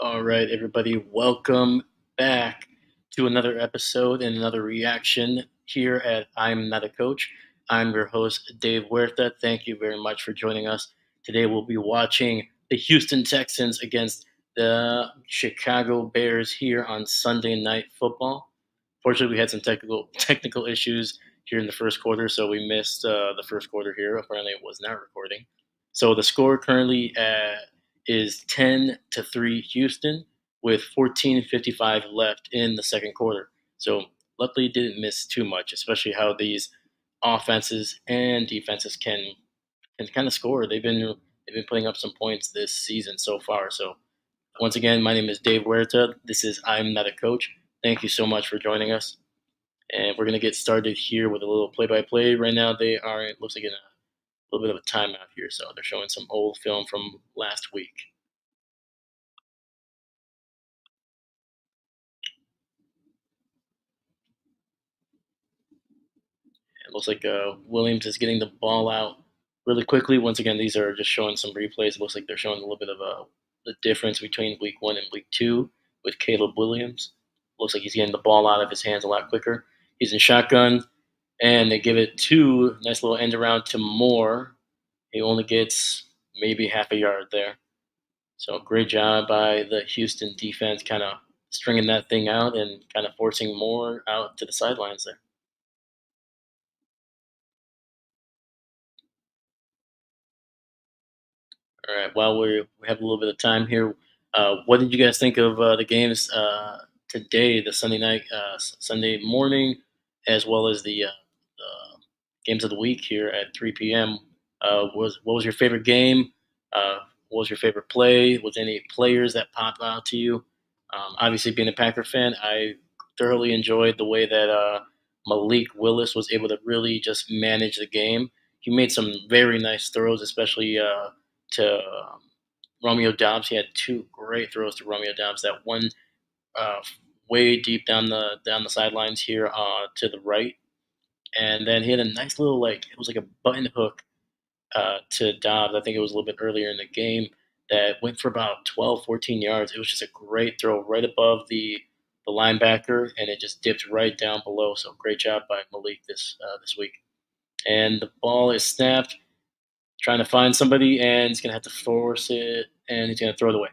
All right, everybody, welcome back to another episode and another reaction here at I'm Not a Coach. I'm your host, Dave Huerta. Thank you very much for joining us. Today, we'll be watching the Houston Texans against the Chicago Bears here on Sunday Night Football. Fortunately, we had some technical issues here in the first quarter, so we missed the first quarter here. Apparently, it was not recording. So the score currently is 10-3 Houston with 14:55 left in the second quarter. So luckily didn't miss too much, especially how these offenses and defenses can kind of score. They've been putting up some points this season so far. So once again, my name is Dave Huerta. This is I'm Not a Coach. Thank you so much for joining us. And we're gonna get started here with a little play-by-play. Right now, they are it looks like in a little bit of a timeout here, so they're showing some old film from last week. It looks like Williams is getting the ball out really quickly. Once again, these are just showing some replays. It looks like they're showing a little bit of the difference between week one and week two with Caleb Williams. Looks like he's getting the ball out of his hands a lot quicker. He's in shotgun, and they give it to nice little end around to Moore. He only gets maybe half a yard there. So great job by the Houston defense, kind of stringing that thing out and kind of forcing Moore out to the sidelines there. All right. While we have a little bit of time here, what did you guys think of the games today, the Sunday night, Sunday morning, as well as the games of the week here at 3 p.m.? Was What was your favorite game? What was your favorite play? Was any players that popped out to you? Obviously, being a Packer fan, I thoroughly enjoyed the way that Malik Willis was able to really just manage the game. He made some very nice throws, especially to Romeo Dobbs. He had two great throws to Romeo Dobbs. That one uh, way deep down the sidelines here to the right, and then he had a nice little it was like a button hook to Dobbs. I think it was a little bit earlier in the game that went for about 12, 14 yards. It was just a great throw right above the linebacker, and it just dipped right down below. So great job by Malik this week. And the ball is snapped, trying to find somebody, and he's gonna have to force it, and he's gonna throw it away.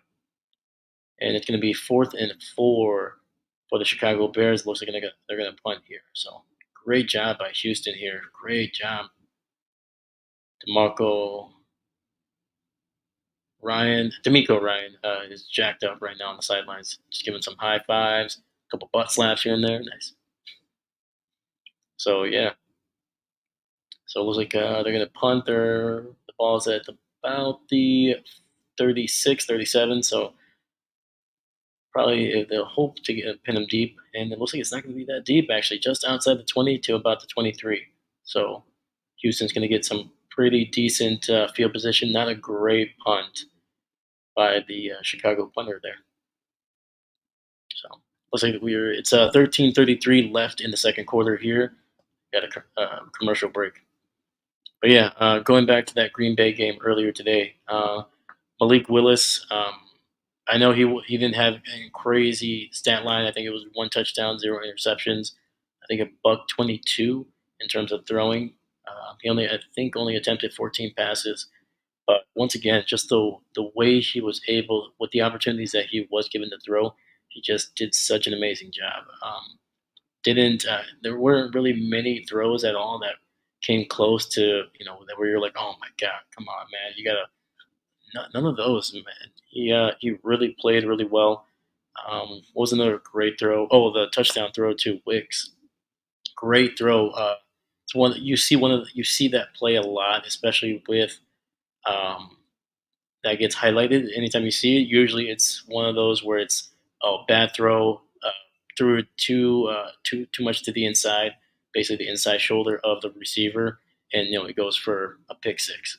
And it's gonna be 4th and 4 for the Chicago Bears. Looks like they're gonna punt here. So great job by Houston here. Great job, Demarco D'Amico Ryan is jacked up right now on the sidelines, just giving some high fives, a couple butt slaps here and there. Nice. So yeah, so it looks like they're gonna punt. The ball's at about the 36, 37. So probably they'll hope to pin them deep, and it looks like it's not going to be that deep actually, just outside the 20 to about the 23. So Houston's going to get some pretty decent field position. Not a great punt by the Chicago punter there. So looks like it's 13:33 left in the second quarter here. Got a commercial break. But yeah, going back to that Green Bay game earlier today, Malik Willis. I know he didn't have a crazy stat line. I think it was one touchdown, zero interceptions. I think a buck 22 in terms of throwing. He I think only attempted 14 passes. But once again, just the way he was able, with the opportunities that he was given to throw, he just did such an amazing job. Didn't There weren't really many throws at all that came close to that where you're like, oh my god, come on, man, you gotta none of those, man. He really played really well. What was another great throw? Oh, the touchdown throw to Wicks. Great throw. It's one that you see that play a lot, especially with um, that gets highlighted. Anytime you see it, usually it's one of those where it's bad throw, threw it too much to the inside, basically the inside shoulder of the receiver, and it goes for a pick six.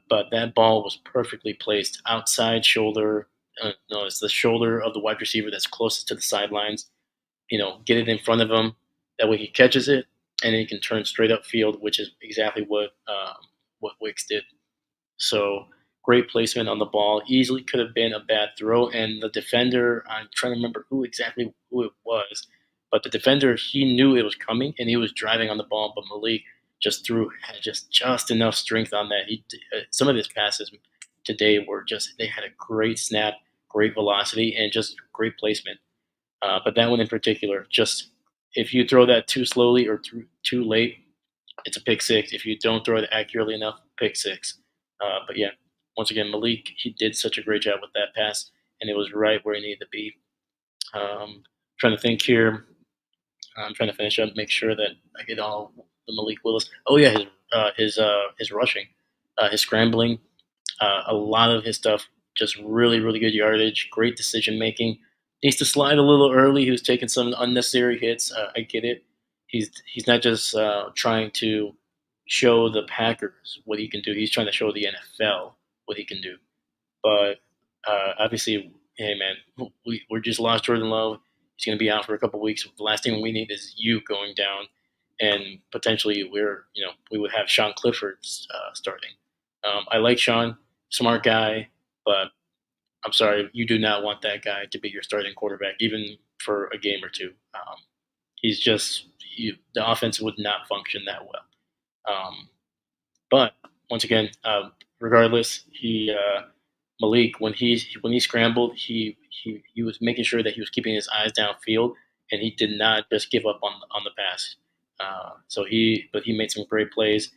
But that ball was perfectly placed outside shoulder. No, it's the shoulder of the wide receiver that's closest to the sidelines. Get it in front of him. That way he catches it, and then he can turn straight up field, which is exactly what Wicks did. So great placement on the ball. Easily could have been a bad throw, and the defender, I'm trying to remember who it was, but the defender, he knew it was coming and he was driving on the ball, but Malik just threw had just enough strength on that. Some of his passes today were just they had a great snap, great velocity, and just great placement. But that one in particular, just if you throw that too slowly or too late, it's a pick six. If you don't throw it accurately enough, pick six. But yeah, once again, Malik, he did such a great job with that pass, and it was right where he needed to be. Trying to think here. I'm trying to finish up, make sure that I get all the Malik Willis. Oh yeah, his rushing, his scrambling, a lot of his stuff, just really, really good yardage, great decision making. Needs to slide a little early. He was taking some unnecessary hits. I get it. He's not just trying to show the Packers what he can do. He's trying to show the NFL what he can do. But obviously, hey man, we're just lost Jordan Love. He's going to be out for a couple weeks. The last thing we need is you going down, and potentially we would have Sean Clifford starting. I like Sean, smart guy, but I'm sorry, you do not want that guy to be your starting quarterback, even for a game or two. He's just the offense would not function that well. But once again, regardless, he Malik when he scrambled, he was making sure that he was keeping his eyes downfield, and he did not just give up on the pass. He made some great plays,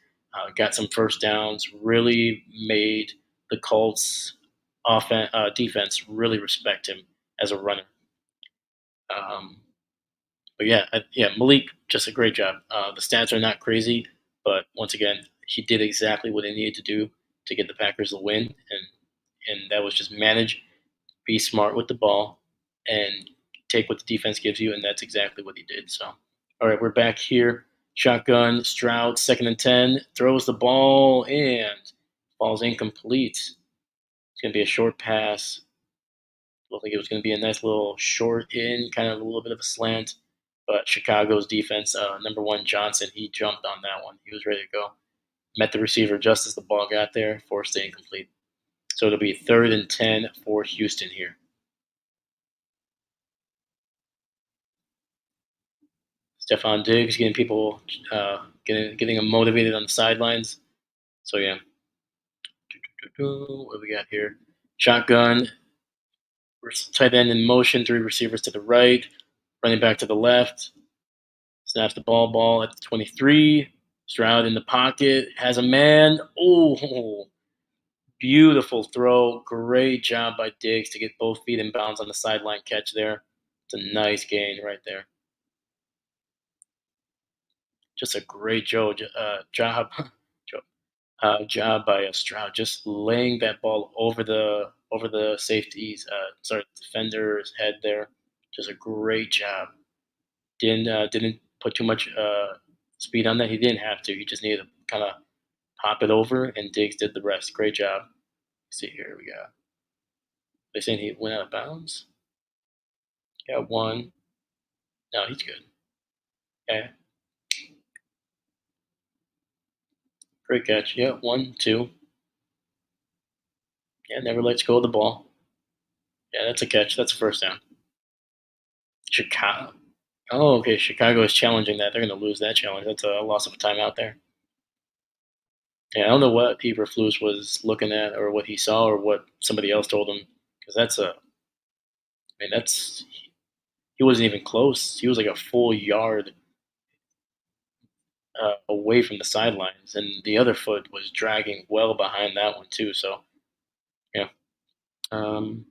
got some first downs, really made the Colts defense really respect him as a runner. Um, but yeah, Malik just a great job. The stats are not crazy, but once again, he did exactly what he needed to do to get the Packers the win, and that was just manage, be smart with the ball, and take what the defense gives you, and that's exactly what he did. So, all right, we're back here. Shotgun, Stroud, 2nd and 10, throws the ball and falls incomplete. It's going to be a short pass. Looked like it was going to be a nice little short in, kind of a little bit of a slant. But Chicago's defense, number one Johnson, he jumped on that one. He was ready to go. Met the receiver just as the ball got there, forced it incomplete. So it'll be 3rd and 10 for Houston here. Stephon Diggs getting people, getting them motivated on the sidelines. So yeah, what do we got here? Shotgun, tight end in motion, 3 receivers to the right, running back to the left. Snaps the ball at the 23. Stroud in the pocket, has a man. Oh, beautiful throw. Great job by Diggs to get both feet in bounds on the sideline catch there. It's a nice gain right there. Just a great job, job by Stroud, just laying that ball over the safety's defender's head there. Just a great job. Didn't put too much speed on that. He didn't have to. He just needed to kind of pop it over, and Diggs did the rest. Great job. Let's see here, we got. They saying he went out of bounds. Got one. No, he's good. Okay, great catch. Yeah, 1, 2. Yeah, never lets go of the ball. Yeah, that's a catch. That's a first down. Chicago. Oh, okay. Chicago is challenging that. They're going to lose that challenge. That's a loss of a timeout there. Yeah, I don't know what Eberflus was looking at, or what he saw, or what somebody else told him, because that's he wasn't even close. He was like a full yard away from the sidelines, and the other foot was dragging well behind that one too. So yeah,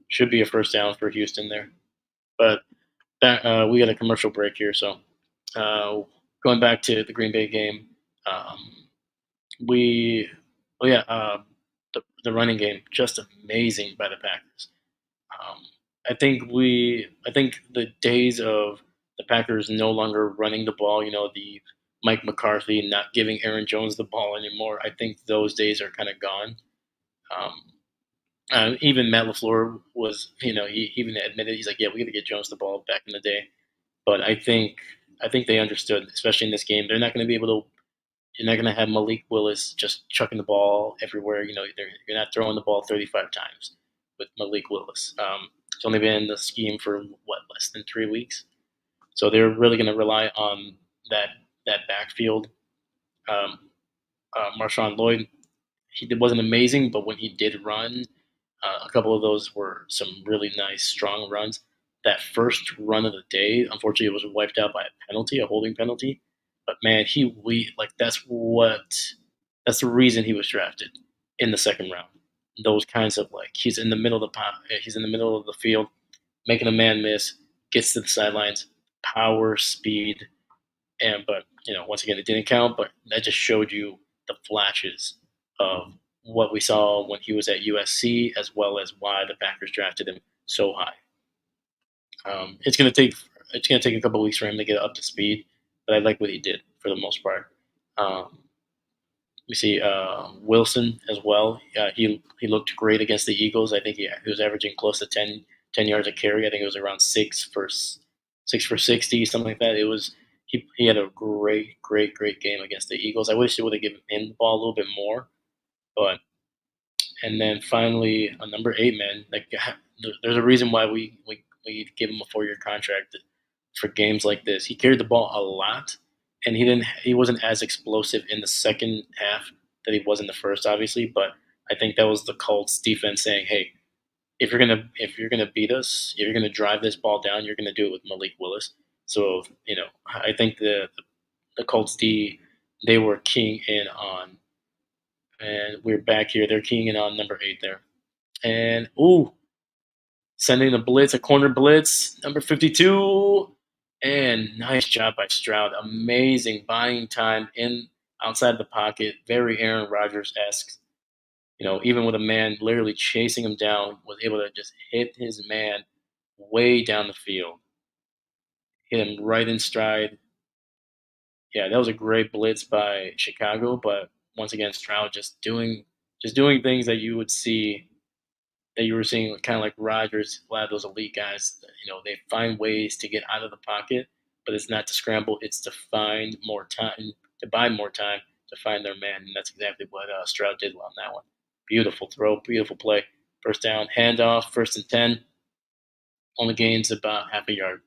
should be a first down for Houston there. But we got a commercial break here, so uh, going back to the Green Bay game, um, we oh yeah, the running game just amazing by the Packers. Um, I think the days of the Packers no longer running the ball, the Mike McCarthy not giving Aaron Jones the ball anymore. I think those days are kind of gone. Um, even Matt Lafleur was, he even admitted he's like, yeah, we got to get Jones the ball back in the day. But I think they understood, especially in this game, they're not going to be able to. You're not gonna have Malik Willis just chucking the ball everywhere. You're not throwing the ball 35 times with Malik Willis. It's only been in the scheme for what, less than 3 weeks. So they're really gonna rely on that that backfield. Um, Marshawn Lloyd, wasn't amazing, but when he did run, a couple of those were some really nice, strong runs. That first run of the day, unfortunately, it was wiped out by a penalty, a holding penalty. But man, we like that's the reason he was drafted in the second round. Those kinds of like he's in the middle of he's in the middle of the field, making a man miss, gets to the sidelines, power, speed, and but once again, it didn't count. But that just showed you the flashes of what we saw when he was at USC, as well as why the Packers drafted him so high. It's gonna take a couple weeks for him to get up to speed, but I like what he did for the most part. We see Wilson as well. He looked great against the Eagles. I think he was averaging close to 10 yards a carry. I think it was around 6 for 60, something like that. He had a great game against the Eagles. I wish they would have given him the ball a little bit more, but and then finally, number 8, man, like there's a reason why we give him a 4-year contract for games like this. He carried the ball a lot, and he wasn't as explosive in the second half that he was in the first, obviously. But I think that was the Colts defense saying, "Hey, if you're gonna beat us, if you're gonna drive this ball down, you're gonna do it with Malik Willis." So I think the Colts D, they were keying in on, and we're back here. They're keying in on number 8 there, and sending the blitz, a corner blitz, number 52, and nice job by Stroud. Amazing buying time in outside the pocket, very Aaron Rodgers esque. Even with a man literally chasing him down, was able to just hit his man way down the field, hit him right in stride. Yeah, that was a great blitz by Chicago, but once again, Stroud just doing things that you would see that you were seeing kind of like Rodgers, a lot of those elite guys. They find ways to get out of the pocket, but it's not to scramble; it's to find more time, to buy more time to find their man, and that's exactly what Stroud did on that one. Beautiful throw, beautiful play. First down, handoff, 1st and 10. Only gains about half a yard,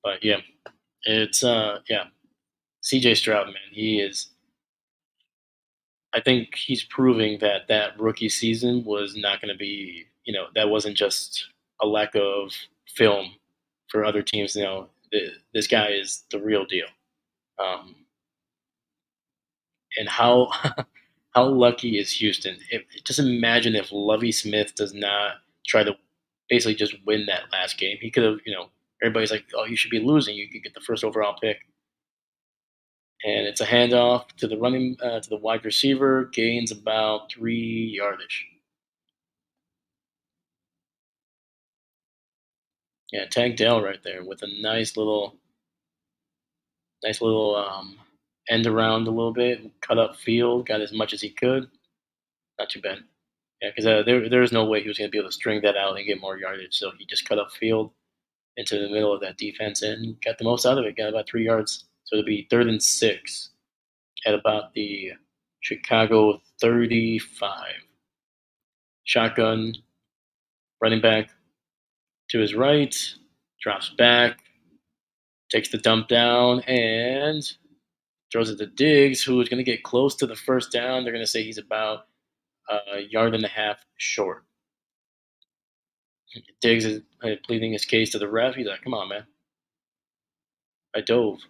but yeah, it's yeah. CJ Stroud, man, he is. I think he's proving that that rookie season was not going to be, that wasn't just a lack of film for other teams. This guy is the real deal. Um, and how how lucky is Houston? Just imagine if Lovey Smith does not try to basically just win that last game. He could have, everybody's like, oh, you should be losing. You could get the first overall pick. And it's a handoff to the wide receiver, gains about 3 yardage. Yeah, Tank Dell right there with a nice little end around a little bit, cut up field, got as much as he could. Not too bad. Yeah, because there was no way he was going to be able to string that out and get more yardage. So he just cut up field into the middle of that defense and got the most out of it. Got about 3 yards. So it'll be 3rd and 6 at about the Chicago 35. Shotgun, running back to his right, drops back, takes the dump down, and throws it to Diggs, who is going to get close to the first down. They're going to say he's about a yard and a half short. Diggs is pleading his case to the ref. He's like, "Come on, man, I dove."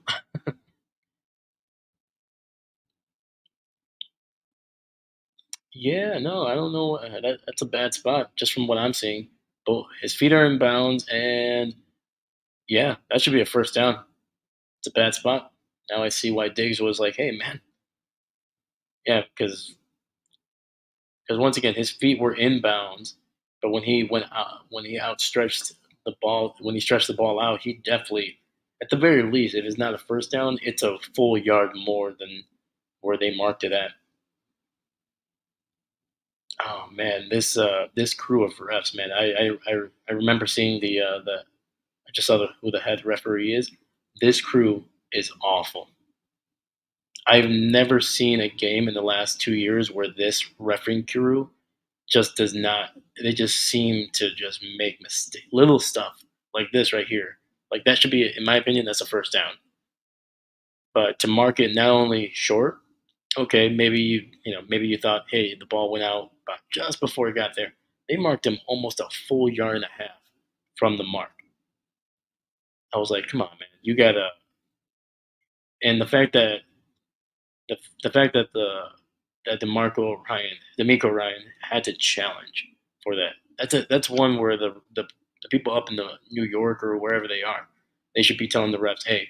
Yeah, no, I don't know. That's a bad spot, just from what I'm seeing. But his feet are in bounds, and yeah, that should be a first down. It's a bad spot. Now I see why Diggs was like, "Hey, man, yeah," because once again his feet were in bounds, but when he outstretched the ball, when he stretched the ball out, he definitely, at the very least, if it's not a first down, it's a full yard more than where they marked it at. Oh man, this crew of refs, man. I remember seeing the I just saw who the head referee is. This crew is awful. I've never seen a game in the last 2 years where this refereeing crew just does not. They just seem to just make mistake, little stuff like this right here. Like that should be, in my opinion, that's a first down. But to mark it not only short, okay, maybe maybe you thought, hey, the ball went out about just before it got there. They marked him almost a full yard and a half from the mark. I was like, come on, man, you gotta. And the fact that the D'Amico Ryan had to challenge for that. That's one where the people up in the New York or wherever they are, they should be telling the refs, hey,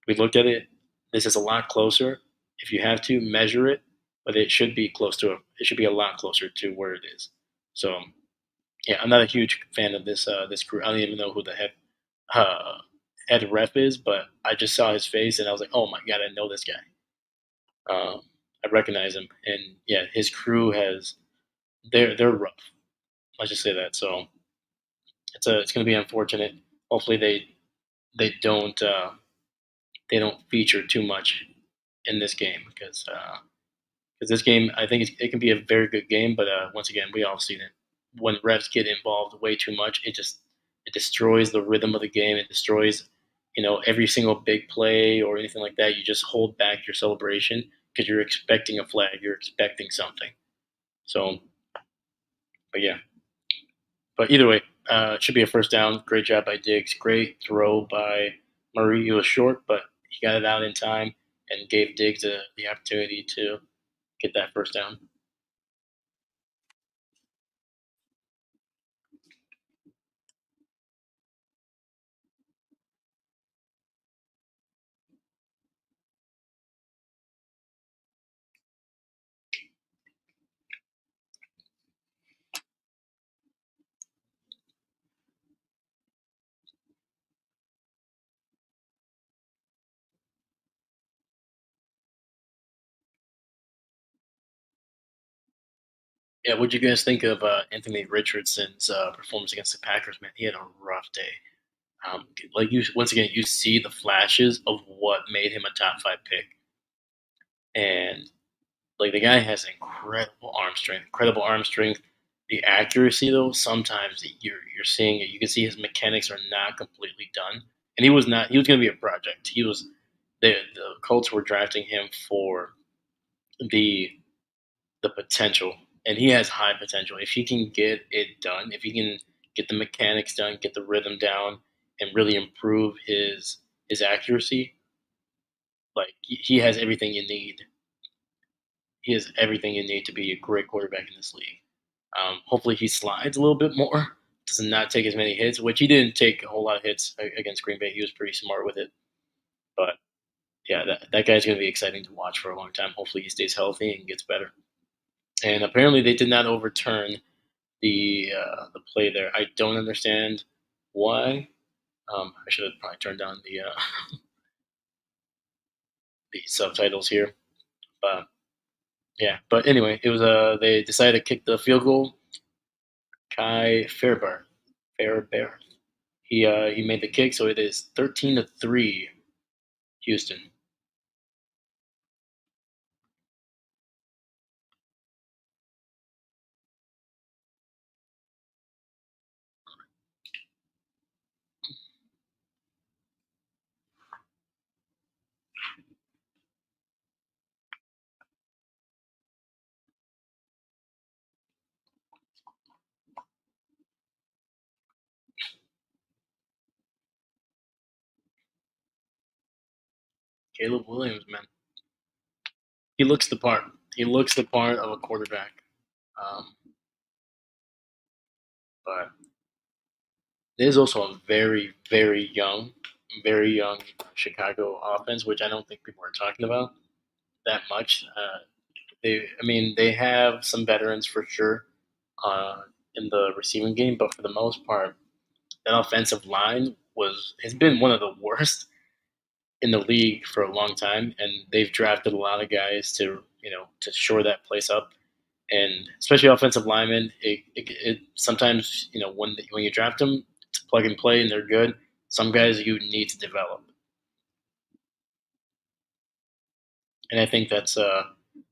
we looked at it. This is a lot closer. If you have to measure it, but it should be close to it should be a lot closer to where it is. So yeah, I'm not a huge fan of this crew. I don't even know who the uh, head ref is, but I just saw his face and I was like, oh my god, I know this guy. I recognize him, and yeah, his crew has they're rough. Let's just say that. So it's going to be unfortunate. Hopefully they don't they don't feature too much in this game because this game I think it can be a very good game, but once again we all seen it when refs get involved way too much, it destroys the rhythm of the game. It destroys every single big play or anything like that. You just hold back your celebration because you're expecting a flag, you're expecting something. So, but yeah, but either way, it should be a first down. Great job by Diggs. Great throw by Murray. He was short, but he got it out in time and gave Diggs the opportunity to get that first down. Yeah, what'd you guys think of Anthony Richardson's performance against the Packers? Man, he had a rough day. Like you, once again, you see the flashes of what made him a top five pick, and like the guy has incredible arm strength, incredible arm strength. The accuracy, though, sometimes you're seeing it. You can see his mechanics are not completely done, and he was not. He was going to be a project. He was. The Colts were drafting him for the the potential, and he has high potential. If he can get it done, if he can get the mechanics done, get the rhythm down, and really improve his accuracy, like he has everything you need. He has everything you need to be a great quarterback in this league. Hopefully, he slides a little bit more, does not take as many hits, which he didn't take a whole lot of hits against Green Bay. He was pretty smart with it. But yeah, that guy's going to be exciting to watch for a long time. Hopefully, he stays healthy and gets better. And apparently, they did not overturn the play there. I don't understand why. I should have probably turned on the subtitles here, but yeah. But anyway, it was they decided to kick the field goal. Kai Fairbairn. He made the kick, so it is 13-3, Houston. Caleb Williams, man, he looks the part. He looks the part of a quarterback. Um, but it is also a very young Chicago offense, which I don't think people are talking about that much. I mean, they have some veterans for sure in the receiving game, but for the most part, that offensive line has been one of the worst in the league for a long time, and they've drafted a lot of guys to shore that place up, and especially offensive linemen. It sometimes when you draft them, it's plug and play, and they're good. Some guys you need to develop, and I think that's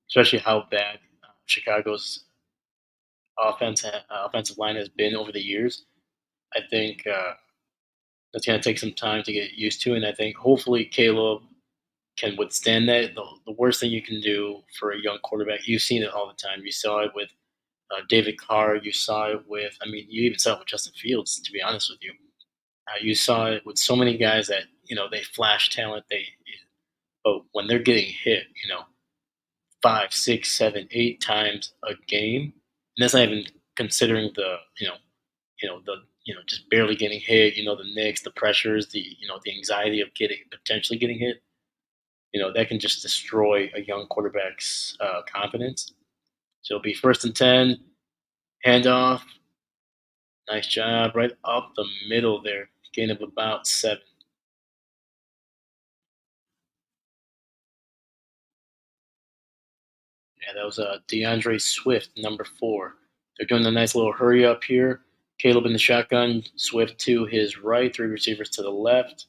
especially how bad Chicago's offensive line has been over the years. I think that's going to take some time to get used to, and I think hopefully Caleb can withstand that. The worst thing you can do for a young quarterback, you've seen it all the time. You saw it with David Carr. You saw it with, I mean, you even saw it with Justin Fields. To be honest with you, you saw it with so many guys that they flash talent. But when they're getting hit, five, six, seven, 8 times a game, and that's not even considering the just barely getting hit. The nicks, the pressures, the anxiety of getting potentially getting hit. That can just destroy a young quarterback's confidence. So it'll be 1st and 10, handoff. Nice job, right up the middle there, gain of about 7. Yeah, that was DeAndre Swift, number 4. They're doing a nice little hurry up here. Caleb in the shotgun, Swift to his right, 3 receivers to the left.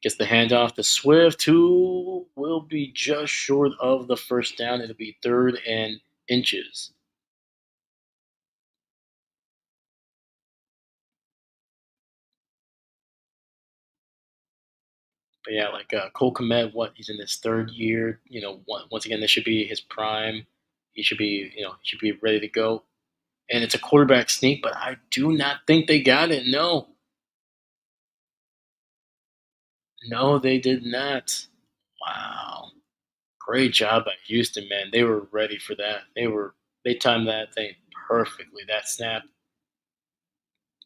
Gets the handoff to Swift, who will be just short of the first down. It'll be 3rd and inches. But yeah, like Cole Komet, what he's in his 3rd year. Once again, this should be his prime. He should be ready to go. And it's a quarterback sneak, but I do not think they got it. No, no, they did not. Wow, great job by Houston, man. They were ready for that. They timed that thing perfectly. That snap,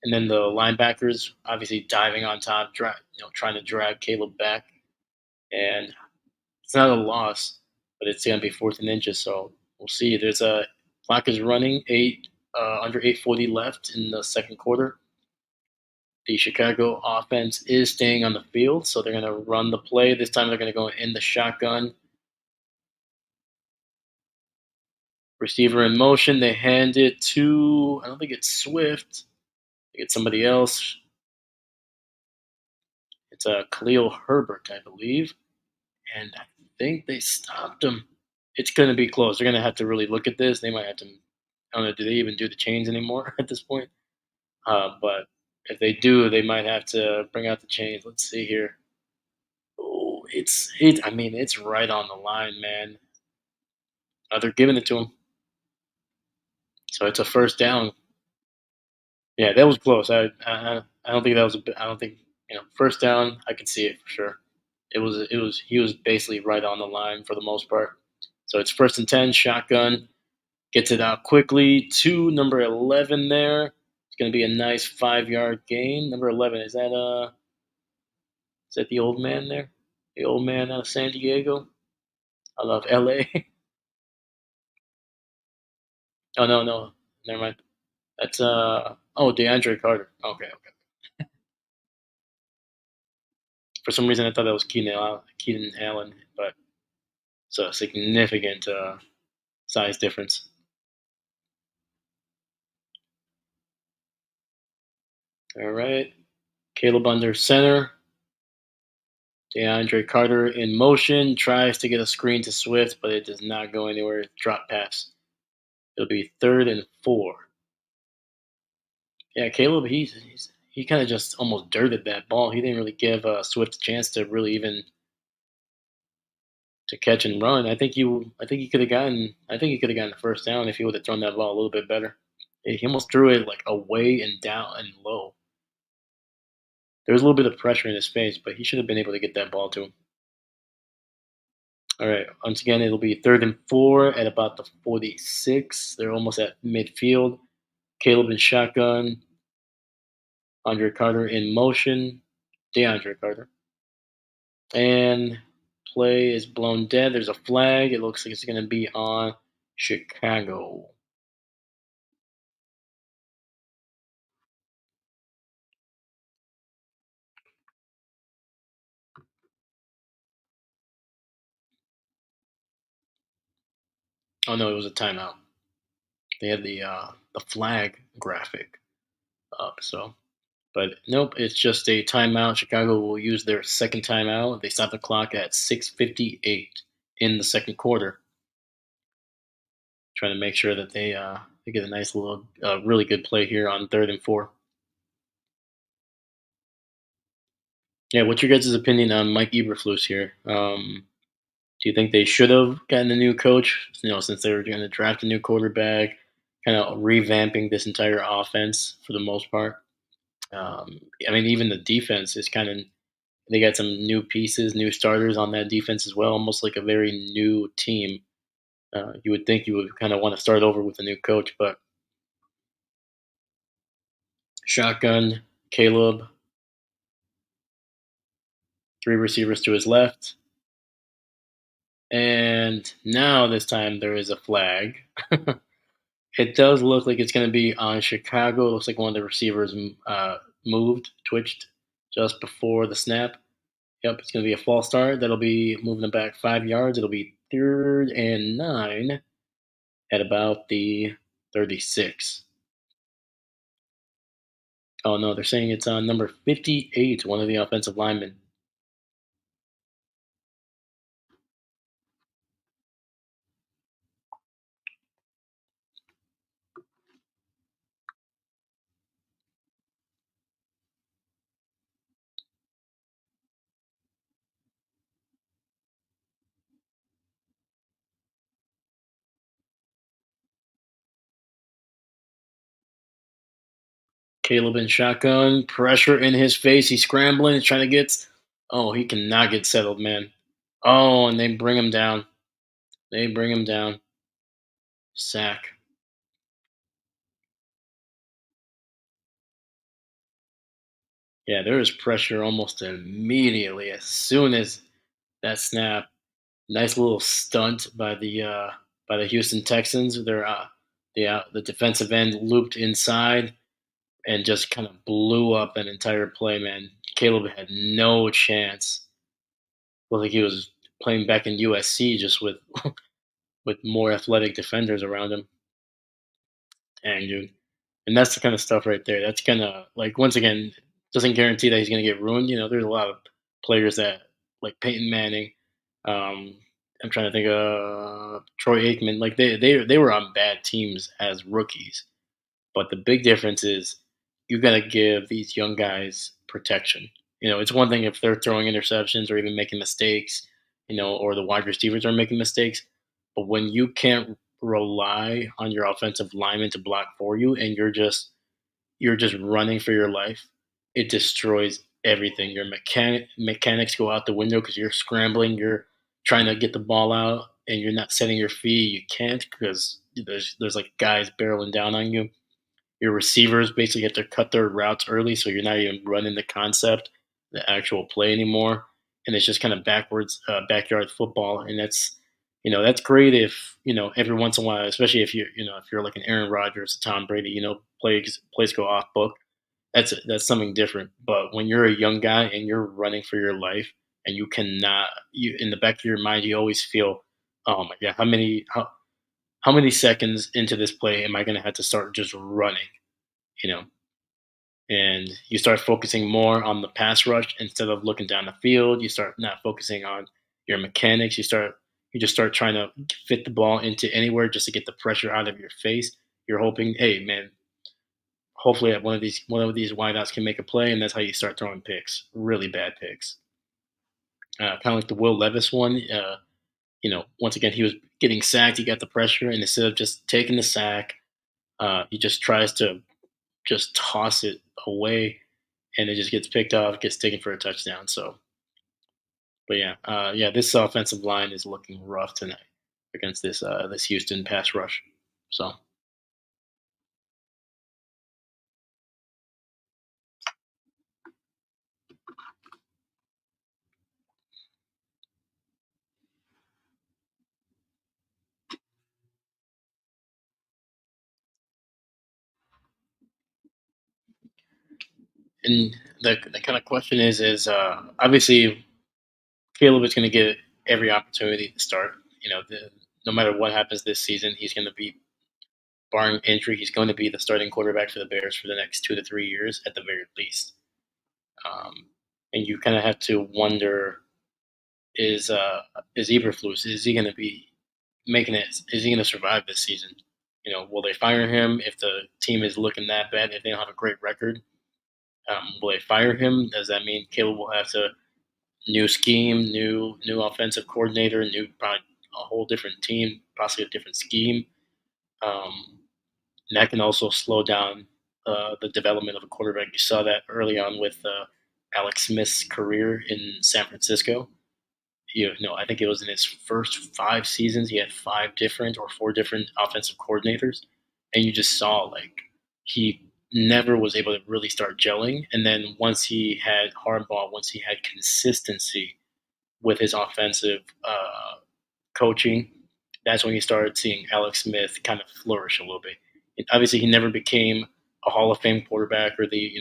and then the linebackers obviously diving on top, trying to drag Caleb back, and it's not a loss, but it's gonna be 4th and inches. So we'll see. There's a clock is running, under 8:40 left in the second quarter. The Chicago offense is staying on the field, so they're gonna run the play. This time they're gonna go in the shotgun. Receiver in motion. They hand it to, I don't think it's Swift. They get somebody else. It's Khalil Herbert, I believe. And I think they stopped him. It's going to be close. They're going to have to really look at this. They might have to. I don't know. Do they even do the chains anymore at this point? But if they do, they might have to bring out the chains. Let's see here. Oh, it. I mean, it's right on the line, man. They're giving it to him, so it's a first down. Yeah, that was close. I don't think that was a. I don't think first down. I could see it for sure. It was he was basically right on the line for the most part. So it's 1st and 10, shotgun, gets it out quickly to number 11 there. It's going to be a nice 5-yard gain. Number 11, is that the old man there? The old man out of San Diego? I love LA. Oh no, no. Never mind. That's DeAndre Carter. Okay, okay. For some reason I thought that was Keenan Allen, but it's a significant size difference. All right. Caleb under center. DeAndre Carter in motion, tries to get a screen to Swift, but it does not go anywhere. Drop pass. It'll be 3rd and 4. Yeah, Caleb, he kind of just almost dirted that ball. He didn't really give Swift a chance to really even to catch and run. I think he could have gotten. I think he could have gotten the first down if he would have thrown that ball a little bit better. He almost threw it like away and down and low. There was a little bit of pressure in his face, but he should have been able to get that ball to him. All right. Once again, it'll be 3rd and 4 at about the 46. They're almost at midfield. Caleb in shotgun. Andre Carter in motion. DeAndre Carter. And play is blown dead. There's a flag. It looks like it's going to be on Chicago. Oh no, it was a timeout. They had the flag graphic up. So, but nope, it's just a timeout. Chicago will use their second timeout. They stop the clock at 6:58 in the second quarter, trying to make sure that they get a nice little, really good play here on 3rd and 4. Yeah, what's your guys' opinion on Mike Eberflus here? Do you think they should have gotten a new coach? Since they were going to draft a new quarterback, kind of revamping this entire offense for the most part. I mean, even the defense is kind of they got some new pieces, new starters on that defense as well, almost like a very new team. You would think you would kind of want to start over with a new coach, but shotgun, Caleb, 3 receivers to his left, and now this time there is a flag. It does look like it's going to be on Chicago. It looks like one of the receivers moved, twitched just before the snap. Yep, it's going to be a false start. That'll be moving them back 5 yards. It'll be 3rd and 9 at about the 36. Oh no, they're saying it's on number 58, one of the offensive linemen. Caleb in shotgun, pressure in his face. He's scrambling, he's trying to get. Oh, he cannot get settled, man. Oh, and they bring him down. They bring him down. Sack. Yeah, there was pressure almost immediately as soon as that snap. Nice little stunt by the Houston Texans. The defensive end looped inside and just kind of blew up an entire play. Man, Caleb had no chance. Looked like he was playing back in USC just with with more athletic defenders around him. Dang, dude. And that's the kind of stuff right there. That's kind of like once again doesn't guarantee that he's going to get ruined. There's a lot of players that like Peyton Manning. Um, I'm trying to think of Troy Aikman. Like they were on bad teams as rookies, but the big difference is you got to give these young guys protection. It's one thing if they're throwing interceptions or even making mistakes, or the wide receivers are making mistakes. But when you can't rely on your offensive lineman to block for you and you're just running for your life, it destroys everything. Your mechanics go out the window because you're scrambling, you're trying to get the ball out, and you're not setting your feet. You can't because there's like guys barreling down on you. Your receivers basically have to cut their routes early, so you're not even running the concept, the actual play anymore, and it's just kind of backwards backyard football, and that's great if every once in a while, especially if you're like an Aaron Rodgers, Tom Brady, plays go off book. That's something different. But when you're a young guy and you're running for your life and you cannot, you in the back of your mind, you always feel, oh my god, how many seconds into this play am I going to have to start just running? you know, and you start focusing more on the pass rush instead of looking down the field. You start not focusing on your mechanics. You just start trying to fit the ball into anywhere just to get the pressure out of your face. You're hoping, hey man, hopefully that one of these wideouts can make a play, and that's how you start throwing picks, really bad picks. Kind of like the Will Levis one. Once again, he was getting sacked. He got the pressure, and instead of just taking the sack, he just tries to just toss it away, and it just gets picked off, gets taken for a touchdown. So, but yeah, this offensive line is looking rough tonight against this Houston pass rush. So, and the kind of question is obviously Caleb is going to get every opportunity to start. No matter what happens this season, he's going to be, barring injury, he's going to be the starting quarterback for the Bears for the next 2 to 3 years at the very least. Um, and you kind of have to wonder is Eberflus. Is he going to be making it? Is he going to survive this season? Will they fire him if the team is looking that bad? If they don't have a great record, will they fire him? Does that mean Caleb will have to new scheme, new offensive coordinator, new probably a whole different team, possibly a different scheme? Um, and that can also slow down the development of a quarterback. You saw that early on with Alex Smith's career in San Francisco. I think it was in his first 5 seasons, he had 5 different or 4 different offensive coordinators, and you just saw like he never was able to really start gelling. And then once he had hardball, once he had consistency with his offensive coaching, that's when you started seeing Alex Smith kind of flourish a little bit. And obviously, he never became a Hall of Fame quarterback or the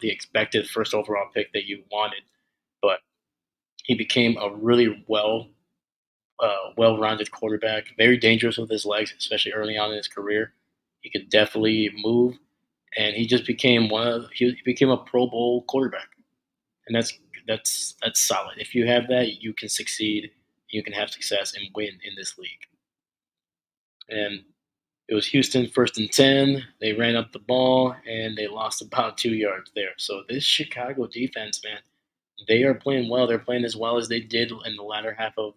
expected first overall pick that you wanted, but he became a really well-rounded quarterback, very dangerous with his legs, especially early on in his career. He could definitely move, and he just became he became a Pro Bowl quarterback, and that's solid. If you have that, you can succeed, you can have success and win in this league. And it was Houston 1st and 10. They ran up the ball and they lost about 2 yards there. So this Chicago defense, man, they are playing well. They're playing as well as they did in the latter half of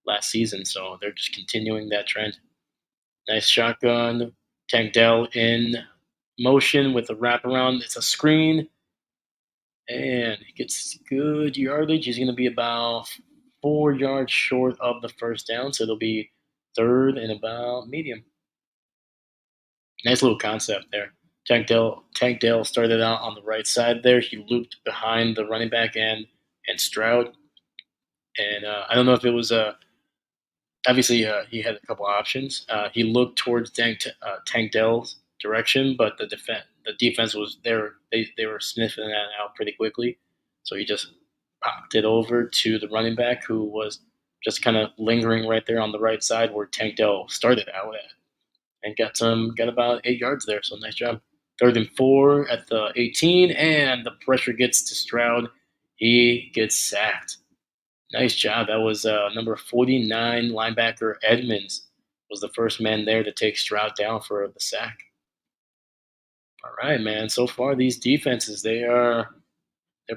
last season. So they're just continuing that trend. Nice shotgun. Tank Dell in motion with a wraparound. It's a screen. And he gets good yardage. He's going to be about 4 yards short of the first down. So it'll be third and about medium. Nice little concept there. Tank Dell started out on the right side there. He looped behind the running back and Stroud. And I don't know if it was obviously he had a couple options. He looked towards Tank Dell's direction, but the defense was there. They were sniffing that out pretty quickly, so he just popped it over to the running back who was just kind of lingering right there on the right side where Tank Dell started out at, and got about 8 yards there. So nice job. Third and 4 at the 18, and the pressure gets to Stroud. He gets sacked. Nice job. That was number 49 linebacker Edmonds was the first man there to take Stroud down for the sack. All right, man. So far, these defenses they're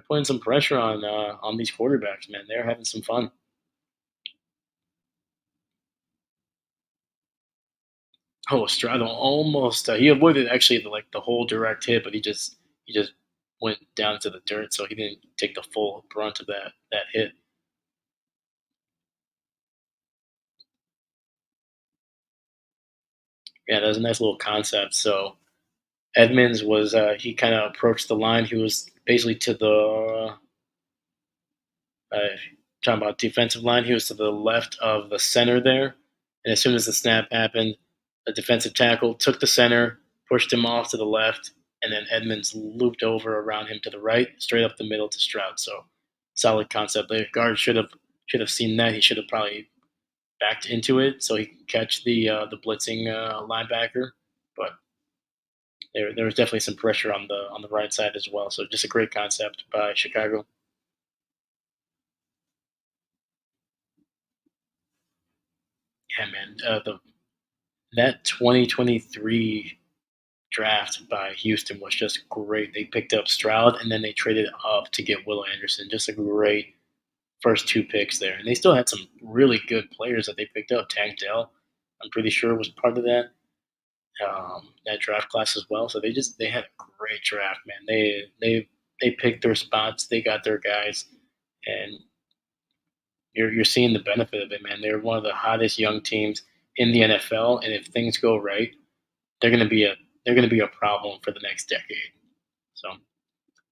putting some pressure on these quarterbacks, man. They're having some fun. Oh, Stroud almost he avoided actually the whole direct hit, but he just went down to the dirt, so he didn't take the full brunt of that hit. Yeah, that was a nice little concept. So Edmonds was he kind of approached the line. He was basically to the talking about defensive line. He was to the left of the center there, and as soon as the snap happened, the defensive tackle took the center, pushed him off to the left, and then Edmonds looped over around him to the right, straight up the middle to Stroud. So solid concept. The guard should have seen that. He should have probably backed into it so he could catch the blitzing linebacker, but there was definitely some pressure on the right side as well. So just a great concept by Chicago. Yeah, man. That 2023 draft by Houston was just great. They picked up Stroud and then they traded up to get Will Anderson. Just a great first 2 picks there, and they still had some really good players that they picked up. Tank Dell, I'm pretty sure was part of that draft class as well. So they had a great draft, man. They picked their spots, they got their guys, and you're seeing the benefit of it, man. They're one of the hottest young teams in the NFL, and if things go right, they're gonna be a they're gonna be a problem for the next decade. So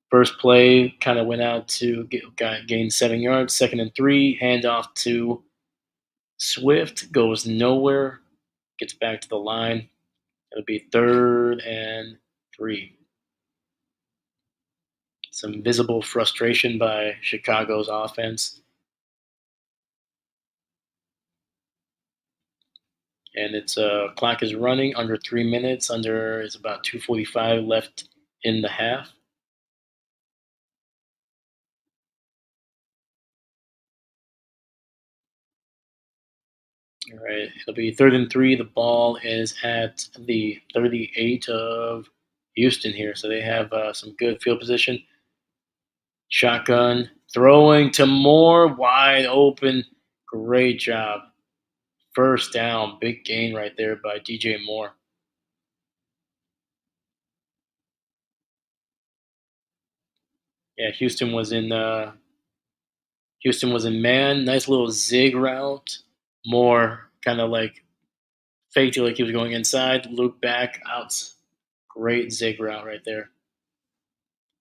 first play kind of went out to gain 7 yards. 2nd and 3, handoff to Swift goes nowhere. Gets back to the line. It'll be 3rd and 3. Some visible frustration by Chicago's offense, and its clock is running under 3 minutes. Under it's about 2:45 left in the half. right, it'll be 3rd and 3. The ball is at the 38 of Houston here, so they have some good field position. Shotgun, throwing to Moore, wide open. Great job. First down, big gain right there by DJ Moore. Yeah, Houston was in man. Nice little zig route. Moore kind of like faked it like he was going inside, looped back out. Great zig route right there.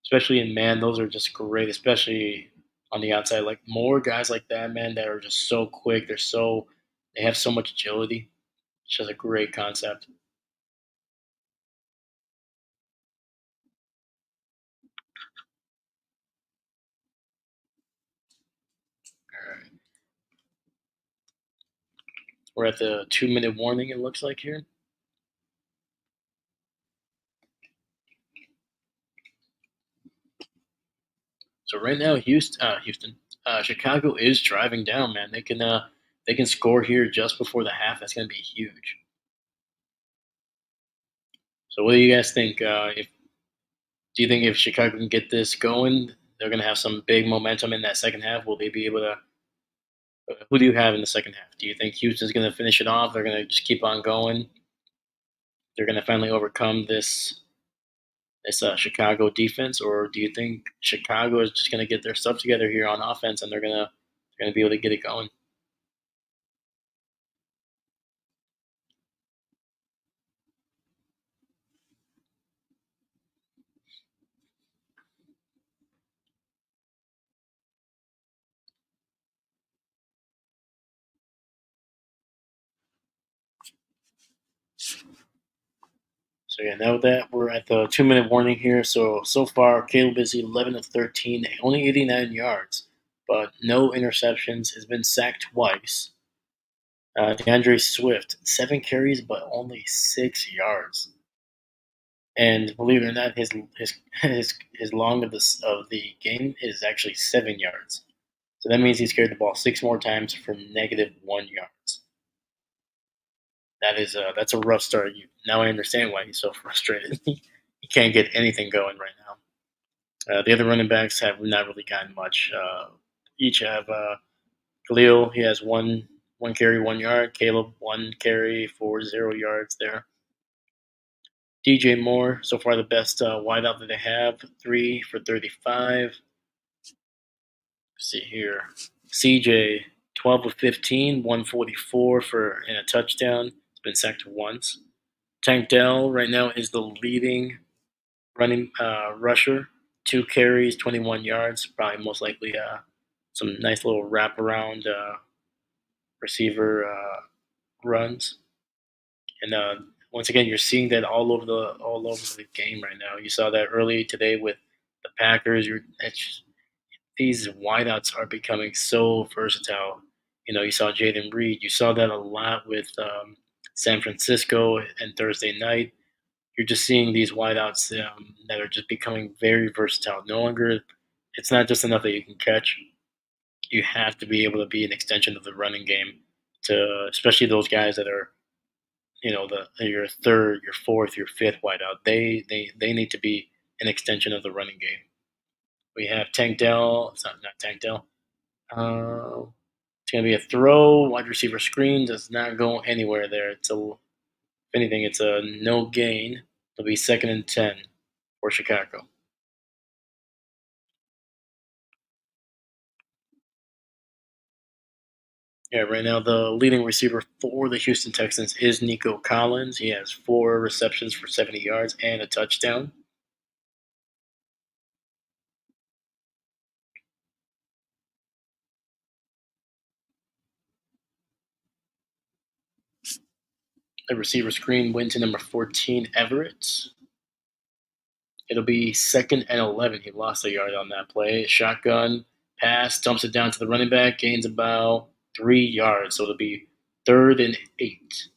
Especially in man, those are just great, especially on the outside. Like more guys like that, man, that are just so quick. They have so much agility. It's just a great concept. All right. We're at the 2 minute warning, it looks like here. So right now, Chicago is driving down, man. They can score here just before the half. That's going to be huge. So what do you guys think? If Do you think if Chicago can get this going, they're going to have some big momentum in that second half? Will they be able to? Who do you have in the second half? Do you think Houston's going to finish it off? They're going to just keep on going. They're going to finally overcome this Chicago defense, or do you think Chicago is just going to get their stuff together here on offense and they're going to be able to get it going? So yeah, now that we're at the 2 minute warning here. So far, Caleb is 11 of 13, only 89 yards, but no interceptions. Has been sacked twice. DeAndre Swift 7 carries, but only 6 yards. And believe it or not, his long of the game is actually 7 yards. So that means he's carried the ball six more times for -1 yards. That's a rough start. Now I understand why he's so frustrated. He can't get anything going right now. The other running backs have not really gotten much. Each have Khalil. He has one carry, 1 yard. Caleb 1 carry for 0 yards there. DJ Moore, so far the best wideout that they have, 3 for 35. Let's see here. CJ 12 of 15, 144 for in a touchdown. It's been sacked once. Tank Dell right now is the leading running rusher. 2 carries, 21 yards. Probably most likely some nice little wraparound receiver runs. And once again, you're seeing that all over the game right now. You saw that early today with the Packers. These wideouts are becoming so versatile. You saw Jaden Reed. You saw that a lot with San Francisco and Thursday night. You're just seeing these wideouts that are just becoming very versatile. No longer, it's not just enough that you can catch. You have to be able to be an extension of the running game to, especially those guys that are, your third, your fourth, your fifth wideout. They need to be an extension of the running game. We have Tank Dell. It's not Tank Dell. It's going to be a throw. Wide receiver screen does not go anywhere there. If anything, it's a no gain. It'll be 2nd and 10 for Chicago. Yeah, right now the leading receiver for the Houston Texans is Nico Collins. He has 4 receptions for 70 yards and a touchdown. The receiver screen went to number 14, Everett. It'll be 2nd and 11. He lost a yard on that play. Shotgun pass, dumps it down to the running back, gains about 3 yards. So it'll be 3rd and 8.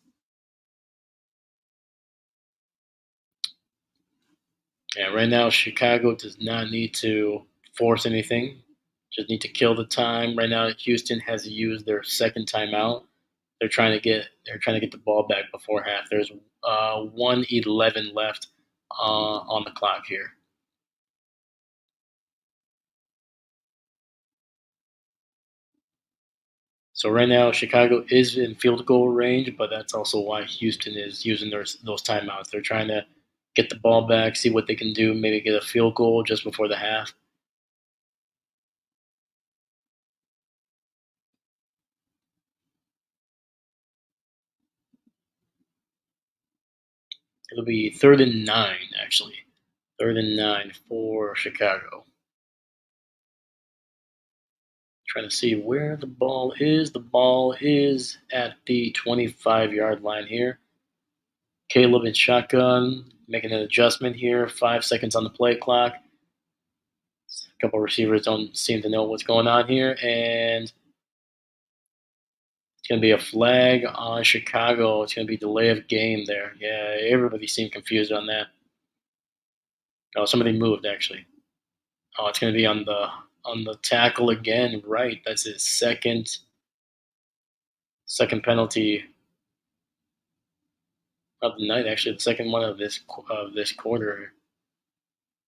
Yeah, right now Chicago does not need to force anything. Just need to kill the time. Right now, Houston has used their second timeout. They're trying to get the ball back before half. There's 1:11 left on the clock here. So right now, Chicago is in field goal range, but that's also why Houston is using those timeouts. They're trying to get the ball back, see what they can do, maybe get a field goal just before the half. It'll be 3rd and 9, actually. 3rd and 9 for Chicago. Trying to see where the ball is. The ball is at the 25-yard line here. Caleb in shotgun, making an adjustment here. 5 seconds on the play clock. A couple receivers don't seem to know what's going on here, and it's going to be a flag on Chicago. It's going to be delay of game there. Yeah, everybody seemed confused on that. Oh, somebody moved actually. Oh, it's going to be on the tackle again. Right, that's his second penalty of the night. Actually, the second one of this quarter.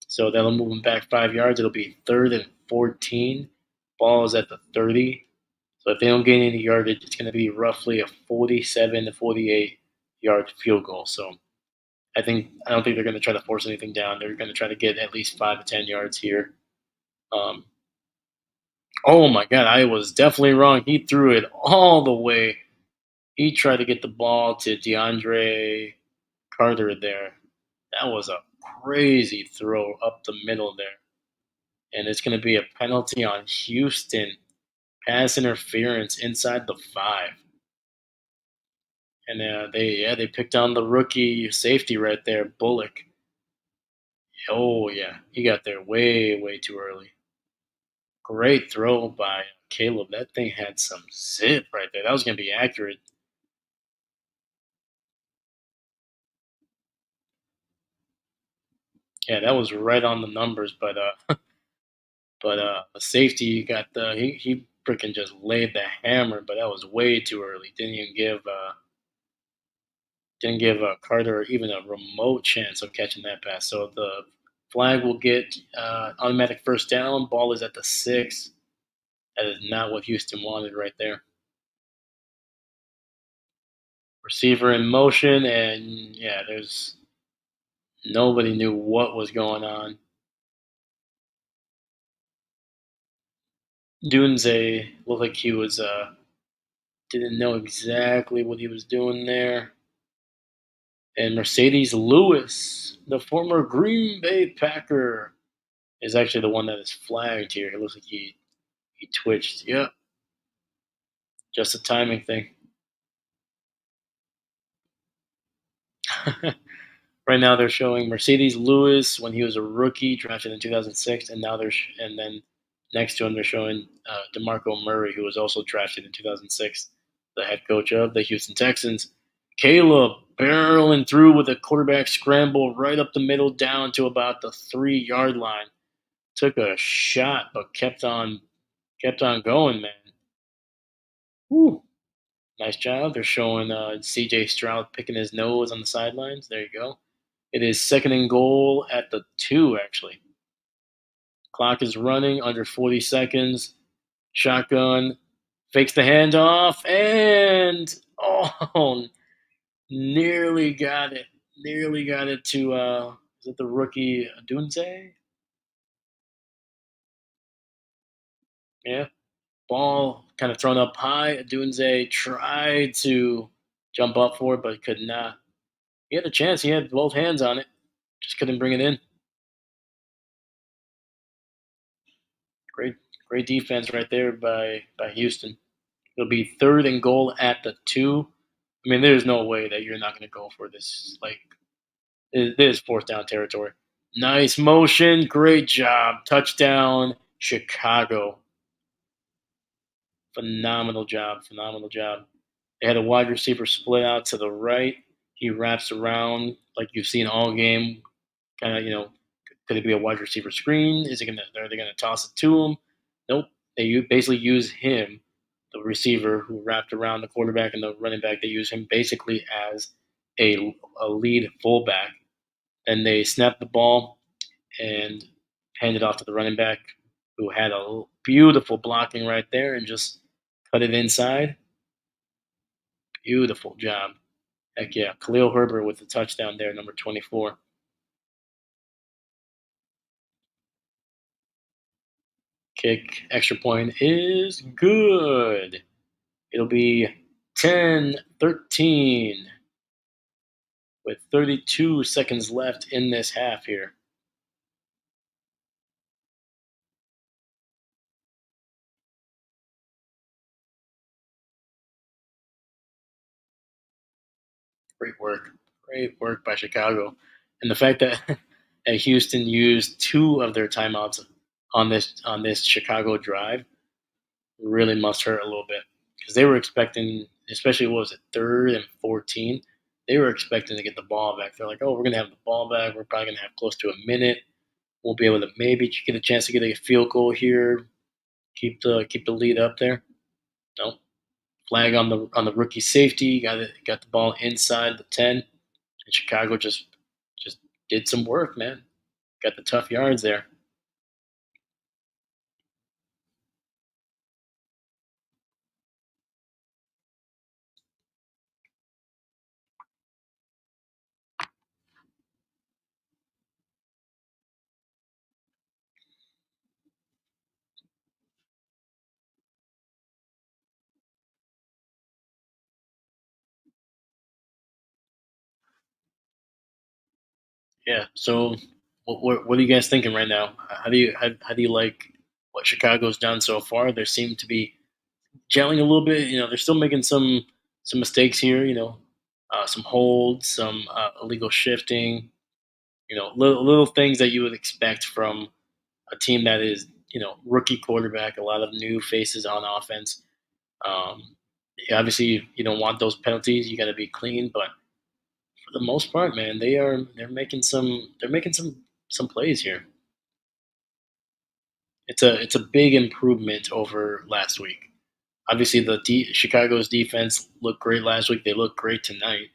So that'll move him back 5 yards. It'll be 3rd and 14. Ball is at the 30. So if they don't gain any yardage, it's going to be roughly a 47 to 48 yard field goal. So I don't think they're going to try to force anything down. They're going to try to get at least 5 to 10 yards here. Um, oh my God, I was definitely wrong. He threw it all the way. He tried to get the ball to DeAndre Carter there. That was a crazy throw up the middle there. And it's going to be a penalty on Houston. Pass interference inside the 5. And they picked on the rookie safety right there, Bullock. Oh yeah, he got there way too early. Great throw by Caleb. That thing had some zip right there. That was gonna be accurate. Yeah, that was right on the numbers. But the safety got he freaking just laid the hammer. But that was way too early. Didn't give Carter even a remote chance of catching that pass. So the flag will get automatic first down. Ball is at the 6. That is not what Houston wanted right there. Receiver in motion, and yeah, there's nobody knew what was going on. Dunze looked like he was didn't know exactly what he was doing there. And Mercedes Lewis, the former Green Bay Packer, is actually the one that is flagged here. It looks like he twitched. Yep, just a timing thing. Right now, they're showing Mercedes Lewis when he was a rookie, drafted in 2006, and and then next to him they're showing DeMarco Murray, who was also drafted in 2006, the head coach of the Houston Texans. Caleb barreling through with a quarterback scramble right up the middle, down to about the 3 yard line. Took a shot, but kept on going, man. Woo. Nice job. They're showing C.J. Stroud picking his nose on the sidelines. There you go. It is 2nd and goal at the 2, actually. Clock is running under 40 seconds. Shotgun fakes the handoff and nearly got it. Nearly got it to is it the rookie Dunze? Yeah. Ball kind of thrown up high. Dunze tried to jump up for it, but could not. He had a chance. He had both hands on it. Just couldn't bring it in. Great, great defense right there by Houston. It'll be 3rd and goal at the 2. I mean, there's no way that you're not going to go for this. Like, it is 4th down territory. Nice motion. Great job. Touchdown, Chicago. Phenomenal job. Phenomenal job. They had a wide receiver split out to the right. He wraps around like you've seen all game. Kind of, could it be a wide receiver screen? Are they gonna toss it to him? Nope. They basically use him the receiver who wrapped around the quarterback and the running back. They use him basically as a lead fullback. And they snapped the ball and handed off to the running back, who had a beautiful blocking right there and just cut it inside. Beautiful job. Heck yeah. Khalil Herbert with the touchdown there, number 24. Kick extra point is good. It'll be 10-13 with 32 seconds left in this half here. Great work. Great work by Chicago. And the fact that, that Houston used two of their timeouts on this Chicago drive really must hurt a little bit, because they were expecting, especially what was it, 3rd and 14. They were expecting to get the ball back. They're like, "Oh, we're gonna have the ball back. We're probably gonna have close to a minute. We'll be able to maybe get a chance to get a field goal here, keep the lead up there." No, flag on the rookie safety. Got the ball inside the 10, and Chicago just did some work, man. Got the tough yards there. Yeah. So, what are you guys thinking right now? How do you like what Chicago's done so far? They seem to be gelling a little bit. They're still making some mistakes here. Some holds, some illegal shifting. Little things that you would expect from a team that is rookie quarterback, a lot of new faces on offense. Yeah, obviously, you don't want those penalties. You got to be clean, but for the most part, man, they're making some plays here. It's a big improvement over last week. Obviously, Chicago's defense looked great last week. They look great tonight.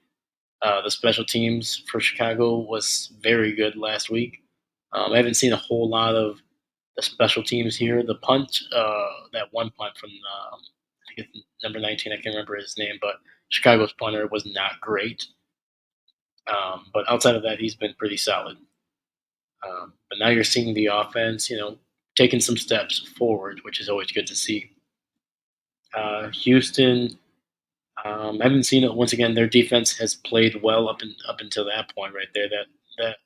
The special teams for Chicago was very good last week. I haven't seen a whole lot of the special teams here. The punt, that one punt from I think it's number 19. I can't remember his name, but Chicago's punter was not great. But outside of that, he's been pretty solid. But now you're seeing the offense, taking some steps forward, which is always good to see. Houston, I haven't seen it. Once again, their defense has played well up until that point right there. That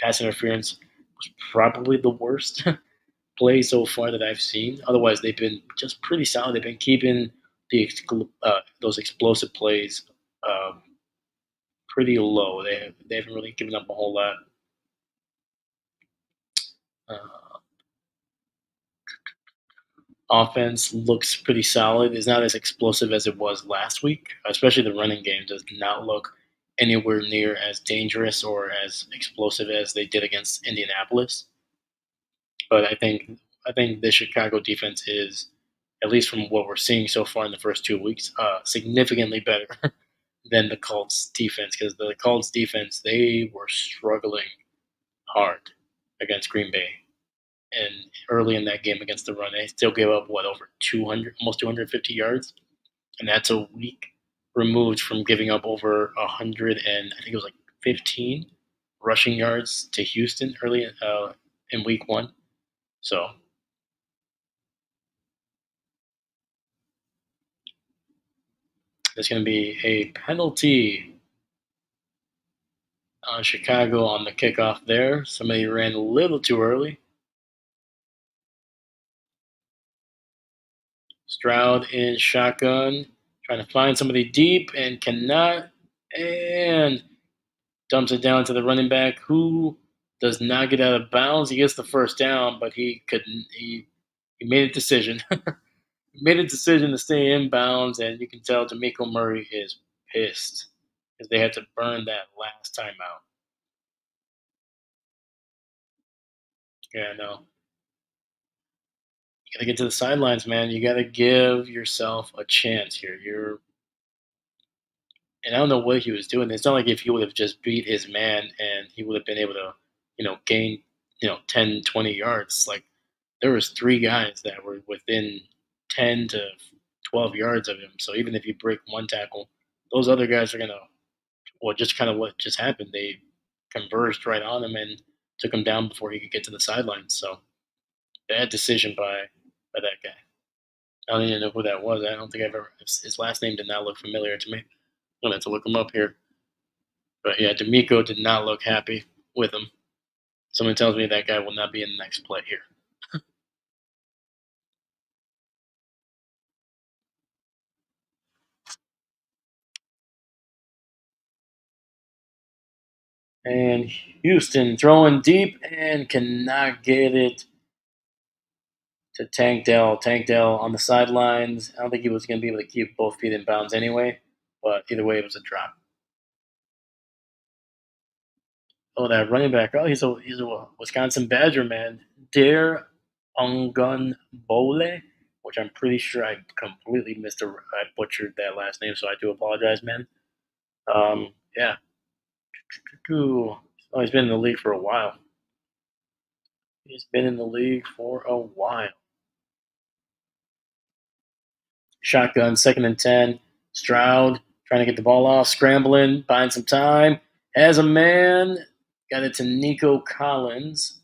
pass interference was probably the worst play so far that I've seen. Otherwise, they've been just pretty solid. They've been keeping those explosive plays uh, pretty low. They haven't really given up a whole lot. Uh, Offense looks pretty solid. It's not as explosive as it was last week. Especially the running game does not look anywhere near as dangerous or as explosive as they did against Indianapolis. But I think the Chicago defense is, at least from what we're seeing so far in the first 2 weeks, significantly better than the Colts defense, because the Colts defense, they were struggling hard against Green Bay. And early in that game against the run, they still gave up what, over 200, almost 250 yards, and that's a week removed from giving up over 100, and I think it was like 15 rushing yards to Houston early in week one. So there's going to be a penalty on Chicago on the kickoff there. Somebody ran a little too early. Stroud in shotgun, trying to find somebody deep and cannot, and dumps it down to the running back, who does not get out of bounds. He gets the first down, but he couldn't. He made a decision. He made a decision to stay in bounds, and you can tell D'Amico Murray is pissed because they had to burn that last timeout. Yeah, I know. Gotta get to the sidelines, man. You gotta give yourself a chance here. And I don't know what he was doing. It's not like if he would have just beat his man and he would have been able to, gain, 10, 20 yards. Like there was three guys that were within 10 to 12 yards of him. So even if you break one tackle, those other guys are gonna, well, just kind of what just happened. They converged right on him and took him down before he could get to the sidelines. So bad decision by that guy. I don't even know who that was. I don't think I've ever. His last name did not look familiar to me. I'm gonna have to look him up here. But yeah, D'Amico did not look happy with him. Someone tells me that guy will not be in the next play here. And Houston throwing deep and cannot get it to Tank Dell. Tank Dell on the sidelines. I don't think he was going to be able to keep both feet in bounds anyway. But either way, it was a drop. Oh, that running back. Oh, he's a Wisconsin Badger, man. Dare Ungun Bole, which I'm pretty sure I completely I butchered that last name, so I do apologize, man. Yeah. Oh, he's been in the league for a while. He's been in the league for a while. Shotgun, 2nd and 10. Stroud trying to get the ball off, scrambling, buying some time. Has a man. Got it to Nico Collins.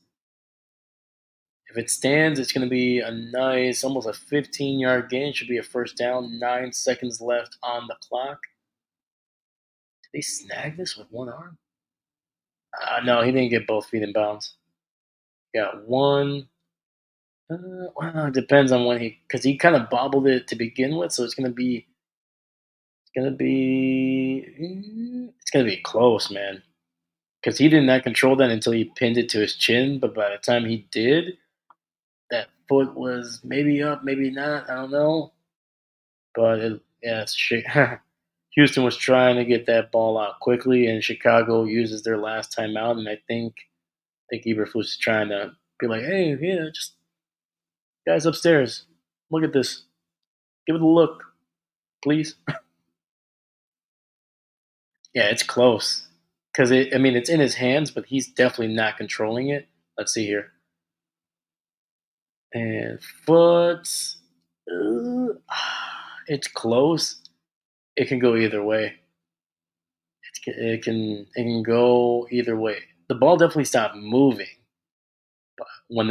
If it stands, it's going to be a nice, almost a 15-yard gain. Should be a first down. 9 seconds left on the clock. Did they snag this with one arm? No, he didn't get both feet in bounds. Got one. Well, it depends on when because he kind of bobbled it to begin with, so it's gonna be close, man. Because he did not control that until he pinned it to his chin, but by the time he did, that foot was maybe up, maybe not. I don't know. But yeah, Houston was trying to get that ball out quickly, and Chicago uses their last timeout. And I think Eberflus is trying to be like, "Hey, yeah, just guys upstairs, look at this. Give it a look, please." Yeah, it's close because I mean, it's in his hands, but he's definitely not controlling it. Let's see here, and foot. uh, it's close. It can go either way. It can go either way. The ball definitely stopped moving when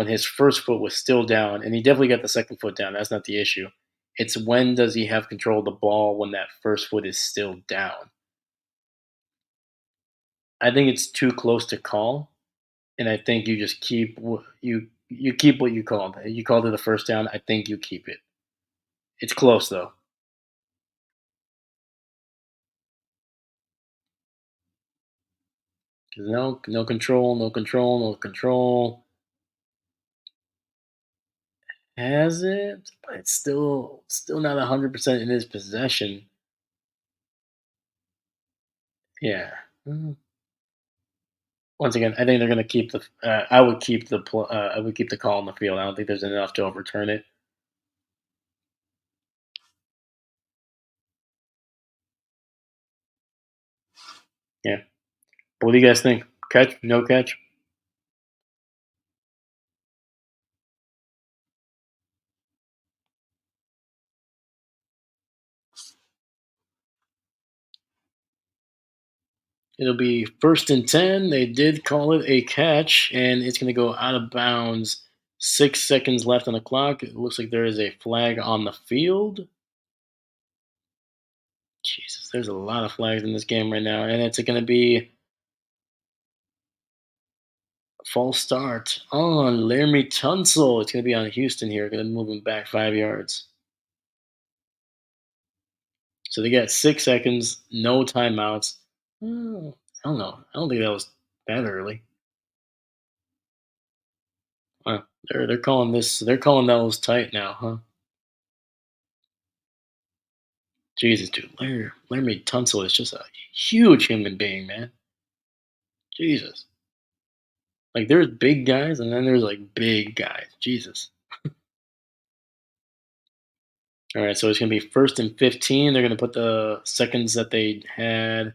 his first foot was still down, and he definitely got the second foot down. That's not the issue. It's when does he have control of the ball when that first foot is still down. I think it's too close to call, and I think you just you keep what you called. You called it a first down. I think you keep it. It's close though. 'Cause no control, no control, no control. Has it? But it's still not 100% in his possession. Yeah. Mm. Once again, I think they're going to keep the. I would keep the call on the field. I don't think there's enough to overturn it. Yeah. But what do you guys think? Catch? No catch? It'll be 1st and 10. They did call it a catch, and it's going to go out of bounds. 6 seconds left on the clock. It looks like there is a flag on the field. Jesus, there's a lot of flags in this game right now, and it's going to be a false start on Laramie Tunsil. It's going to be on Houston here. Going to move him back 5 yards. So they got 6 seconds, no timeouts. I don't know. I don't think that was that early. Wow. They're calling this. They're calling those tight now, huh? Jesus, dude, Laramie Tunsil is just a huge human being, man. Jesus, like there's big guys and then there's like big guys. Jesus. All right, so it's going to be 1st and 15. They're going to put the seconds that they had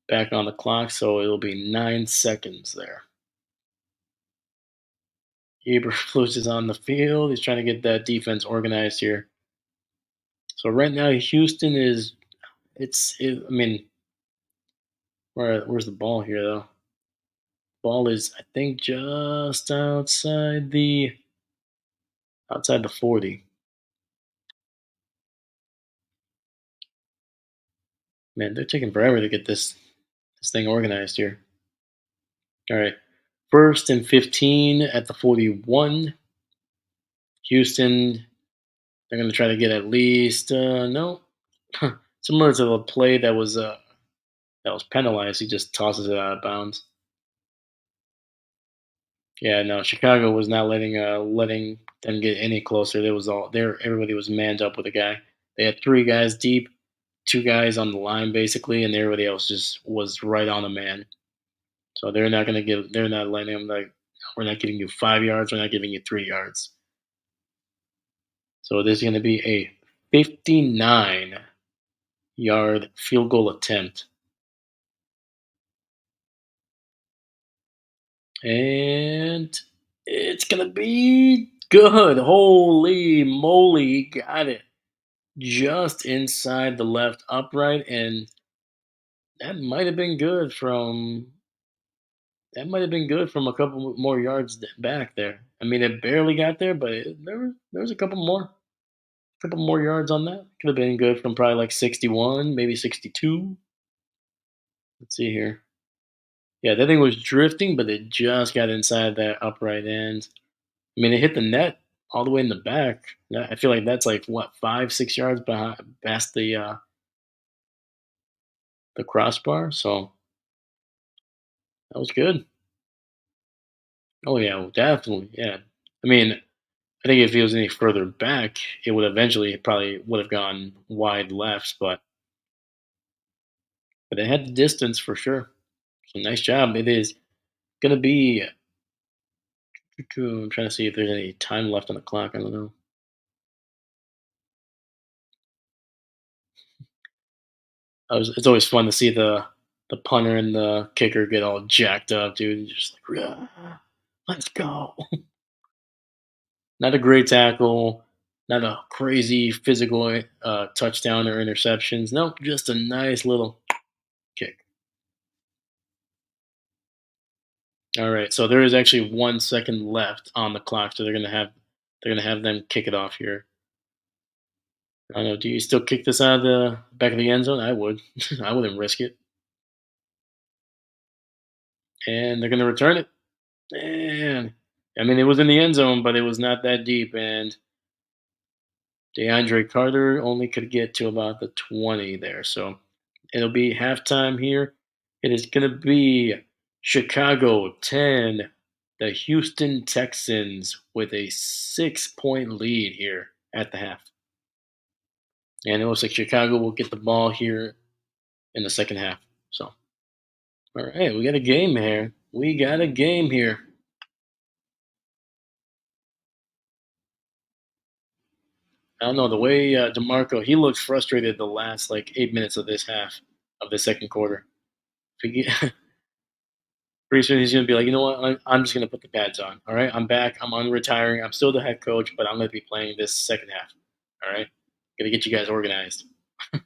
back on the clock, so it'll be 9 seconds there. Eberflus is on the field. He's trying to get that defense organized here. So right now, Houston is. I mean, where's the ball here though? Ball is, I think, just outside the 40. Man, they're taking forever to get this thing organized here. All right, 1st and 15 at the 41. Houston, they're going to try to get at least no, similar to the play that was penalized. He just tosses it out of bounds. Yeah, no, Chicago was not letting them get any closer. There was all there. Everybody was manned up with a guy. They had three guys deep, two guys on the line basically, and everybody else just was right on the man. So they're not gonna give. They're not letting him like. We're not giving you 5 yards. We're not giving you 3 yards. So this is gonna be a 59-yard field goal attempt, and it's gonna be good. Holy moly, he got it just inside the left upright, and that might have been good from a couple more yards back there. I mean, it barely got there, but there was a couple more yards on that. Could have been good from probably like 61, maybe 62. Let's see here. Yeah, that thing was drifting, but it just got inside that upright end. I mean, it hit the net all the way in the back. I feel like that's like what 5, 6 yards behind past the crossbar. So that was good. Oh yeah, well, definitely. Yeah. I mean, I think if he was any further back, it would eventually probably would have gone wide left, but it had the distance for sure. So nice job. It is gonna be. I'm trying to see if there's any time left on the clock. I don't know. It's always fun to see the punter and the kicker get all jacked up, dude. And just like, "Rah, let's go." Not a great tackle, not a crazy physical touchdown or interceptions. Nope, just a nice little kick. All right, so there is actually 1 second left on the clock, so they're gonna have them kick it off here. I don't know. Do you still kick this out of the back of the end zone? I would. I wouldn't risk it. And they're gonna return it. And I mean, it was in the end zone, but it was not that deep. And DeAndre Carter only could get to about the 20 there. So it'll be halftime here. It is gonna be Chicago 10, the Houston Texans with a 6 point lead here at the half. And it looks like Chicago will get the ball here in the second half. So, all right, we got a game here. We got a game here. I don't know the way Demarco. He looks frustrated the last like 8 minutes of this half of the second quarter. Pretty soon he's gonna be like, you know what? I'm just gonna put the pads on. All right, I'm back. I'm unretiring. I'm still the head coach, but I'm gonna be playing this second half. All right, gonna get you guys organized, man.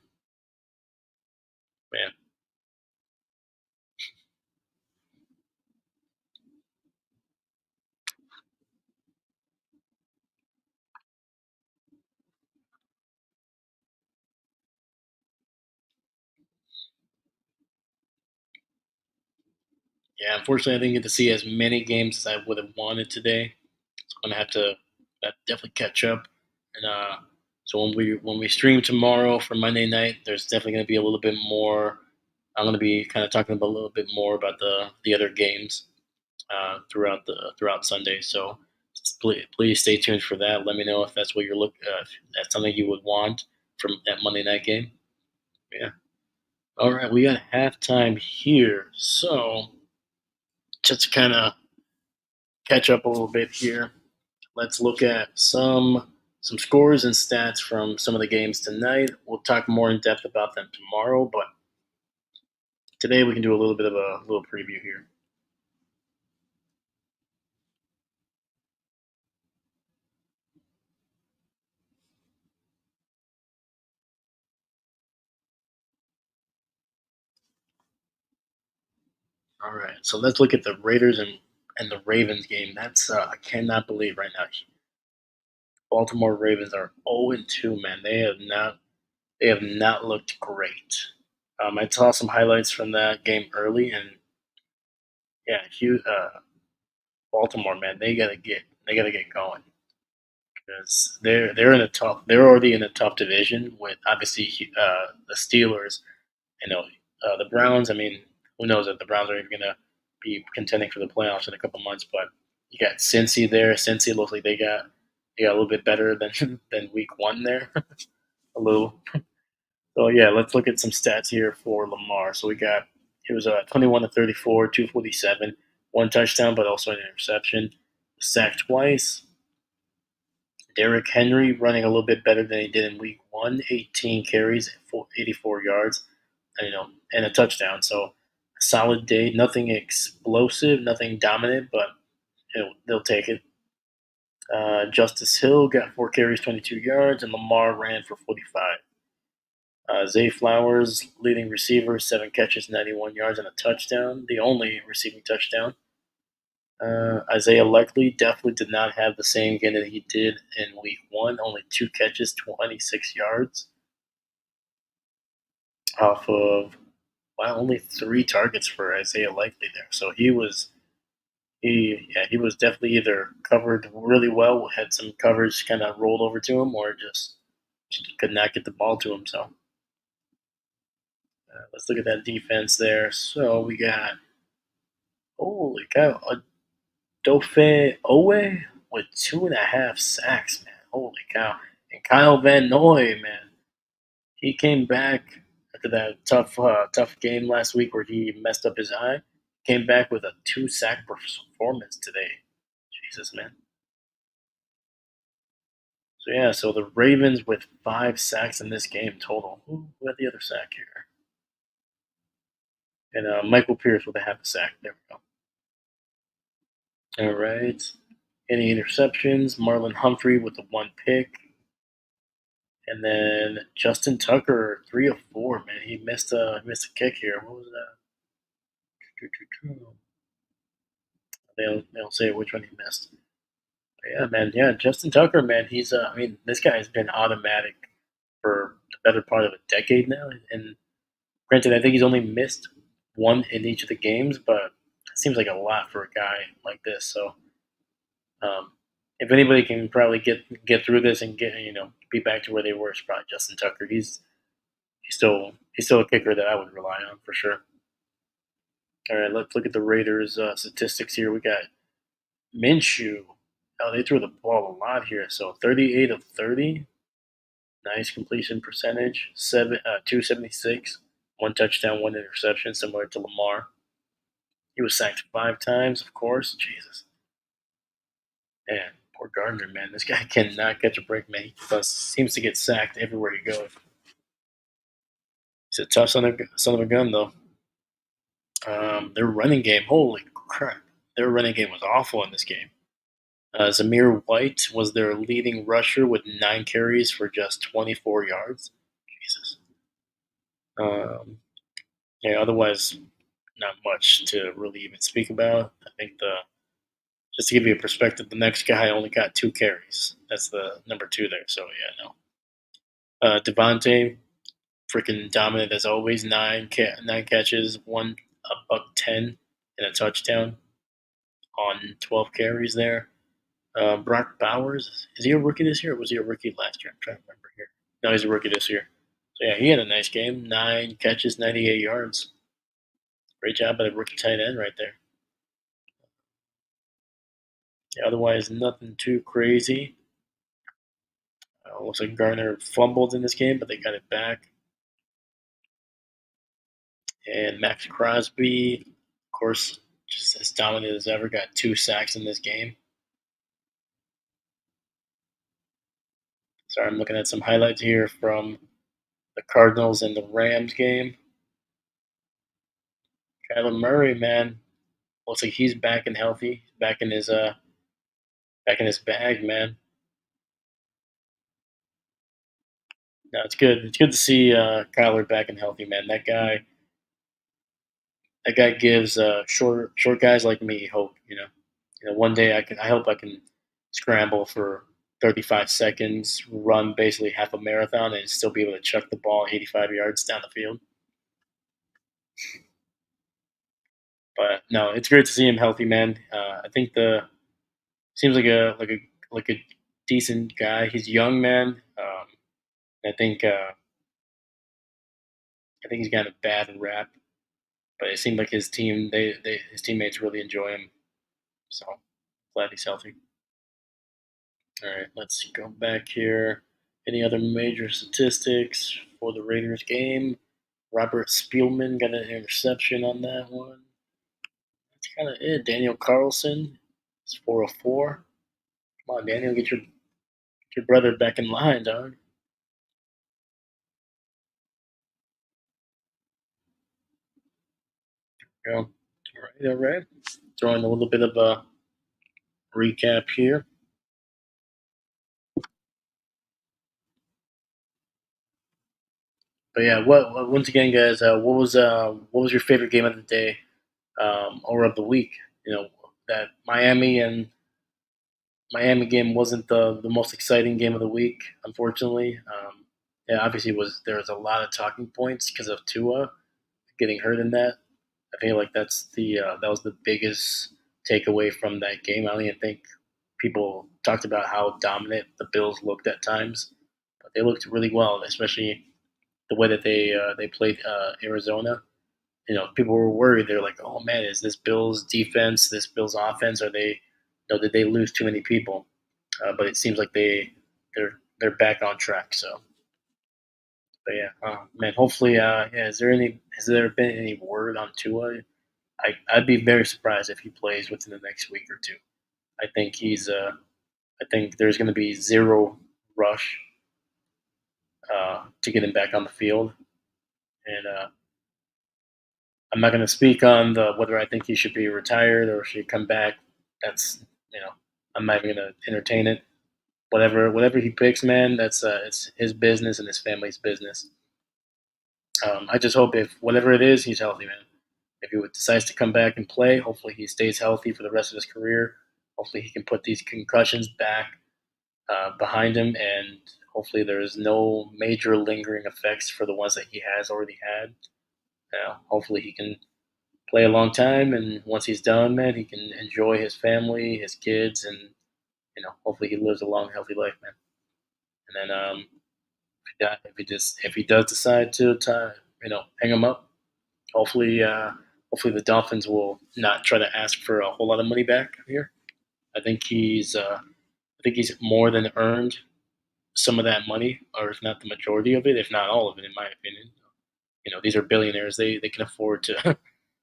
Yeah, unfortunately, I didn't get to see as many games as I would have wanted today. I'm gonna have to definitely catch up. And so when we stream tomorrow for Monday night, there's definitely gonna be a little bit more. I'm gonna be kind of talking about a little bit more about the other games throughout Sunday. So please stay tuned for that. Let me know if that's what you're if that's something you would want from that Monday night game. Yeah. All right, we got halftime here. So just to kind of catch up a little bit here, let's look at some some scores and stats from some of the games tonight. We'll talk more in depth about them tomorrow, but today we can do a little bit of a little preview here. All right, so let's look at the Raiders and the Ravens game. That's I cannot believe right now. Baltimore Ravens are 0-2, man. They have not looked great. I saw some highlights from that game early, and yeah, Baltimore, man, they gotta get going because they're already in a tough division with obviously the Steelers. You know, the Browns. I mean, who knows if the Browns are even gonna be contending for the playoffs in a couple months? But you got Cincy there. Cincy looks like they got a little bit better than than week one there, a little. So yeah, let's look at some stats here for Lamar. So we got he was 21 to 34, 247, one touchdown, but also an interception. Sacked twice. Derrick Henry running a little bit better than he did in week one, 18 carries, 84 yards, and a touchdown. So a solid day. Nothing explosive, nothing dominant, but they'll take it. Justice Hill got 4 carries, 22 yards, and Lamar ran for 45. Zay Flowers, leading receiver, 7 catches, 91 yards, and a touchdown, the only receiving touchdown. Isaiah Likely definitely did not have the same game that he did in week one, only 2 catches, 26 yards, off of only 3 targets for Isaiah Likely there. So he was definitely either covered really well, had some coverage kind of rolled over to him, or just could not get the ball to him. So let's look at that defense there. So we got holy cow, Dauphin Owe with 2.5 sacks, man. Holy cow! And Kyle Van Noy, man, he came back after that tough game last week where he messed up his eye. Came back with a 2 sack performance today. Jesus, man. So yeah, so the Ravens with 5 sacks in this game total. Who had the other sack here? And Michael Pierce with a half a sack. There we go. All right. Any interceptions? Marlon Humphrey with the 1 pick. And then Justin Tucker, 3 of 4. Man, he missed a kick here. What was that? They don't say which one he missed. But yeah, man. Yeah, Justin Tucker, man. He's I mean, this guy has been automatic for the better part of a decade now. And granted, I think he's only missed one in each of the games, but it seems like a lot for a guy like this. So um, if anybody can probably get through this and be back to where they were, it's probably Justin Tucker. He's still a kicker that I would rely on for sure. All right, let's look at the Raiders statistics here. We got Minshew. Oh, they threw the ball a lot here. So 38 of 30. Nice completion percentage. 276. One touchdown, one interception, similar to Lamar. He was sacked 5 times, of course. Jesus. Man, poor Gardner, man. This guy cannot catch a break, man. He seems to get sacked everywhere he goes. He's a tough son of a gun, though. Their running game, holy crap. Their running game was awful in this game. Zamir White was their leading rusher with 9 carries for just 24 yards. Jesus. Um, yeah, otherwise, not much to really even speak about. I think just to give you a perspective, the next guy only got 2 carries. That's the number 2 there. So yeah, no. Devontae, freaking dominant as always. 9 catches, one a buck 10, and a touchdown on 12 carries there. Brock Bowers, is he a rookie this year or was he a rookie last year? I'm trying to remember here. No, he's a rookie this year. So yeah, he had a nice game. 9 catches, 98 yards. Great job by the rookie tight end right there. Yeah, otherwise, nothing too crazy. Looks like Garner fumbled in this game, but they got it back. And Max Crosby, of course, just as dominant as ever, got 2 sacks in this game. Sorry, I'm looking at some highlights here from the Cardinals and the Rams game. Kyler Murray, man, looks like he's back and healthy, back in his bag, man. No, it's good. It's good to see Kyler back and healthy, man. That guy gives short guys like me hope. One day I hope I can scramble for 35 seconds, run basically half a marathon, and still be able to chuck the ball 85 yards down the field. But no, it's great to see him healthy, man. I think the seems like a decent guy. He's young, man. I think I think he's got a bad rap, but it seemed like his teammates really enjoy him. So glad he's healthy. All right, let's go back here. Any other major statistics for the Raiders game? Robert Spielman got an interception on that one. That's kind of it. Daniel Carlson is 404. Come on, Daniel, get your brother back in line, dog. You know, all right. Throwing a little bit of a recap here. But yeah, once again, guys, what was your favorite game of the day or of the week? That Miami game wasn't the most exciting game of the week, unfortunately. Yeah, obviously there was a lot of talking points because of Tua getting hurt in that. I feel like that was the biggest takeaway from that game. I don't even think people talked about how dominant the Bills looked at times, but they looked really well, especially the way that they played Arizona. People were worried. They're like, "Oh man, is this Bills defense, this Bills offense? Are they, did they lose too many people?" But it seems like they're back on track. So, but yeah, man. Hopefully, yeah. Has there been any word on Tua? I'd be very surprised if he plays within the next week or two. I think I think there's going to be zero rush to get him back on the field, and I'm not going to speak on the whether I think he should be retired or should come back. That's you know, I'm not even going to entertain it. Whatever he picks, man, it's his business and his family's business. I just hope if whatever it is, he's healthy, man. If he decides to come back and play, hopefully he stays healthy for the rest of his career. Hopefully he can put these concussions back behind him, and hopefully there's no major lingering effects for the ones that he has already had. Hopefully he can play a long time, and once he's done, man, he can enjoy his family, his kids, and hopefully he lives a long, healthy life, man. And then if he does decide to hang him up, hopefully hopefully the Dolphins will not try to ask for a whole lot of money back here. I think he's more than earned some of that money, or if not the majority of it, if not all of it, in my opinion. These are billionaires; they can afford to.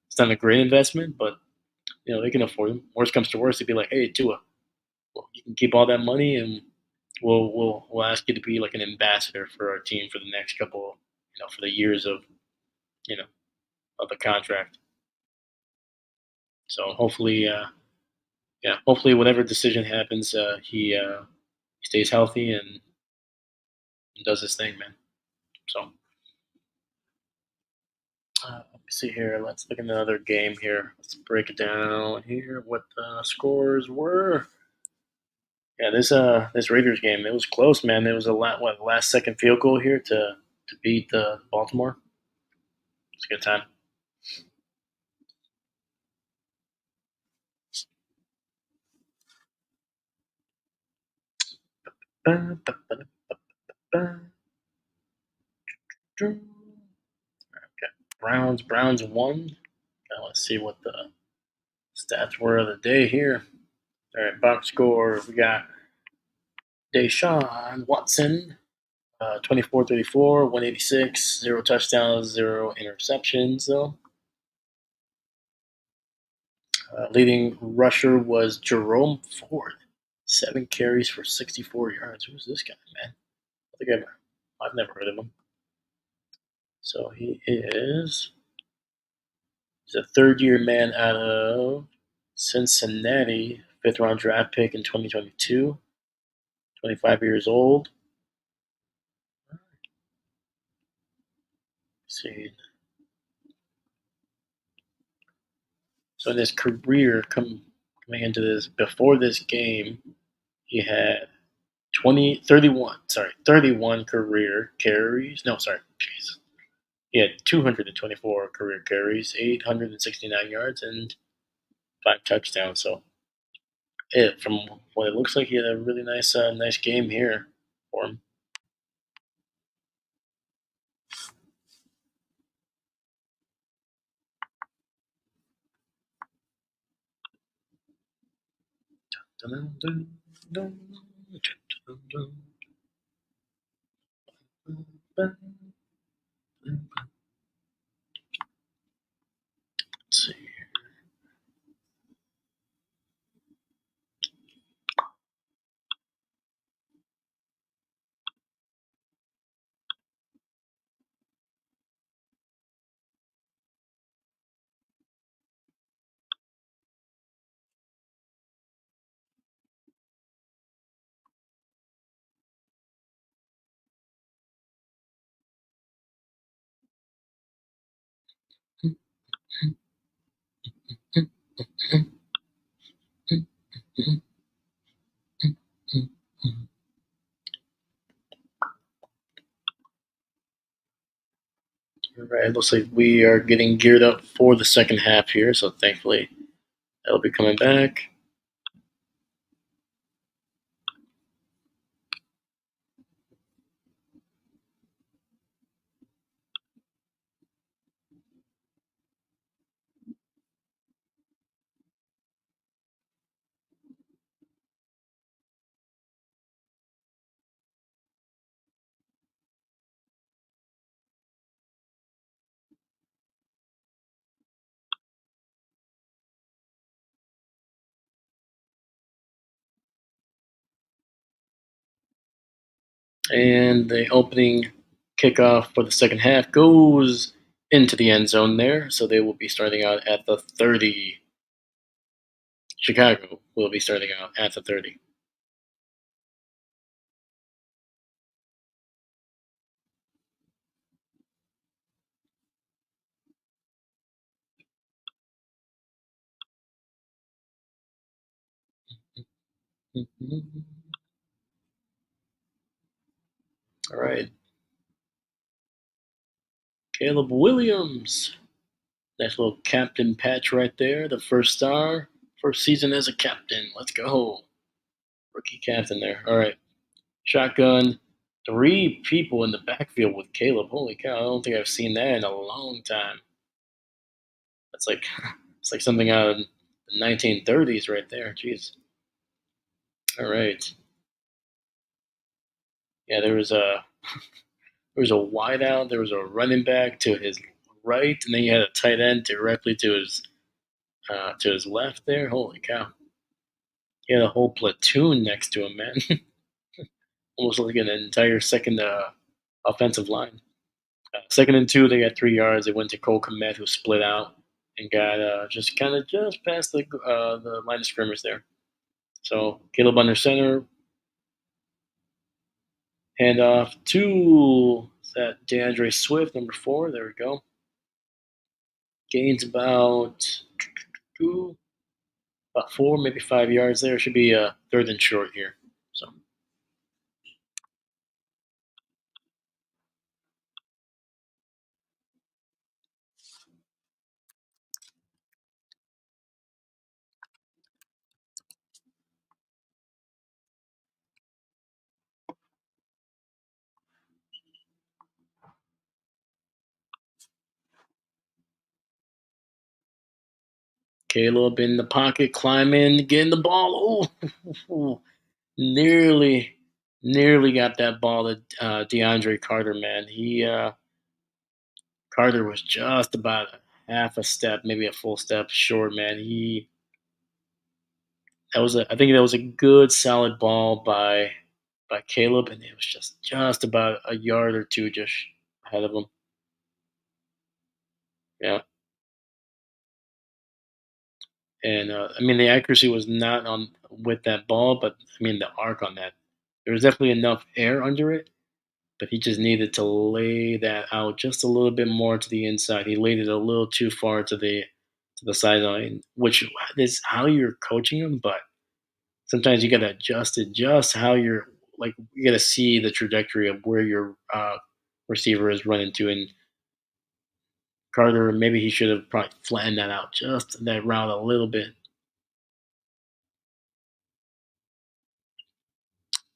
It's not a great investment, but they can afford them. Worst comes to worst, they'd be like, "Hey, Tua, well, you can keep all that money, and we'll ask you to be like an ambassador for our team for the next couple, for the years of you know of the contract." So hopefully, yeah, hopefully whatever decision happens, he stays healthy and does his thing, man. So let me see here. Let's look at another game here. Let's break it down here. What the scores were? Yeah, this Raiders game, it was close, man. It was last second field goal here to beat Baltimore. It's a good time. Okay. Browns won. Now let's see what the stats were of the day here. All right, box score. We got Deshaun Watson, 24-34, 186, zero touchdowns, zero interceptions, though. Leading rusher was Jerome Ford, 7 carries for 64 yards. Who's this guy, man? think I've never heard of him. So he's a third year man out of Cincinnati, fifth round draft pick in 2022, 25 years old. Let's see. So in his career, coming into this before this game, he had 31 career carries. No, sorry, jeez. He had 224 career carries, 869 yards, and five touchdowns. So from what it looks like, he had a really nice game here for him. Dun, dun, dun, dun, dun, dun, dun. Let's see. All right, it looks like we are getting geared up for the second half here, so thankfully that'll be coming back. And the opening kickoff for the second half goes into the end zone there, so they will be starting out at the 30. Chicago will be starting out at the 30. All right, Caleb Williams. Nice little captain patch right there. The first star, first season as a captain. Let's go. Rookie captain there. All right. Shotgun. Three people in the backfield with Caleb. Holy cow. I don't think I've seen that in a long time. That's like it's like something out of the 1930s right there. Jeez. All right. Yeah, there was a wideout, there was a running back to his right, and then you had a tight end directly to his left there. Holy cow! He had a whole platoon next to him, man. Almost like an entire second offensive line. Second and two, they got 3 yards. They went to Cole Komet, who split out and got just kind of just past the line of scrimmage there. So Caleb under center, handoff to that DeAndre Swift, number 4. There we go. Gains two, about 4, maybe 5 yards there. Should be a third and short here. So Caleb in the pocket, climbing, getting the ball. Oh, nearly, nearly got that ball to DeAndre Carter. Man, he Carter was just about a half a step, maybe a full step short. Man, I think that was a good, solid ball by by Caleb, and it was just about a yard or two just ahead of him. Yeah, and I mean the accuracy was not on with that ball, but I mean the arc on that. There was definitely enough air under it, but he just needed to lay that out just a little bit more to the inside. He laid it a little too far to the sideline, which is how you're coaching him, but sometimes you got to adjust it just how you're like you got to see the trajectory of where your receiver is running to. And Carter, maybe he should have probably flattened that out just that route a little bit.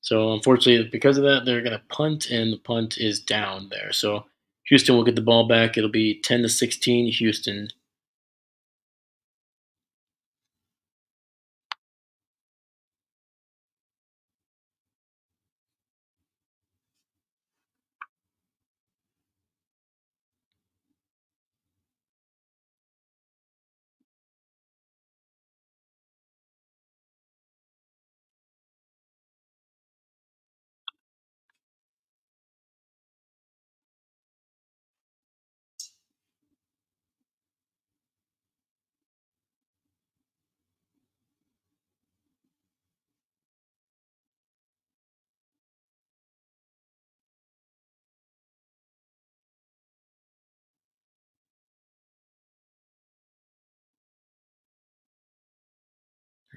So unfortunately, because of that, they're going to punt, and the punt is down there. So Houston will get the ball back. It'll be 10-16 Houston.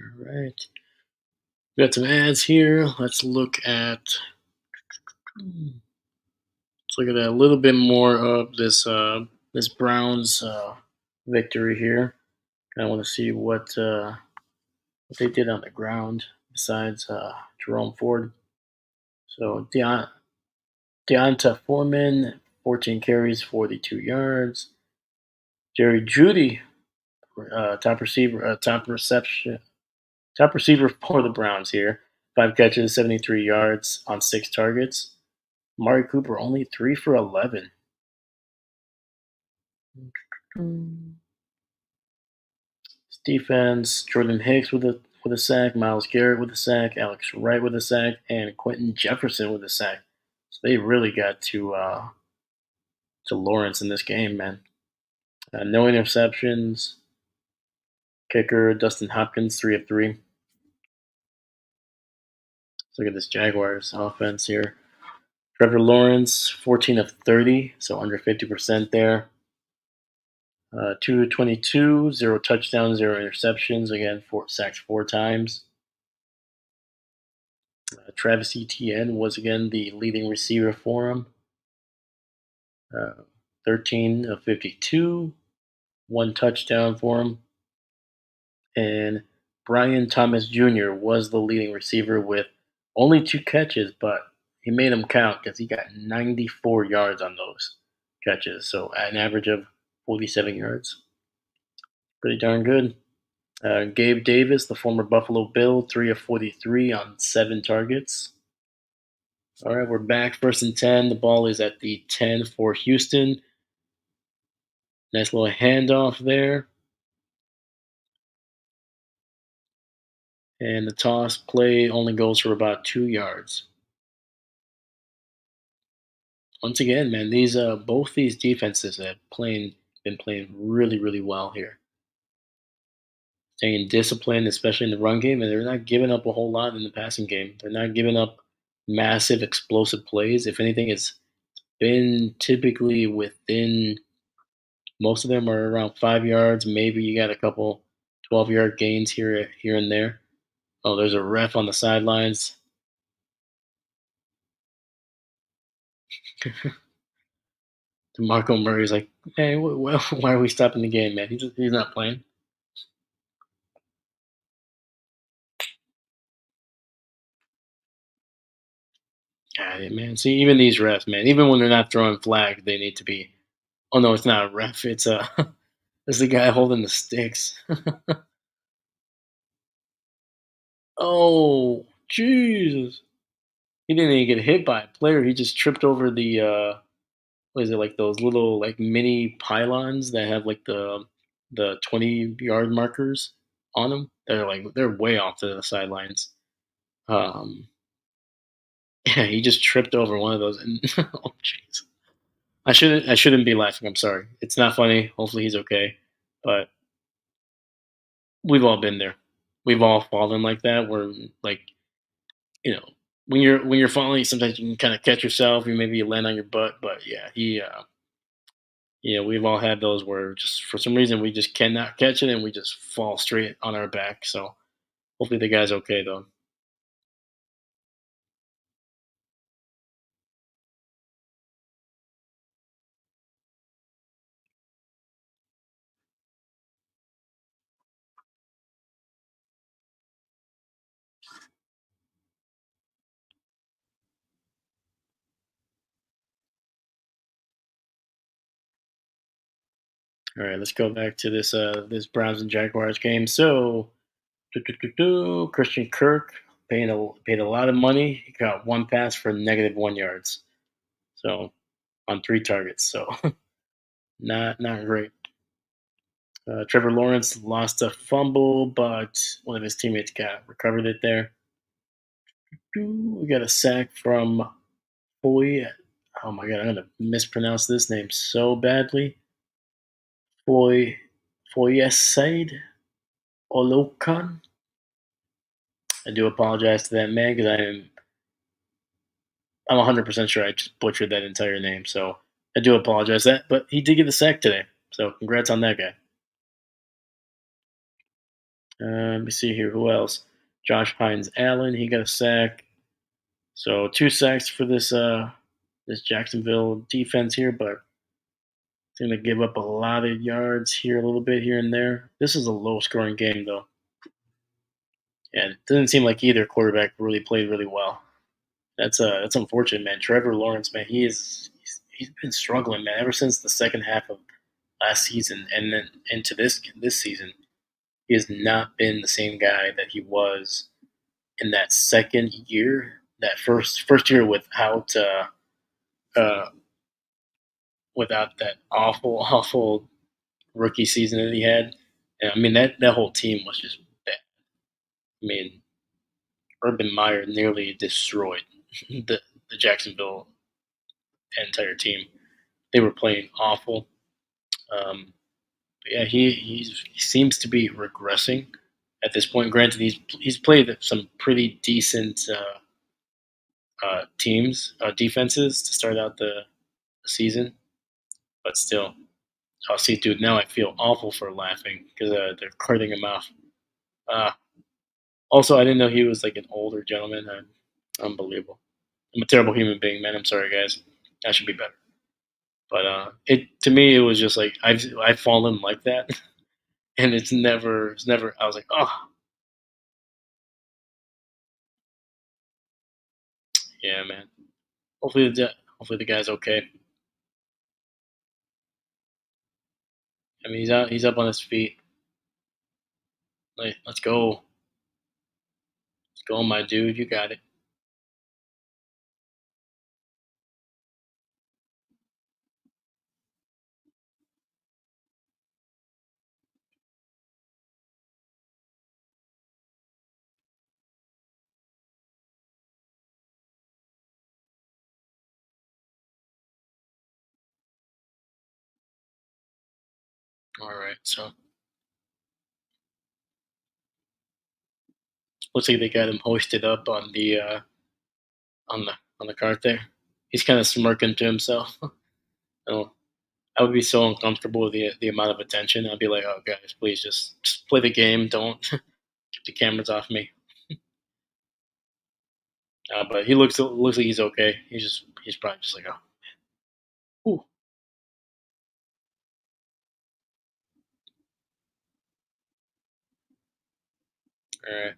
All right. We got some ads here. Let's look at a little bit more of this Browns victory here. I want to see what they did on the ground besides Jerome Ford. So Deonta Foreman, 14 carries, 42 yards. Jerry Judy, top receiver for the Browns here. 5 catches, 73 yards on 6 targets. Amari Cooper only 3 for 11. Defense: Jordan Hicks with a sack, Miles Garrett with a sack, Alex Wright with a sack, and Quentin Jefferson with a sack. So they really got to Lawrence in this game, man. No interceptions. Kicker Dustin Hopkins, 3 of 3. Let's look at this Jaguars offense here. Trevor Lawrence, 14 of 30, so under 50% there. 222, 0 touchdowns, 0 interceptions. Again, 4 sacks 4 times. Travis Etienne was again the leading receiver for him. Uh, 13 of 52, 1 touchdown for him. And Brian Thomas Jr. was the leading receiver with only 2 catches, but he made them count because he got 94 yards on those catches. So an average of 47 yards. Pretty darn good. Gabe Davis, the former Buffalo Bill, 3 of 43 on 7 targets. All right, we're back. 1st and 10. The ball is at the 10 for Houston. Nice little handoff there. And the toss play only goes for about 2 yards. Once again, man, these both these defenses have been playing really, really well here. Staying disciplined, especially in the run game, and they're not giving up a whole lot in the passing game. They're not giving up massive explosive plays. If anything, it's been typically within most of them are around 5 yards. Maybe you got a couple 12-yard gains here and there. Oh, there's a ref on the sidelines. DeMarco Murray's like, hey, why are we stopping the game, man? He's not playing. God, man. See, even these refs, man, even when they're not throwing flags, they need to be. Oh no, it's not a ref. It's it's the guy holding the sticks. Oh, Jesus! He didn't even get hit by a player. He just tripped over the what is it, like those little like mini pylons that have like the 20-yard markers on them. They're way off to the sidelines. Um, Yeah, he just tripped over one of those, and oh jeez. I shouldn't be laughing. I'm sorry. It's not funny. Hopefully he's okay. But we've all been there. We've all fallen like that. Where like you know when you're falling, sometimes you can kind of catch yourself. You maybe you land on your butt. But yeah, we've all had those where just for some reason we just cannot catch it and we just fall straight on our back. So hopefully the guy's okay though. All right, let's go back to this Browns and Jaguars game. So Christian Kirk paid a lot of money. He got one pass for -1 yards. So on three targets. So not great. Trevor Lawrence lost a fumble, but one of his teammates got recovered it there. We got a sack from Foy. Oh my god, I'm gonna mispronounce this name so badly. Foy Foyeside Olokan. I do apologize to that man because I'm 100% sure I just butchered that entire name. So I do apologize that, but he did get the sack today. So congrats on that guy. Let me see here. Who else? Josh Hines Allen. He got a sack. So two sacks for this Jacksonville defense here, but it's going to give up a lot of yards here, a little bit here and there. This is a low scoring game though. Yeah, it doesn't seem like either quarterback really played really well. That's unfortunate, man. Trevor Lawrence, man, he's been struggling, man, ever since the second half of last season and then into this season. He has not been the same guy that he was in that second year, that first year uh, without that awful awful rookie season that he had. And I mean that whole team was just bad. I mean, Urban Meyer nearly destroyed the Jacksonville entire team. They were playing awful. Um, but yeah, he seems to be regressing at this point. Granted, he's played some pretty decent teams, defenses to start out the season, but still, oh, see, dude, now I feel awful for laughing because they're cutting him off. Uh, Also, I didn't know he was like an older gentleman. Unbelievable. I'm a terrible human being, man. I'm sorry, guys. I should be better. But it to me, it was just like I've fallen like that, and it's never. I was like, oh yeah, man. Hopefully the guy's okay. I mean, he's up on his feet. Like, let's go, my dude. You got it. All right. So looks like they got him hoisted up on the cart there. He's kind of smirking to himself. Oh, I would be so uncomfortable with the amount of attention. I'd be like, "Oh, guys, please just play the game. Don't keep the cameras off me." But he looks like he's okay. He's probably just like, "Oh, whew, all right."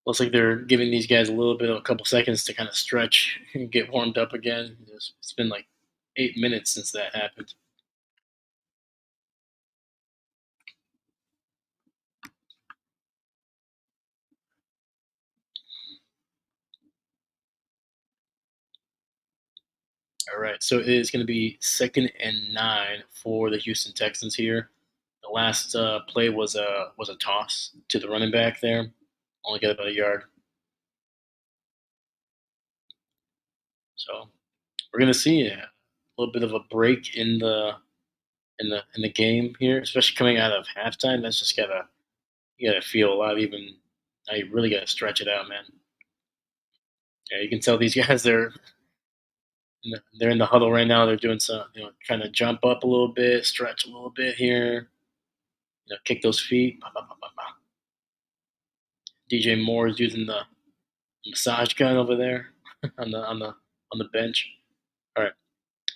Looks like they're giving these guys a little bit of a couple seconds to kind of stretch and get warmed up again. It's been like 8 minutes since that happened. All right, so it is going to be 2nd and 9 for the Houston Texans here. The last play was a toss to the running back there. Only got about a yard. So we're gonna see a little bit of a break in the game here, especially coming out of halftime. That's just gotta you gotta feel a lot even. Now you really gotta stretch it out, man. Yeah, you can tell these guys they're in the huddle right now. They're doing some, trying to jump up a little bit, stretch a little bit here, kick those feet. Pa, pa, pa, pa, pa. DJ Moore is using the massage gun over there on the bench. All right,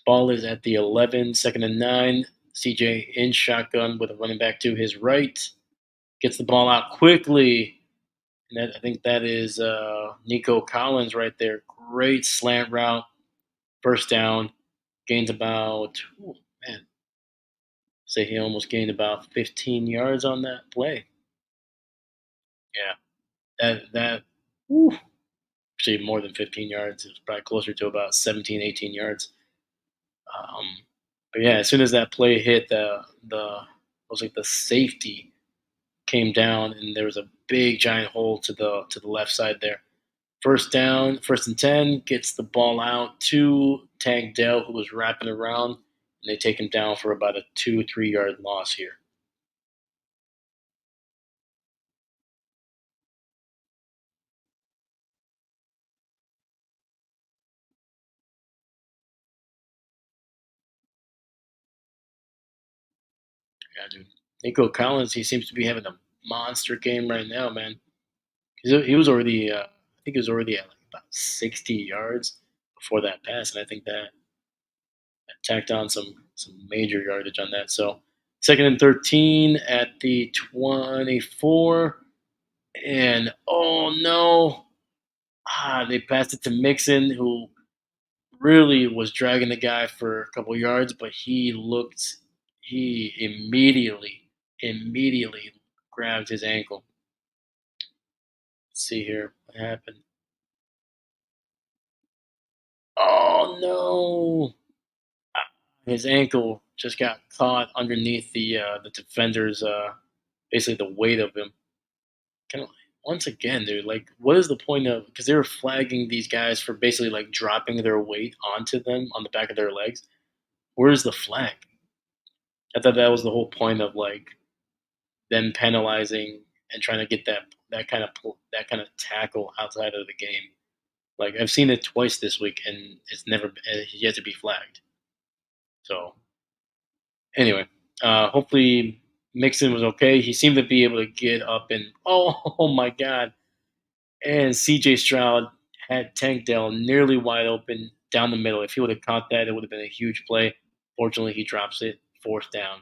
ball is at the 11, second and 9. CJ in shotgun with a running back to his right. Gets the ball out quickly. And I think that is Nico Collins right there. Great slant route. First down. Gains about, ooh, man, say he almost gained about 15 yards on that play. Yeah, whew, actually more than 15 yards. It was probably closer to about 17, 18 yards. Um, but yeah, as soon as that play hit, the was like the safety came down, and there was a big giant hole to the left side there. First down, first and 10, gets the ball out to Tank Dell, who was wrapping around, and they take him down for about a 2, 3 yard loss here. Yeah, dude. Nico Collins, he seems to be having a monster game right now, man. He was already, I think he was already at like about 60 yards before that pass, and I think that tacked on some major yardage on that. So second and 13 at the 24, and oh no, they passed it to Mixon, who really was dragging the guy for a couple yards, but he immediately grabbed his ankle. Let's see here what happened. Oh no! His ankle just got caught underneath the defender's basically the weight of him. Kind of once again, dude. Like, what is the point of? Because they were flagging these guys for basically like dropping their weight onto them on the back of their legs. Where's the flag? I thought that was the whole point of like them penalizing and trying to get that kind of tackle outside of the game. Like I've seen it twice this week, and it's never yet to be flagged. So anyway, hopefully Mixon was okay. He seemed to be able to get up and oh my god! And C.J. Stroud had Tank Dell nearly wide open down the middle. If he would have caught that, it would have been a huge play. Fortunately, he drops it. Fourth down.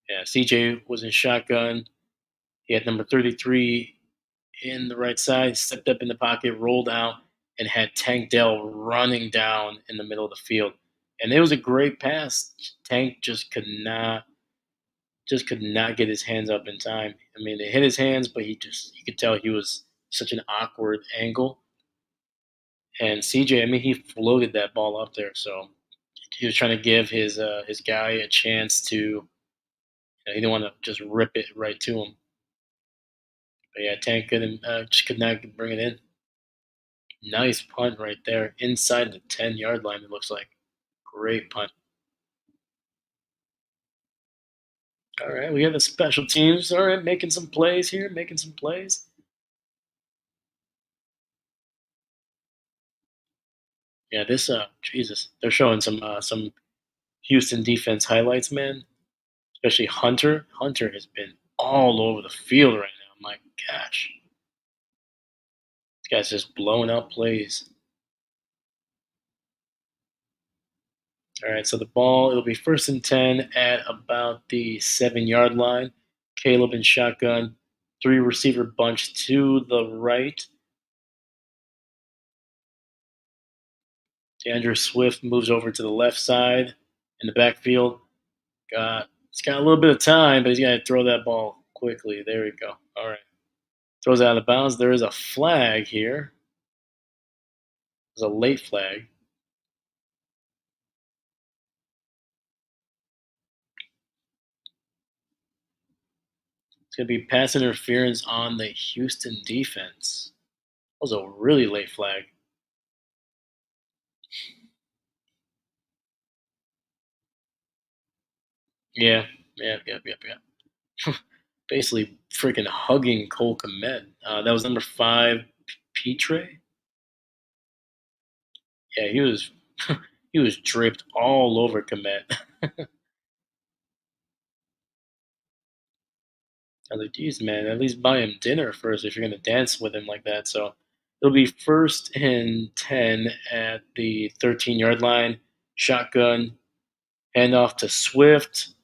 Yeah, CJ was in shotgun. He had number 33 in the right side, stepped up in the pocket, rolled out, and had Tank Dell running down in the middle of the field. And it was a great pass. Tank just could not get his hands up in time. I mean, it hit his hands, but you could tell he was such an awkward angle. And CJ, I mean, he floated that ball up there, so he was trying to give his guy a chance to. He didn't want to just rip it right to him. But yeah, Tank couldn't just could not bring it in. Nice punt right there, inside the 10-yard line. It looks like great punt. All right, we have the special teams. All right, making some plays here, making some plays. Yeah, this Jesus, they're showing some Houston defense highlights, man. Especially Hunter. Hunter has been all over the field right now. My gosh, this guy's just blowing up plays. All right, so the ball, it'll be first and 10 at about the 7-yard line. Caleb in shotgun, three receiver bunch to the right. DeAndre Swift moves over to the left side in the backfield. He's got a little bit of time, but he's got to throw that ball quickly. There we go. All right. Throws it out of bounds. There is a flag here. There's a late flag. It's going to be pass interference on the Houston defense. That was a really late flag. Yeah, yeah. Basically, freaking hugging Cole Komet. That was number 5, Petre. Yeah, he was he was draped all over Komet. I was like, geez, man, at least buy him dinner first if you're gonna dance with him like that. So it'll be 1st and 10 at the 13-yard line. Shotgun, handoff to Swift,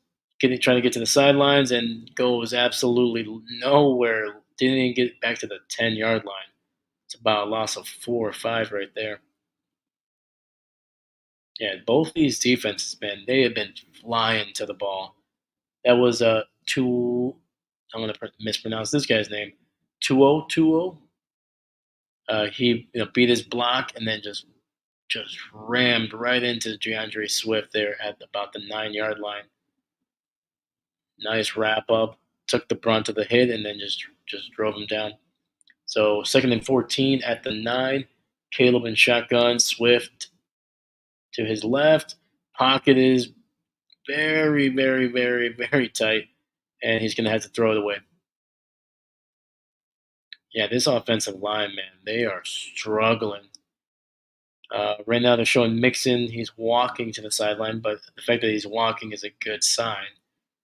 trying to get to the sidelines and goes absolutely nowhere. Didn't even get back to the 10-yard line. It's about a loss of 4 or 5 right there. Yeah, both these defenses, man, they have been flying to the ball. That was two. I'm gonna mispronounce this guy's name. 2-0. He beat his block and then just rammed right into DeAndre Swift there at about the 9-yard line. Nice wrap up. Took the brunt of the hit and then just drove him down. So 2nd and 14 at the 9. Caleb in shotgun. Swift to his left. Pocket is very, very, very, very tight, and he's going to have to throw it away. Yeah, this offensive line, man, they are struggling. Right now, they're showing Mixon. He's walking to the sideline, but the fact that he's walking is a good sign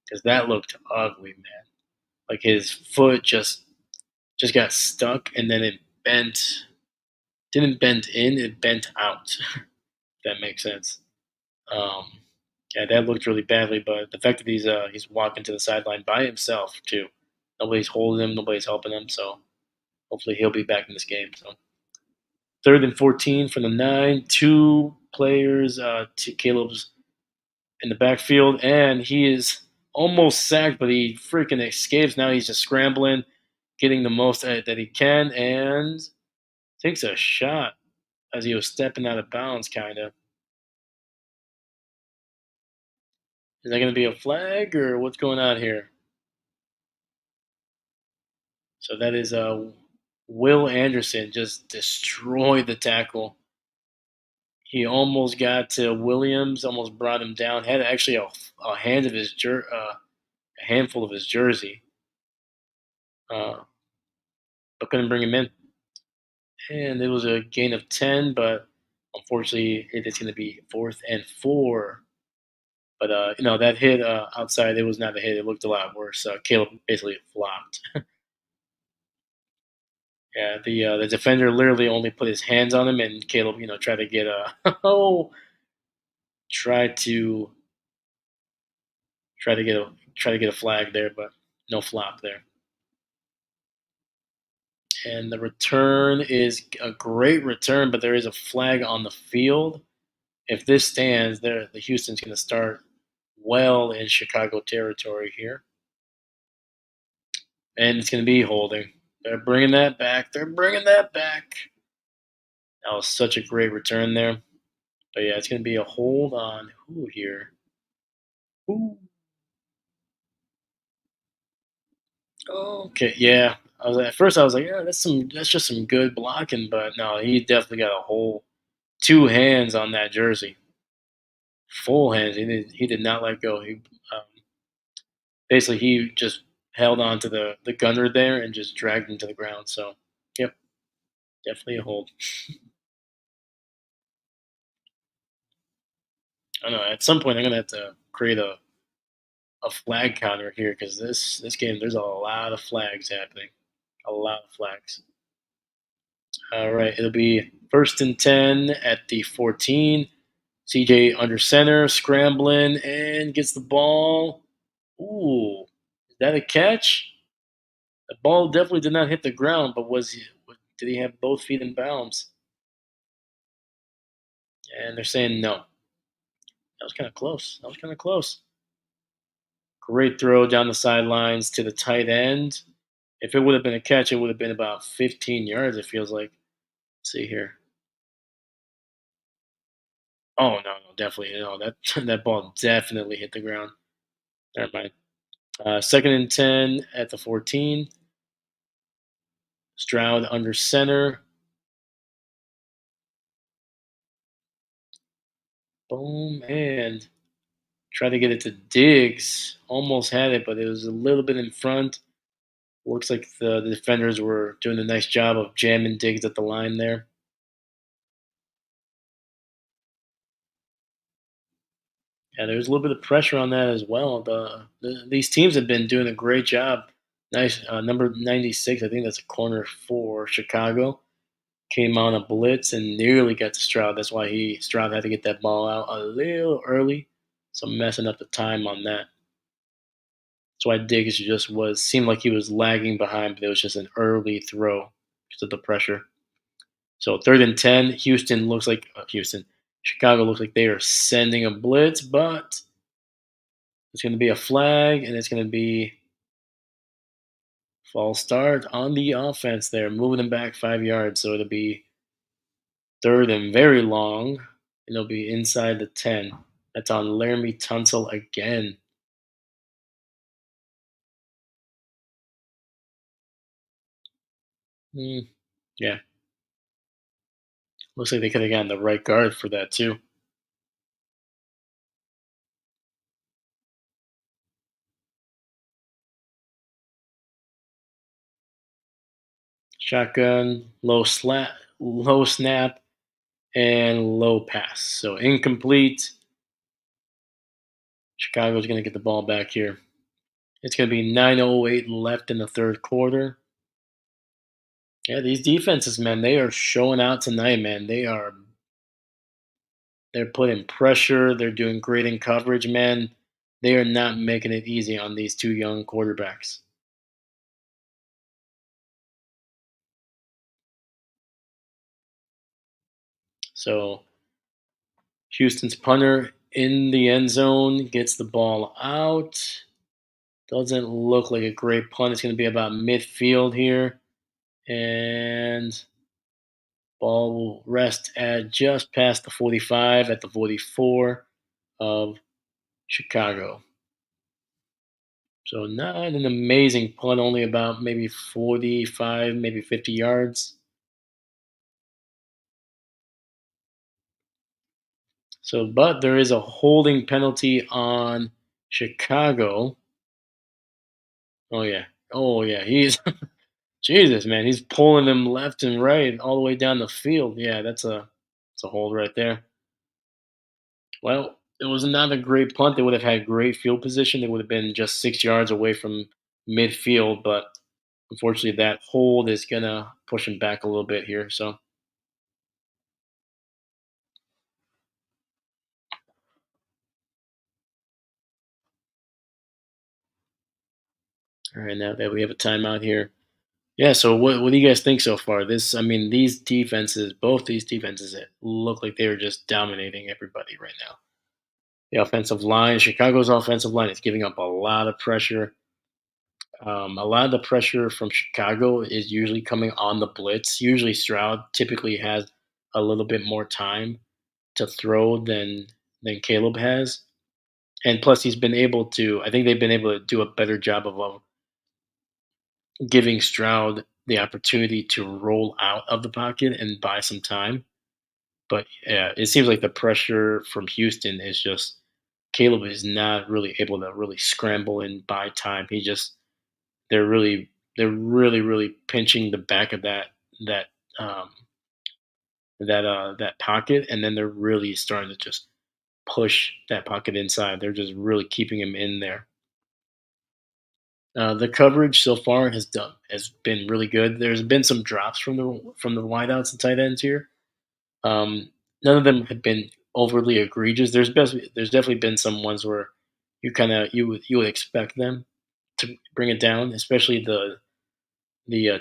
because that looked ugly, man. Like his foot just got stuck, and then it bent. Didn't bend in; it bent out. If that makes sense. Um, yeah, that looked really badly. But the fact that he's walking to the sideline by himself too. Nobody's holding him. Nobody's helping him. So hopefully he'll be back in this game. So 3rd and 14 from the 9. Two players to Caleb's in the backfield, and he is almost sacked, but he freaking escapes. Now he's just scrambling, getting the most that he can, and takes a shot as he was stepping out of bounds, kind of. Is that going to be a flag or what's going on here? So that is Will Anderson just destroyed the tackle. He almost got to Williams, almost brought him down. Had actually a hand of his a handful of his jersey, uh, but couldn't bring him in. And it was a gain of 10, but unfortunately, it is going to be 4th and 4. But that hit outside, it was not a hit. It looked a lot worse. Caleb basically flopped. Yeah, the defender literally only put his hands on him, and Caleb, tried to get a tried to try to get a flag there, but no flop there. And the return is a great return, but there is a flag on the field. If this stands, the Houston's going to start well in Chicago territory here, and it's going to be holding. They're bringing that back. They're bringing that back. That was such a great return there. But yeah, it's going to be a hold on who here? Who? Okay, yeah. At first I was like, yeah, that's just some good blocking, but no, he definitely got a whole 2 hands on that jersey, full hands. He did not let go. Um, Basically he just held on to the gunner there and just dragged him to the ground. So, yep, definitely a hold. I don't know. At some point, I'm gonna have to create a flag counter here because this game there's a lot of flags happening, a lot of flags. All right, it'll be 1st and 10 at the 14. CJ under center, scrambling and gets the ball. Ooh, is that a catch? The ball definitely did not hit the ground, but did he have both feet in bounds? And they're saying no. That was kind of close. That was kind of close. Great throw down the sidelines to the tight end. If it would have been a catch, it would have been about 15 yards, it feels like. Let's see here. Oh, no, definitely. No, that, that ball definitely hit the ground. Never mind. 2nd and 10 at the 14. Stroud under center. Boom. And Tried to get it to Diggs. Almost had it, but it was a little bit in front. Looks like the defenders were doing a nice job of jamming Diggs at the line there. Yeah, there's a little bit of pressure on that as well. These teams have been doing a great job. Nice number 96. I think that's a corner for Chicago. Came on a blitz and nearly got to Stroud. That's why he Stroud had to get that ball out a little early, so messing up the time on that. That's why Diggs just was seemed like he was lagging behind, but it was just an early throw because of the pressure. So 3rd and 10. Chicago looks like they are sending a blitz, but it's going to be a flag, and it's going to be false start on the offense there, moving them back 5 yards. So it'll be third and very long, and it'll be inside the 10. That's on Laramie Tunsil again. Mm, yeah, looks like they could have gotten the right guard for that too. Shotgun, low snap, and low pass. So incomplete. Chicago's going to get the ball back here. It's going to be 9:08 left in the third quarter. Yeah, these defenses, man, they are showing out tonight, man. They're putting pressure. They're doing great in coverage, man. They are not making it easy on these two young quarterbacks. So Houston's punter in the end zone gets the ball out. Doesn't look like a great punt. It's going to be about midfield here. And ball will rest at just past the 45 at the 44 of Chicago. So not an amazing punt, only about maybe 45, maybe 50 yards. So, but there is a holding penalty on Chicago. Oh yeah, oh yeah, he's Jesus, man, he's pulling them left and right all the way down the field. Yeah, that's a hold right there. Well, it was not a great punt. They would have had great field position. They would have been just 6 yards away from midfield, but unfortunately, that hold is gonna push him back a little bit here. So, all right, now that we have a timeout here, yeah. So, what do you guys think so far? I mean, both these defenses, it look like they are just dominating everybody right now. The offensive line, Chicago's offensive line is giving up a lot of pressure. A lot of the pressure from Chicago is usually coming on the blitz. Usually, Stroud typically has a little bit more time to throw than Caleb has, and plus he's been able to. I think they've been able to do a better job of giving Stroud the opportunity to roll out of the pocket and buy some time. But yeah, it seems like the pressure from Houston is just Caleb is not really able to really scramble and buy time. They're really really pinching the back of that um, that pocket, and then they're really starting to just push that pocket inside. They're just really keeping him in there. The coverage so far has been really good. There's been some drops from the wideouts and tight ends here. Um, None of them have been overly egregious. There's definitely been some ones where you would expect them to bring it down, especially the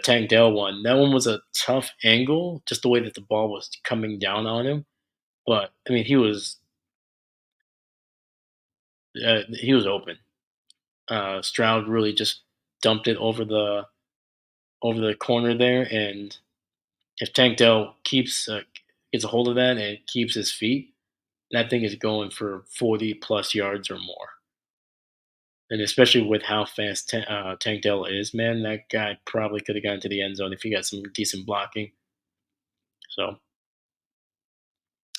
Tank Dell one. That one was a tough angle, just the way that the ball was coming down on him. But I mean, he was open. Stroud really just dumped it over the corner there, and if Tank Dell gets a hold of that and keeps his feet, that thing is going for 40 plus yards or more. And especially with how fast Tank Dell is, man, that guy probably could have gotten to the end zone if he got some decent blocking. So,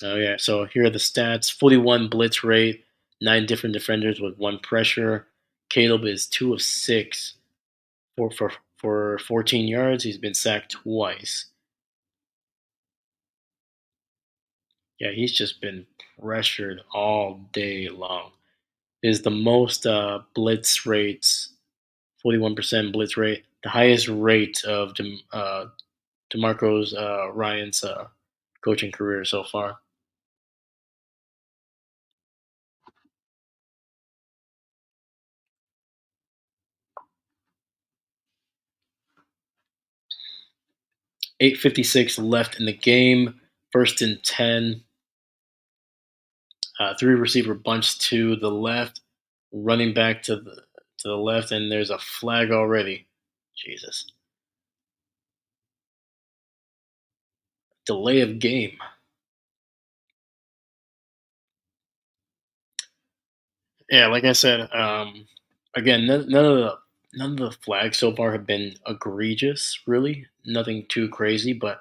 oh yeah. So here are the stats: 41 blitz rate, Nine different defenders with one pressure. Caleb is 2 of 6 for 14 yards. He's been sacked twice. Yeah, he's just been pressured all day long. Is the most blitz rates, 41% blitz rate, the highest rate of DeMarco's Ryan's coaching career so far. 8:56 left in the game. First and 10. Three receiver bunch to the left, running back to the left, and there's a flag already. Jesus. Delay of game. Yeah, like I said, again, none of the flags so far have been egregious. Really, nothing too crazy, but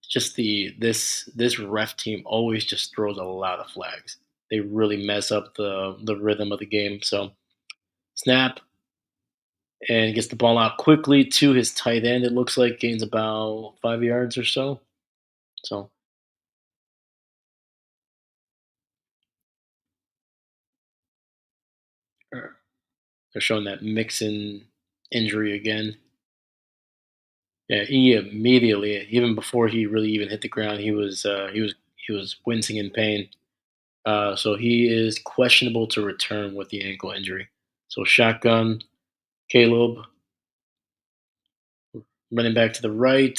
just this ref team always just throws a lot of flags. They really mess up the rhythm of the game. So snap and gets the ball out quickly to his tight end. It looks like gains about 5 yards or so. So they're showing that Mixon injury again. Yeah, he immediately, even before he really even hit the ground, he was wincing in pain. So he is questionable to return with the ankle injury. So shotgun, Caleb running back to the right.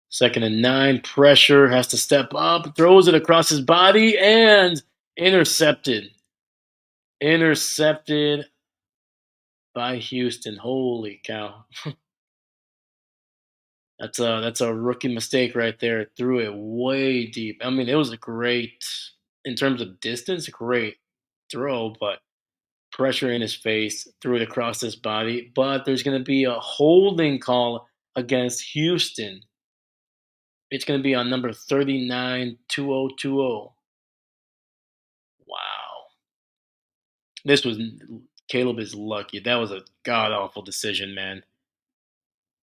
Second and 9, pressure, has to step up, throws it across his body, and intercepted. Intercepted by Houston. Holy cow. That's a rookie mistake right there. Threw it way deep. I mean, it was a great, in terms of distance, great throw, but pressure in his face, threw it across his body. But there's going to be a holding call against Houston. It's going to be on number 39, 2020. Wow. This was Caleb is lucky. That was a god awful decision, man.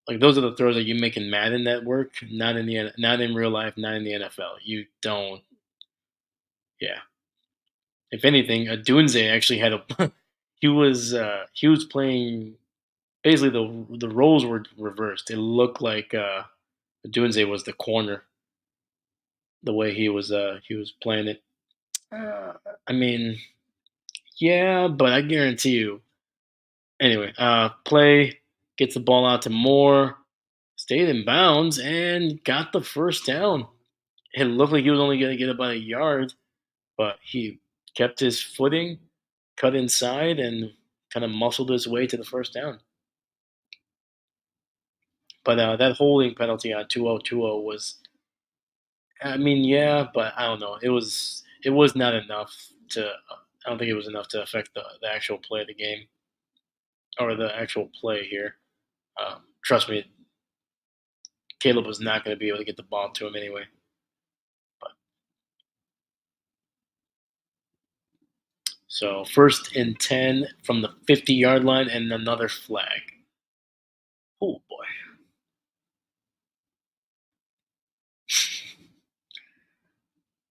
Like those are the throws that you make in Madden that work, not in real life, not in the NFL. You don't. Yeah. If anything, Dunze actually had a. He was playing, basically the roles were reversed. It looked like Dunze was the corner, the way he was playing it. Uh, I mean, yeah, but I guarantee you. Anyway, play gets the ball out to Moore, stayed in bounds, and got the first down. It looked like he was only going to get about a yard, but he kept his footing, cut inside, and kind of muscled his way to the first down. But that holding penalty on 2020 was, I mean, yeah, but I don't know. It was not enough to. I don't think it was enough to affect the actual play of the game or the actual play here. Trust me, Caleb was not going to be able to get the ball to him anyway. But so first and 10 from the 50-yard line and another flag. Oh boy.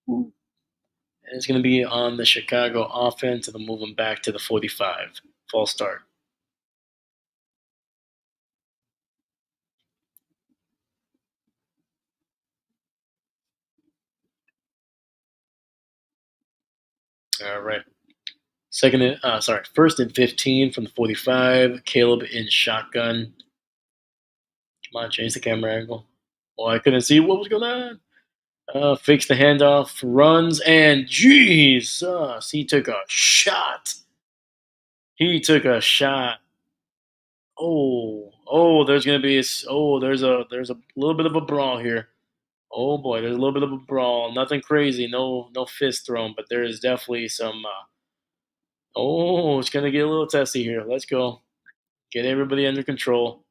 And it's going to be on the Chicago offense, and they'll move them back to the 45. False start. All right. First and 15 from the 45. Caleb in shotgun. Come on, change the camera angle. Oh, I couldn't see what was going on. Fakes the handoff, runs, and Jesus, he took a shot. He took a shot. There's gonna be there's a little bit of a brawl here. Oh boy, there's a little bit of a brawl. Nothing crazy, no fist thrown, but there is definitely some. It's gonna get a little testy here. Let's go. Get everybody under control.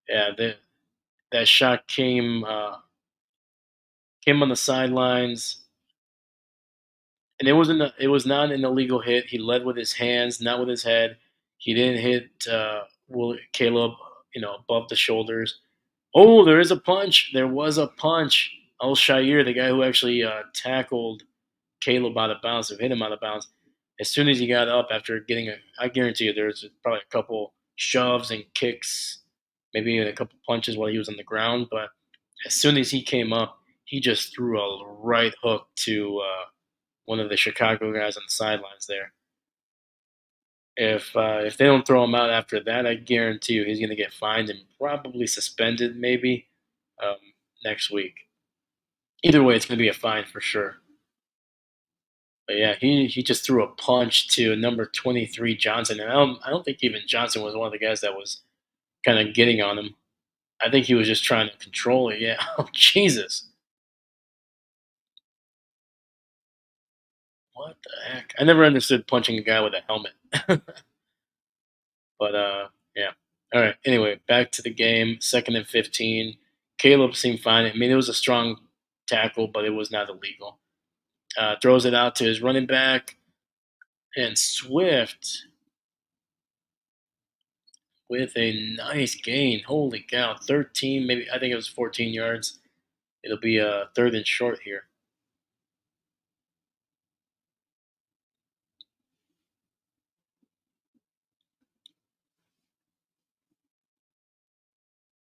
Yeah, that shot came on the sidelines. and it was not an illegal hit. He led with his hands, not with his head. He didn't hit Caleb, above the shoulders. Oh, there is a punch. There was a punch. Al Shair, the guy who actually tackled Caleb out of bounds, who hit him out of bounds. As soon as he got up after getting I guarantee you, there's probably a couple shoves and kicks, maybe even a couple punches while he was on the ground. But as soon as he came up, he just threw a right hook to one of the Chicago guys on the sidelines there. If they don't throw him out after that, I guarantee you he's going to get fined and probably suspended maybe um, next week. Either way, it's going to be a fine for sure. But yeah, he just threw a punch to number 23 Johnson, and I don't think even Johnson was one of the guys that was kind of getting on him. I think he was just trying to control it. Yeah. Oh Jesus, what the heck? I never understood punching a guy with a helmet. But yeah. All right. Anyway, back to the game. Second and 15. Caleb seemed fine. I mean, it was a strong tackle, but it was not illegal. Throws it out to his running back, and Swift with a nice gain. Holy cow. 13, maybe, I think it was 14 yards. It'll be a third and short here.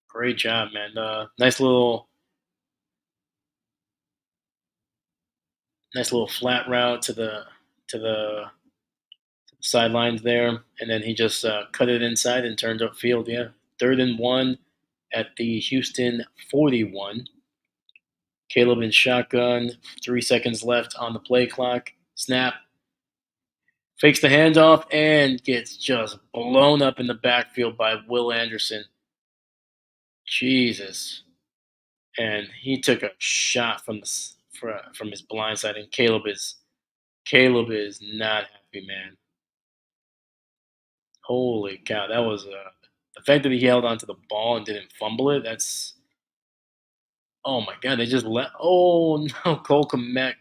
Great job, man. Nice little flat route to the sidelines there, and then he just cut it inside and turned upfield. Yeah, third and one at the Houston 41. Caleb in shotgun. 3 seconds left on the play clock. Snap. Fakes the handoff and gets just blown up in the backfield by Will Anderson. Jesus, and he took a shot from his blind side, and Caleb is not happy, man. Holy cow, that was the fact that he held onto the ball and didn't fumble it. That's oh my god, they just let. Oh no, Cole Komet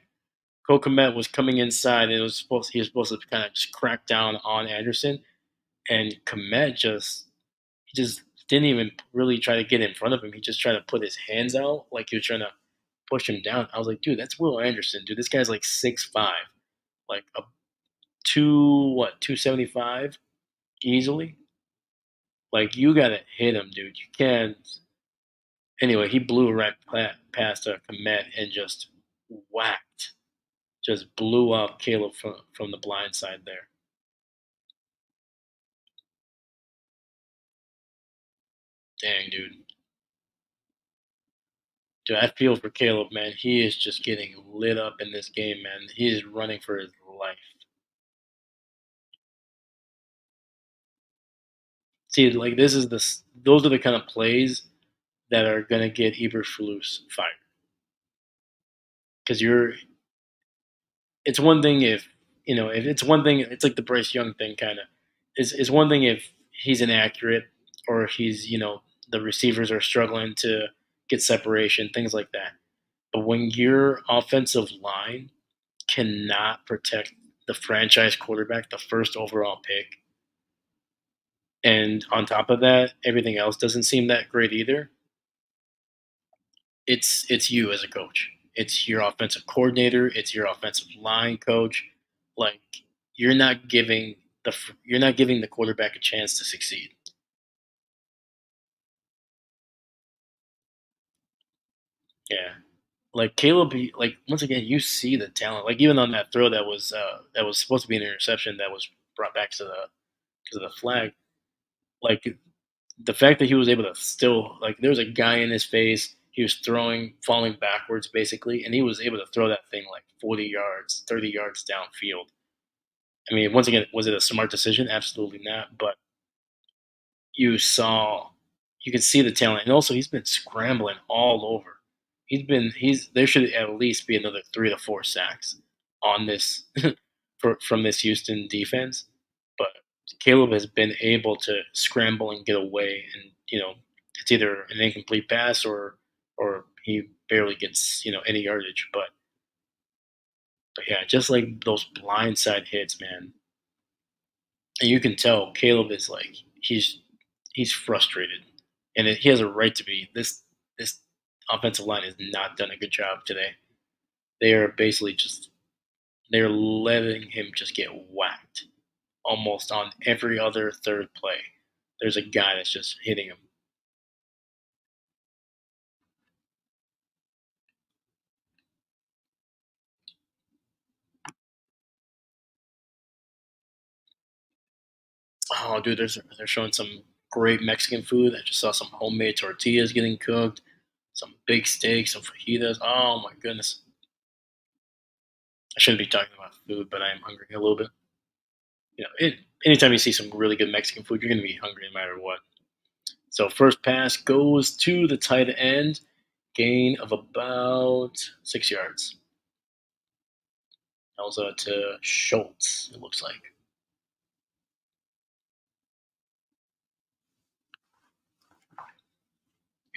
was coming inside, and he was supposed to kind of just crack down on Anderson, and Komet just didn't even really try to get in front of him. He just tried to put his hands out like he was trying to push him down. I was like, dude, that's Will Anderson, dude. This guy's like 6'5", like a 275 easily. Like you gotta hit him, dude. You can't. Anyway, he blew right past Komet and just whacked, just blew up Caleb from the blind side there. Dang, dude. Dude, I feel for Caleb, man. He is just getting lit up in this game, man. He is running for his life. See, like those are the kind of plays that are gonna get Eberflus fired. Because it's one thing if if it's one thing, it's like the Bryce Young thing, kind of. It's one thing if he's inaccurate or he's the receivers are struggling to get separation, things like that. But when your offensive line cannot protect the franchise quarterback, the first overall pick, and on top of that, everything else doesn't seem that great either. It's you as a coach. It's your offensive coordinator. It's your offensive line coach. Like you're not giving you're not giving the quarterback a chance to succeed. Yeah, like Caleb. Like once again, you see the talent. Like even on that throw that was supposed to be an interception that was brought back to the flag. Like the fact that he was able to still there was a guy in his face. He was throwing, falling backwards basically, and he was able to throw that thing like 40 yards, 30 yards downfield. I mean, once again, was it a smart decision? Absolutely not. But you saw, you could see the talent, and also he's been scrambling all over. He's there should at least be another 3 to 4 sacks on this from this Houston defense. But Caleb has been able to scramble and get away, and it's either an incomplete pass or he barely gets any yardage. But But yeah, just like those blindside hits, man. And you can tell Caleb is like he's frustrated, and he has a right to be. This offensive line has not done a good job today. They are basically just they're letting him just get whacked almost on every other third play. There's a guy that's just hitting him. Oh, dude, they're showing some great Mexican food. I just saw some homemade tortillas getting cooked, some big steaks, some fajitas. Oh my goodness, I shouldn't be talking about food, but I am hungry a little bit. Anytime you see some really good Mexican food, you're going to be hungry no matter what. So first pass goes to the tight end, gain of about 6 yards. That was to Schultz. It looks like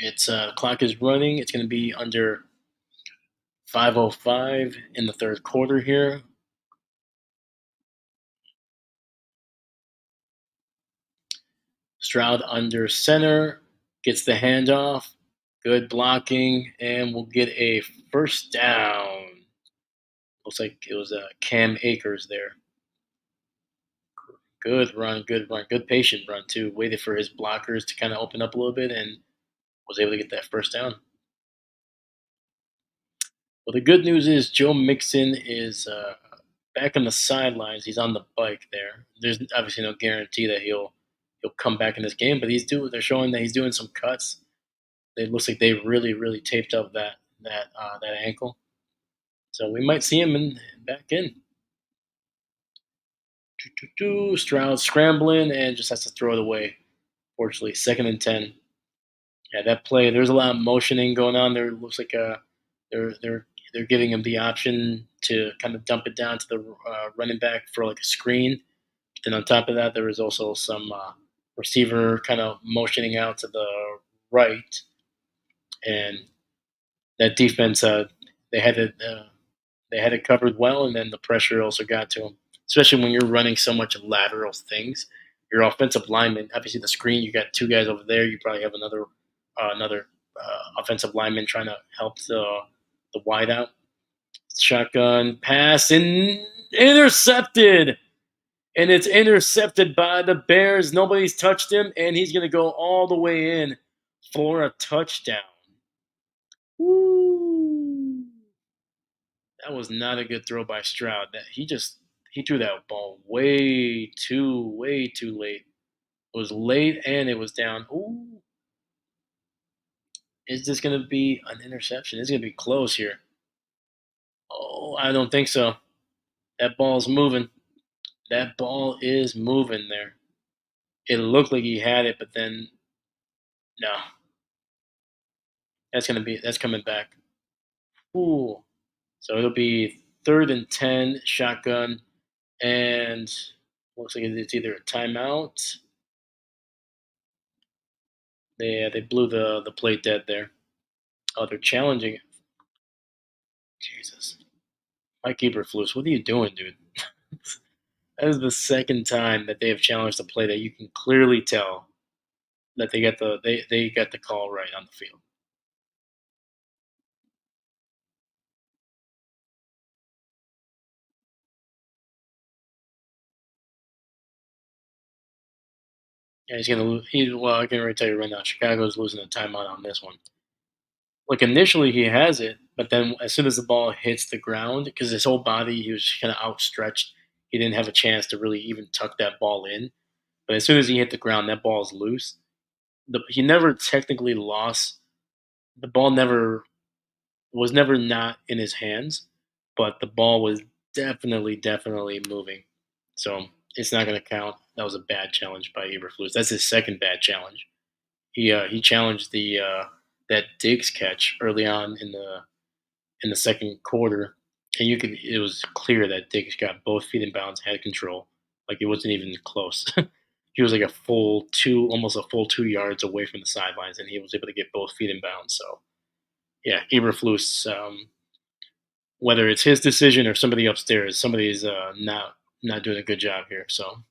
it's the clock is running. It's going to be under 5:05 in the third quarter here. Stroud under center gets the handoff. Good blocking, and we'll get a first down. Looks like it was Cam Akers there. Good run, good patient run too. Waited for his blockers to kind of open up a little bit and was able to get that first down. Well, the good news is Joe Mixon is back on the sidelines. He's on the bike there. There's obviously no guarantee that he'll come back in this game, but they're showing that he's doing some cuts. It looks like they really taped up that ankle. So we might see him back in. Stroud scrambling and just has to throw it away. Fortunately, 2nd and 10. Yeah, that play. There's a lot of motioning going on there. It looks like they're they're they're giving him the option to kind of dump it down to the running back for like a screen. Then on top of that, there was also some receiver kind of motioning out to the right, and that defense they had it they had it covered well, and then the pressure also got to them. Especially when you're running so much lateral things, your offensive lineman. Obviously, the screen you got two guys over there. You probably have another offensive lineman trying to help the wide out. Shotgun pass and intercepted. And it's intercepted by the Bears. Nobody's touched him, and he's going to go all the way in for a touchdown. Woo. That was not a good throw by Stroud. He threw that ball way too late. It was late and it was down. Ooh, is this going to be an interception? It's going to be close here. Oh, I don't think so. That ball's moving. That ball is moving there. It looked like he had it, but then no. That's coming back. Ooh. So it'll be 3rd and 10, shotgun, and looks like it's either a timeout. They blew the play dead there. Oh, they're challenging it. Jesus. Mike Eberflus, what are you doing, dude? That is the second time that they have challenged a play that you can clearly tell that they got the call right on the field. Yeah, he's gonna lose. Well, I can already tell you right now, Chicago's losing a timeout on this one. Like initially he has it, but then as soon as the ball hits the ground, because his whole body he was kind of outstretched, he didn't have a chance to really even tuck that ball in. But as soon as he hit the ground, that ball is loose. He never technically lost. The ball never not in his hands, but the ball was definitely moving. So it's not going to count. That was a bad challenge by Eberflus. That's his second bad challenge. He challenged the that Diggs catch early on in the second quarter, and it was clear that Diggs got both feet in bounds, had control. Like it wasn't even close. He was like almost a full 2 yards away from the sidelines, and he was able to get both feet in bounds. So yeah, Eberflus. whether it's his decision or somebody upstairs, somebody's not doing a good job here. So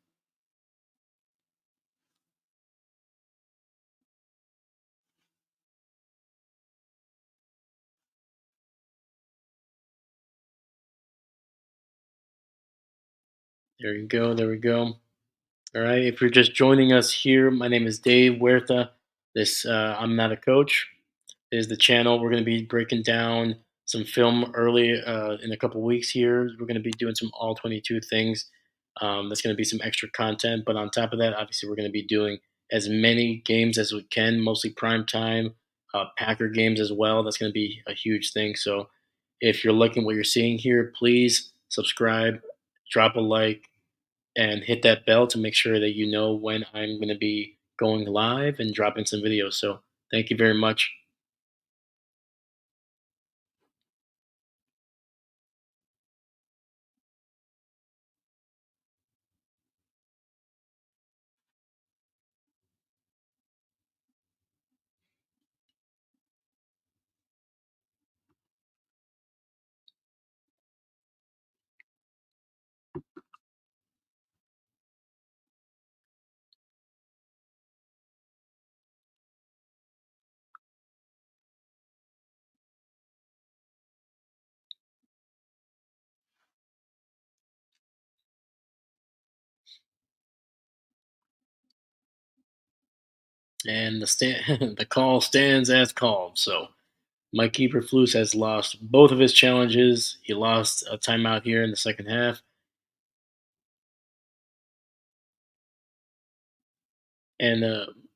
there you go. There we go. All right. If you're just joining us here, my name is Dave Huerta. This I'm not a coach. Is the channel. We're going to be breaking down some film early in a couple weeks here. We're going to be doing some all 22 things. That's going to be some extra content. But on top of that, obviously, we're going to be doing as many games as we can, mostly prime time, Packer games as well. That's going to be a huge thing. So if you're liking what you're seeing here, please subscribe, drop a like, and hit that bell to make sure that you know when I'm going to be going live and dropping some videos. So thank you very much. And the call stands as called. So my keeper Flus has lost both of his challenges. He lost a timeout here in the second half, and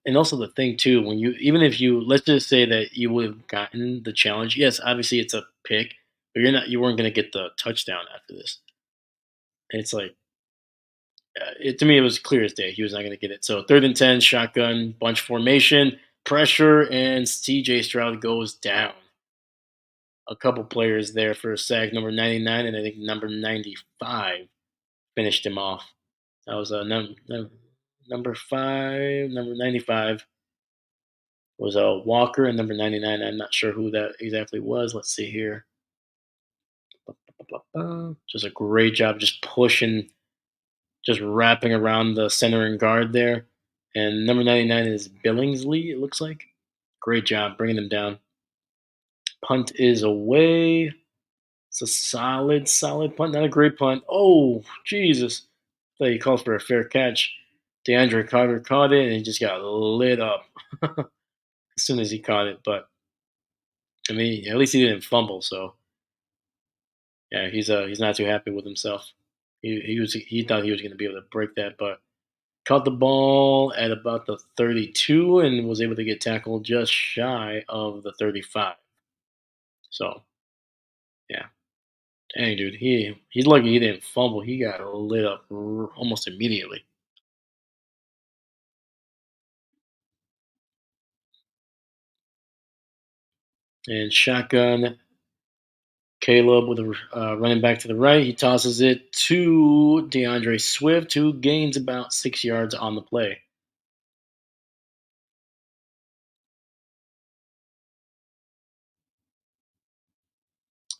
and also the thing too, when you even if you let's just say that you would have gotten the challenge, yes, obviously it's a pick, but you weren't going to get the touchdown after this. And it's like to me it was clear as day he was not going to get it. So 3rd and 10, shotgun, bunch formation, pressure, and C.J. Stroud goes down. A couple players there for a sack. Number 99 and I think number 95 finished him off. That was number 5. Number 95 was a Walker, and number 99. I'm not sure who that exactly was. Let's see here. Just a great job, just pushing, just wrapping around the center and guard there. And number 99 is Billingsley. It looks like. Great job bringing them down. Punt is away. It's a solid punt. Not a great punt. Oh, Jesus. I thought he called for a fair catch. DeAndre Carter caught it and he just got lit up as soon as he caught it. But, I mean, at least he didn't fumble. So, yeah, he's not too happy with himself. He thought he was going to be able to break that, but caught the ball at about the 32 and was able to get tackled just shy of the 35. So, yeah. Dang, dude, he's lucky he didn't fumble. He got lit up almost immediately. And shotgun, Caleb with a running back to the right. He tosses it to DeAndre Swift, who gains about 6 yards on the play.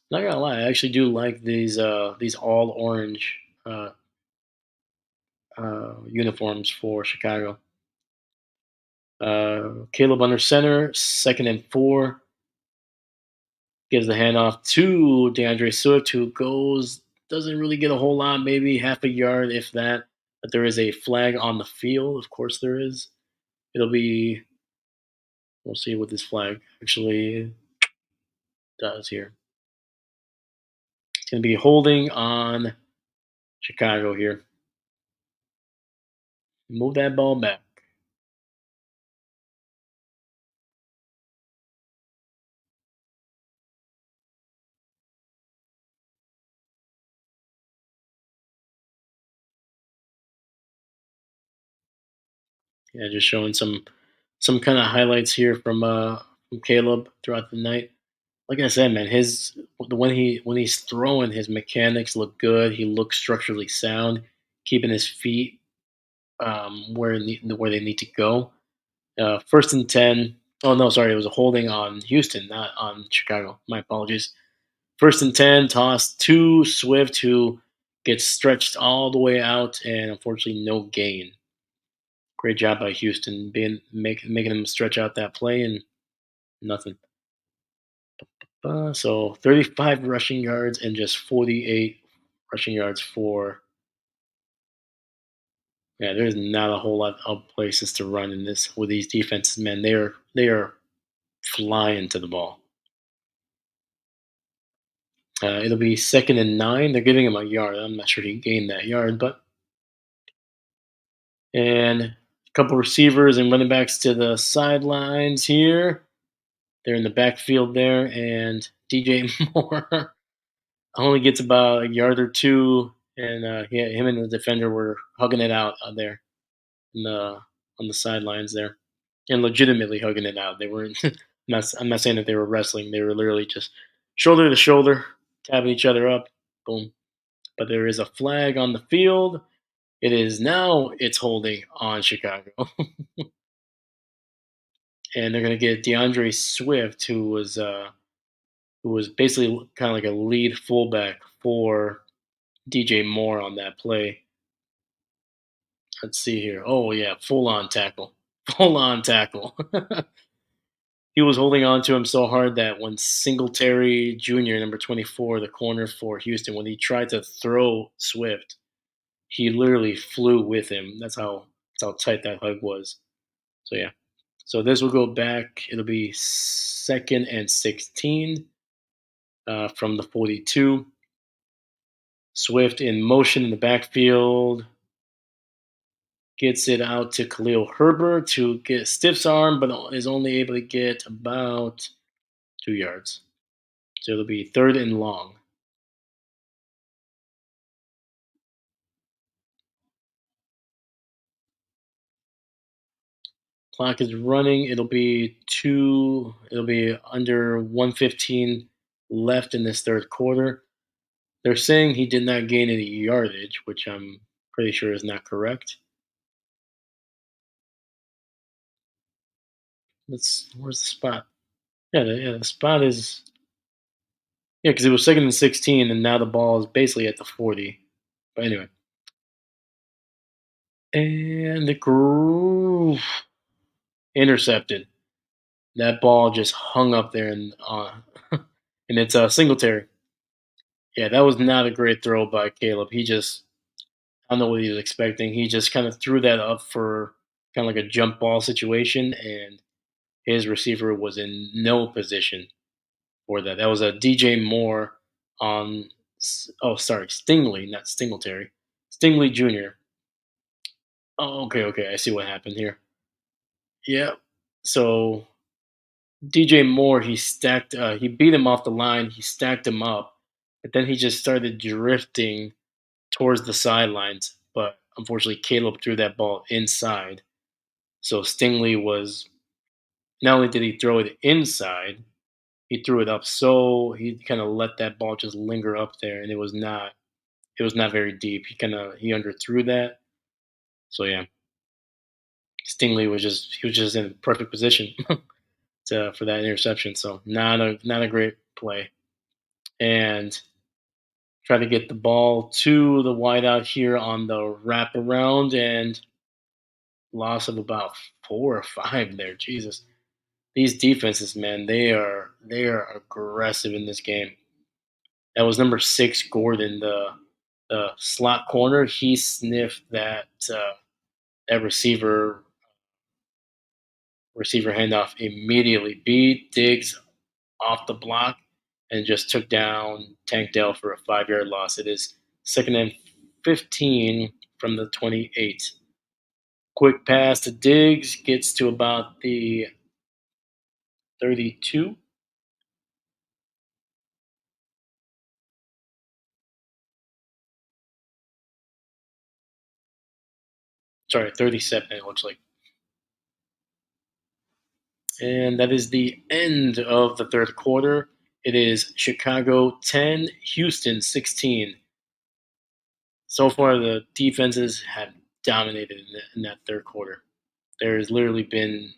Not gonna lie, I actually do like these all orange uniforms for Chicago. Caleb under center, 2nd and 4. Gives the handoff to DeAndre Swift, who doesn't really get a whole lot, maybe half a yard, if that. But there is a flag on the field. Of course, there is. It'll be. We'll see what this flag actually does here. It's going to be holding on Chicago here. Move that ball back. Yeah, just showing some kind of highlights here from Caleb throughout the night. Like I said, man, his when he's throwing, his mechanics look good. He looks structurally sound, keeping his feet where they need to go. 1st and 10. Oh no, sorry, it was a holding on Houston, not on Chicago. My apologies. First and 10, toss to Swift, who gets stretched all the way out, and unfortunately, no gain. Great job by Houston, making him stretch out that play, and nothing. So 35 rushing yards and just 48 rushing yards for. Yeah, there's not a whole lot of places to run in this with these defenses, man. They are flying to the ball. It'll be second and 9. They're giving him a yard. I'm not sure he gained that yard, but and a couple receivers and running backs to the sidelines here. They're in the backfield there, and DJ Moore only gets about a yard or two, and him and the defender were hugging it out there in the on the sidelines there, and legitimately hugging it out. They weren't. I'm not saying that they were wrestling. They were literally just shoulder to shoulder, tapping each other up. Boom. But there is a flag on the field. It's holding on Chicago, and they're going to get DeAndre Swift, who was basically kind of like a lead fullback for DJ Moore on that play. Let's see here. Oh yeah, full on tackle, full on tackle. He was holding on to him so hard that when Singletary Jr., number 24, the corner for Houston, when he tried to throw Swift, he literally flew with him. That's how tight that hug was. So yeah. So this will go back. It'll be second and 16 from the 42. Swift in motion in the backfield gets it out to Khalil Herbert to get stiffs arm, but is only able to get about 2 yards. So it'll be third and long. Clock is running. It'll be under 115 left in this third quarter. They're saying he did not gain any yardage, which I'm pretty sure is not correct. Where's the spot? The spot is because it was second and 16, and now the ball is basically at the 40. But anyway, and the groove intercepted. That ball just hung up there, and it's a Singletary. Yeah, that was not a great throw by Caleb. I don't know what he was expecting. He just kind of threw that up for kind of like a jump ball situation, and his receiver was in no position for that. That was a DJ Moore on, oh, sorry, Stingley, not Stingletary. Stingley Jr. Oh, okay. I see what happened here. Yeah. So DJ Moore, he beat him off the line. He stacked him up, but then he just started drifting towards the sidelines. But unfortunately, Caleb threw that ball inside. So Stingley was not only did he throw it inside, he threw it up so he kind of let that ball just linger up there, and it was not very deep. He underthrew that. So yeah, he was just in perfect position for that interception. So not a great play. And try to get the ball to the wideout here on the wraparound, and loss of about 4 or 5 there. Jesus, these defenses, man, they are aggressive in this game. That was number 6, Gordon, the slot corner. He sniffed that receiver handoff immediately. Beat Diggs off the block and just took down Tank Dell for a 5 yard loss. It is second and 15 from the 28. Quick pass to Diggs gets to about the 32. Sorry, 37, it looks like. And that is the end of the third quarter. It is Chicago 10, Houston 16. So far, the defenses have dominated in that third quarter. There's literally been,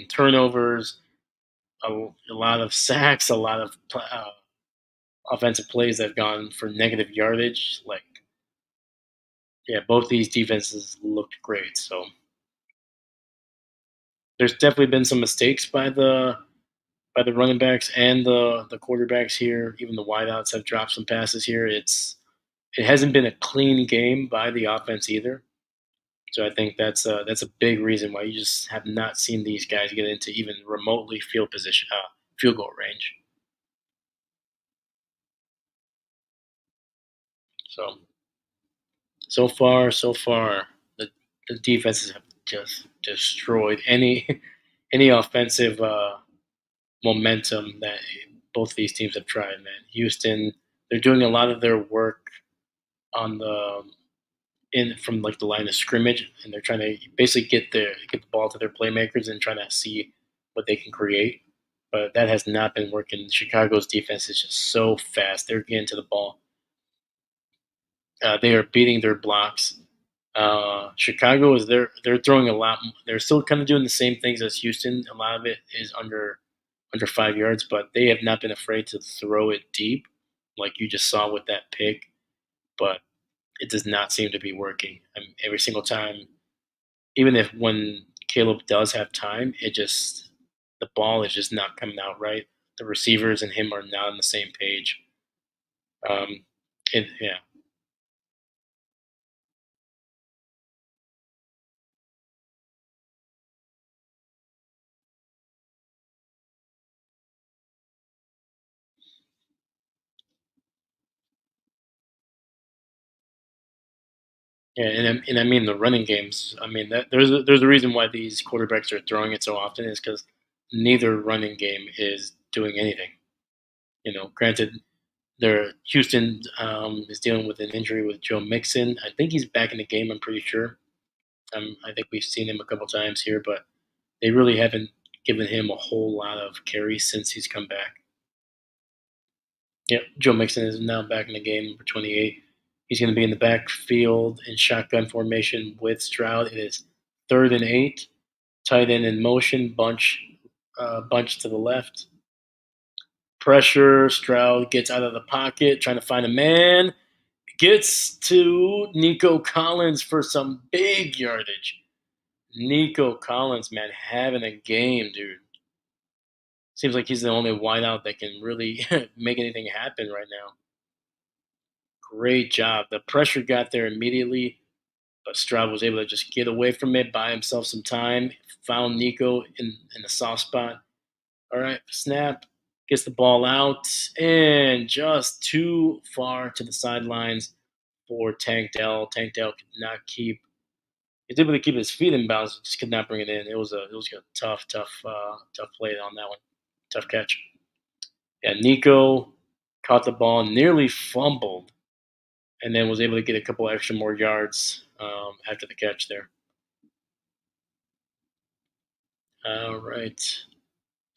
turnovers, a lot of sacks, a lot of offensive plays that have gone for negative yardage. Like, yeah, both these defenses looked great. So there's definitely been some mistakes by the running backs and the quarterbacks here. Even the wideouts have dropped some passes here. It hasn't been a clean game by the offense either. So I think that's a big reason why you just have not seen these guys get into even remotely field goal range. So so far, the the defenses have just destroyed any offensive momentum that both these teams have tried. Man, Houston, they're doing a lot of their work on the in from like the line of scrimmage, and they're trying to basically get the ball to their playmakers and trying to see what they can create. But that has not been working. Chicago's defense is just so fast; they're getting to the ball. They are beating their blocks. Chicago is they're throwing a lot. They're still kind of doing the same things as Houston. A lot of it is under 5 yards, but they have not been afraid to throw it deep, like you just saw with that pick. But it does not seem to be working. I mean, every single time, even if when Caleb does have time, it just the ball is just not coming out right. The receivers and him are not on the same page. Um, yeah, yeah, and I mean the running games. I mean that there's a reason why these quarterbacks are throwing it so often is because neither running game is doing anything. Granted, Houston is dealing with an injury with Joe Mixon. I think he's back in the game. I'm pretty sure. I think we've seen him a couple times here, but they really haven't given him a whole lot of carries since he's come back. Yep, Joe Mixon is now back in the game, number 28. He's going to be in the backfield in shotgun formation with Stroud. It is 3rd and 8. Tight end in motion, bunch to the left. Pressure. Stroud gets out of the pocket, trying to find a man. Gets to Nico Collins for some big yardage. Nico Collins, man, having a game, dude. Seems like he's the only wideout that can really make anything happen right now. Great job. The pressure got there immediately, but Stroud was able to just get away from it, buy himself some time, found Nico in the soft spot. All right, snap, gets the ball out, and just too far to the sidelines for Tank Dell. Tank Dell could not keep. He did really keep his feet in bounds, just could not bring it in. It was a tough play on that one. Tough catch. Yeah, Nico caught the ball, nearly fumbled, and then was able to get a couple extra more yards after the catch there. All right.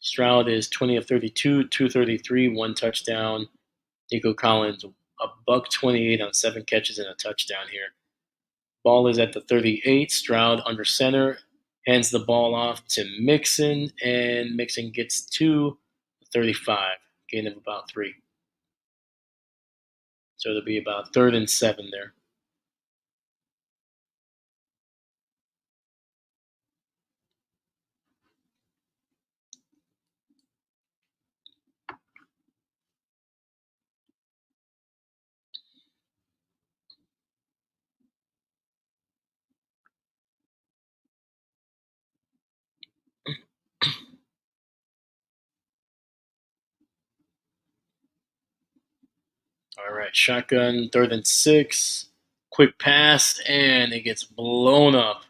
Stroud is 20 of 32, 233, one touchdown. Nico Collins, a buck 28 on 7 catches and a touchdown here. Ball is at the 38. Stroud under center hands the ball off to Mixon, and Mixon gets to the 35, gain of about 3. So it'll be about 3rd and 7 there. All right, shotgun, 3rd and 6. Quick pass, and it gets blown up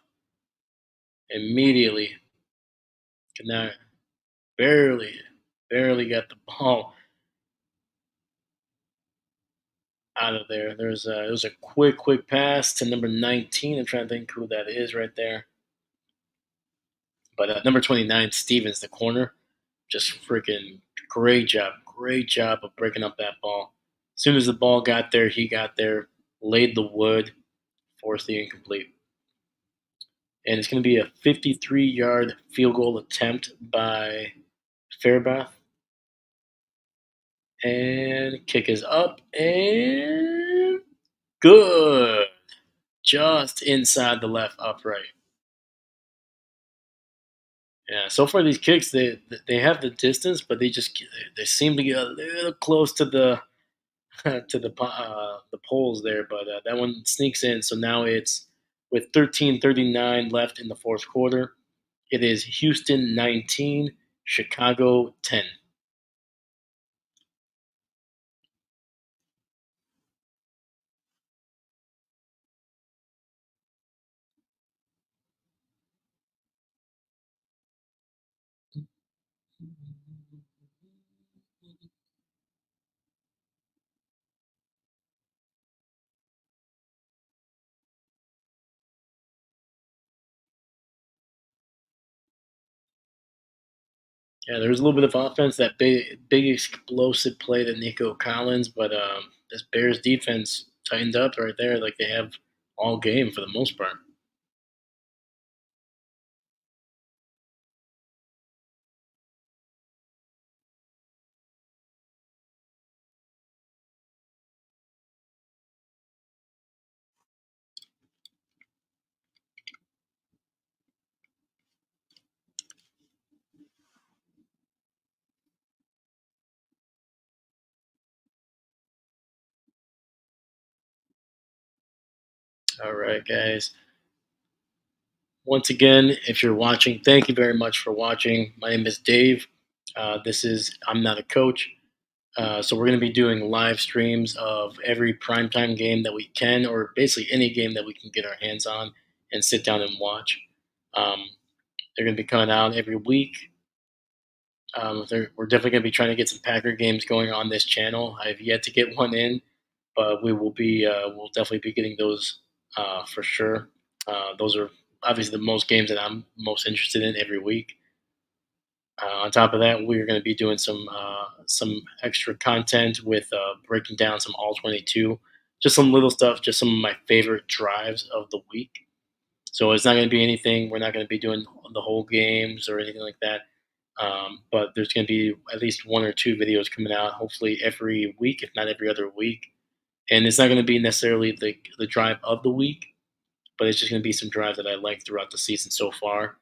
immediately. Cannot barely, barely got the ball out of there. It was a quick pass to number 19. I'm trying to think who that is right there. But number 29, Stevens, the corner, just freaking great job of breaking up that ball. As soon as the ball got there, he got there, laid the wood, forced the incomplete. And it's going to be a 53-yard field goal attempt by Fairbath. And kick is up and good. Just inside the left upright. Yeah, so far these kicks they have the distance, but they seem to get a little close to the the poles there. But that one sneaks in. So now it's with 13:39 left in the fourth quarter. It is Houston 19, Chicago 10. Yeah, there was a little bit of offense, that big explosive play to Nico Collins, but this Bears defense tightened up right there, like they have all game for the most part. All right, guys. Once again, if you're watching, thank you very much for watching. My name is Dave. This is I'm not a coach. So we're going to be doing live streams of every primetime game that we can, or basically any game that we can get our hands on and sit down and watch. Um, they're going to be coming out every week. We're definitely going to be trying to get some Packer games going on this channel. I've yet to get one in, but we'll definitely be getting those for sure. Those are obviously the most games that I'm most interested in every week. On top of that, we're going to be doing some extra content with breaking down some all 22, just some little stuff, just some of my favorite drives of the week. So it's not going to be anything. We're not going to be doing the whole games or anything like that. But there's going to be at least one or two videos coming out, hopefully every week, if not every other week. And it's not going to be necessarily the drive of the week, but it's just going to be some drives that I like throughout the season so far.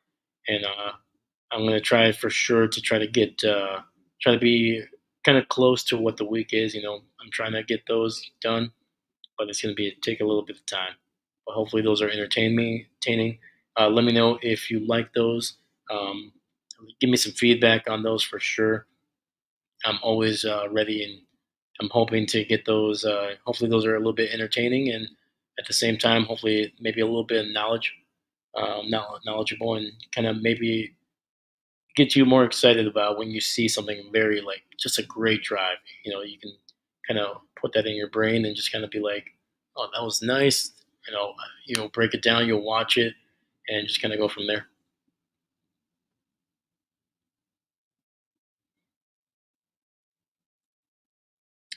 And I'm going to try for sure to try to be kind of close to what the week is. I'm trying to get those done, but it's going to be take a little bit of time. But hopefully those are entertaining. Let me know if you like those. Um, Give me some feedback on those for sure. I'm always ready, and I'm hoping to get those. Hopefully those are a little bit entertaining, and at the same time, hopefully maybe a little bit of knowledgeable, and kind of maybe get you more excited about when you see something very like just a great drive. You can kind of put that in your brain and just kind of be like, "Oh, that was nice." Break it down. You'll watch it and just kind of go from there.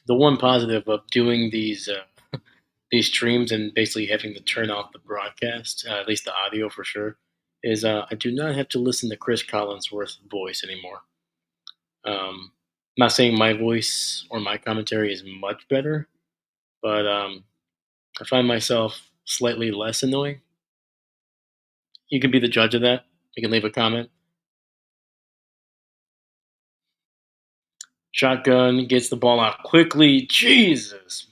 The one positive of doing these streams and basically having to turn off the broadcast, at least the audio for sure, is I do not have to listen to Chris Collinsworth's voice anymore. I'm not saying my voice or my commentary is much better, but I find myself slightly less annoying. You can be the judge of that. You can leave a comment. Shotgun gets the ball out quickly. Jesus.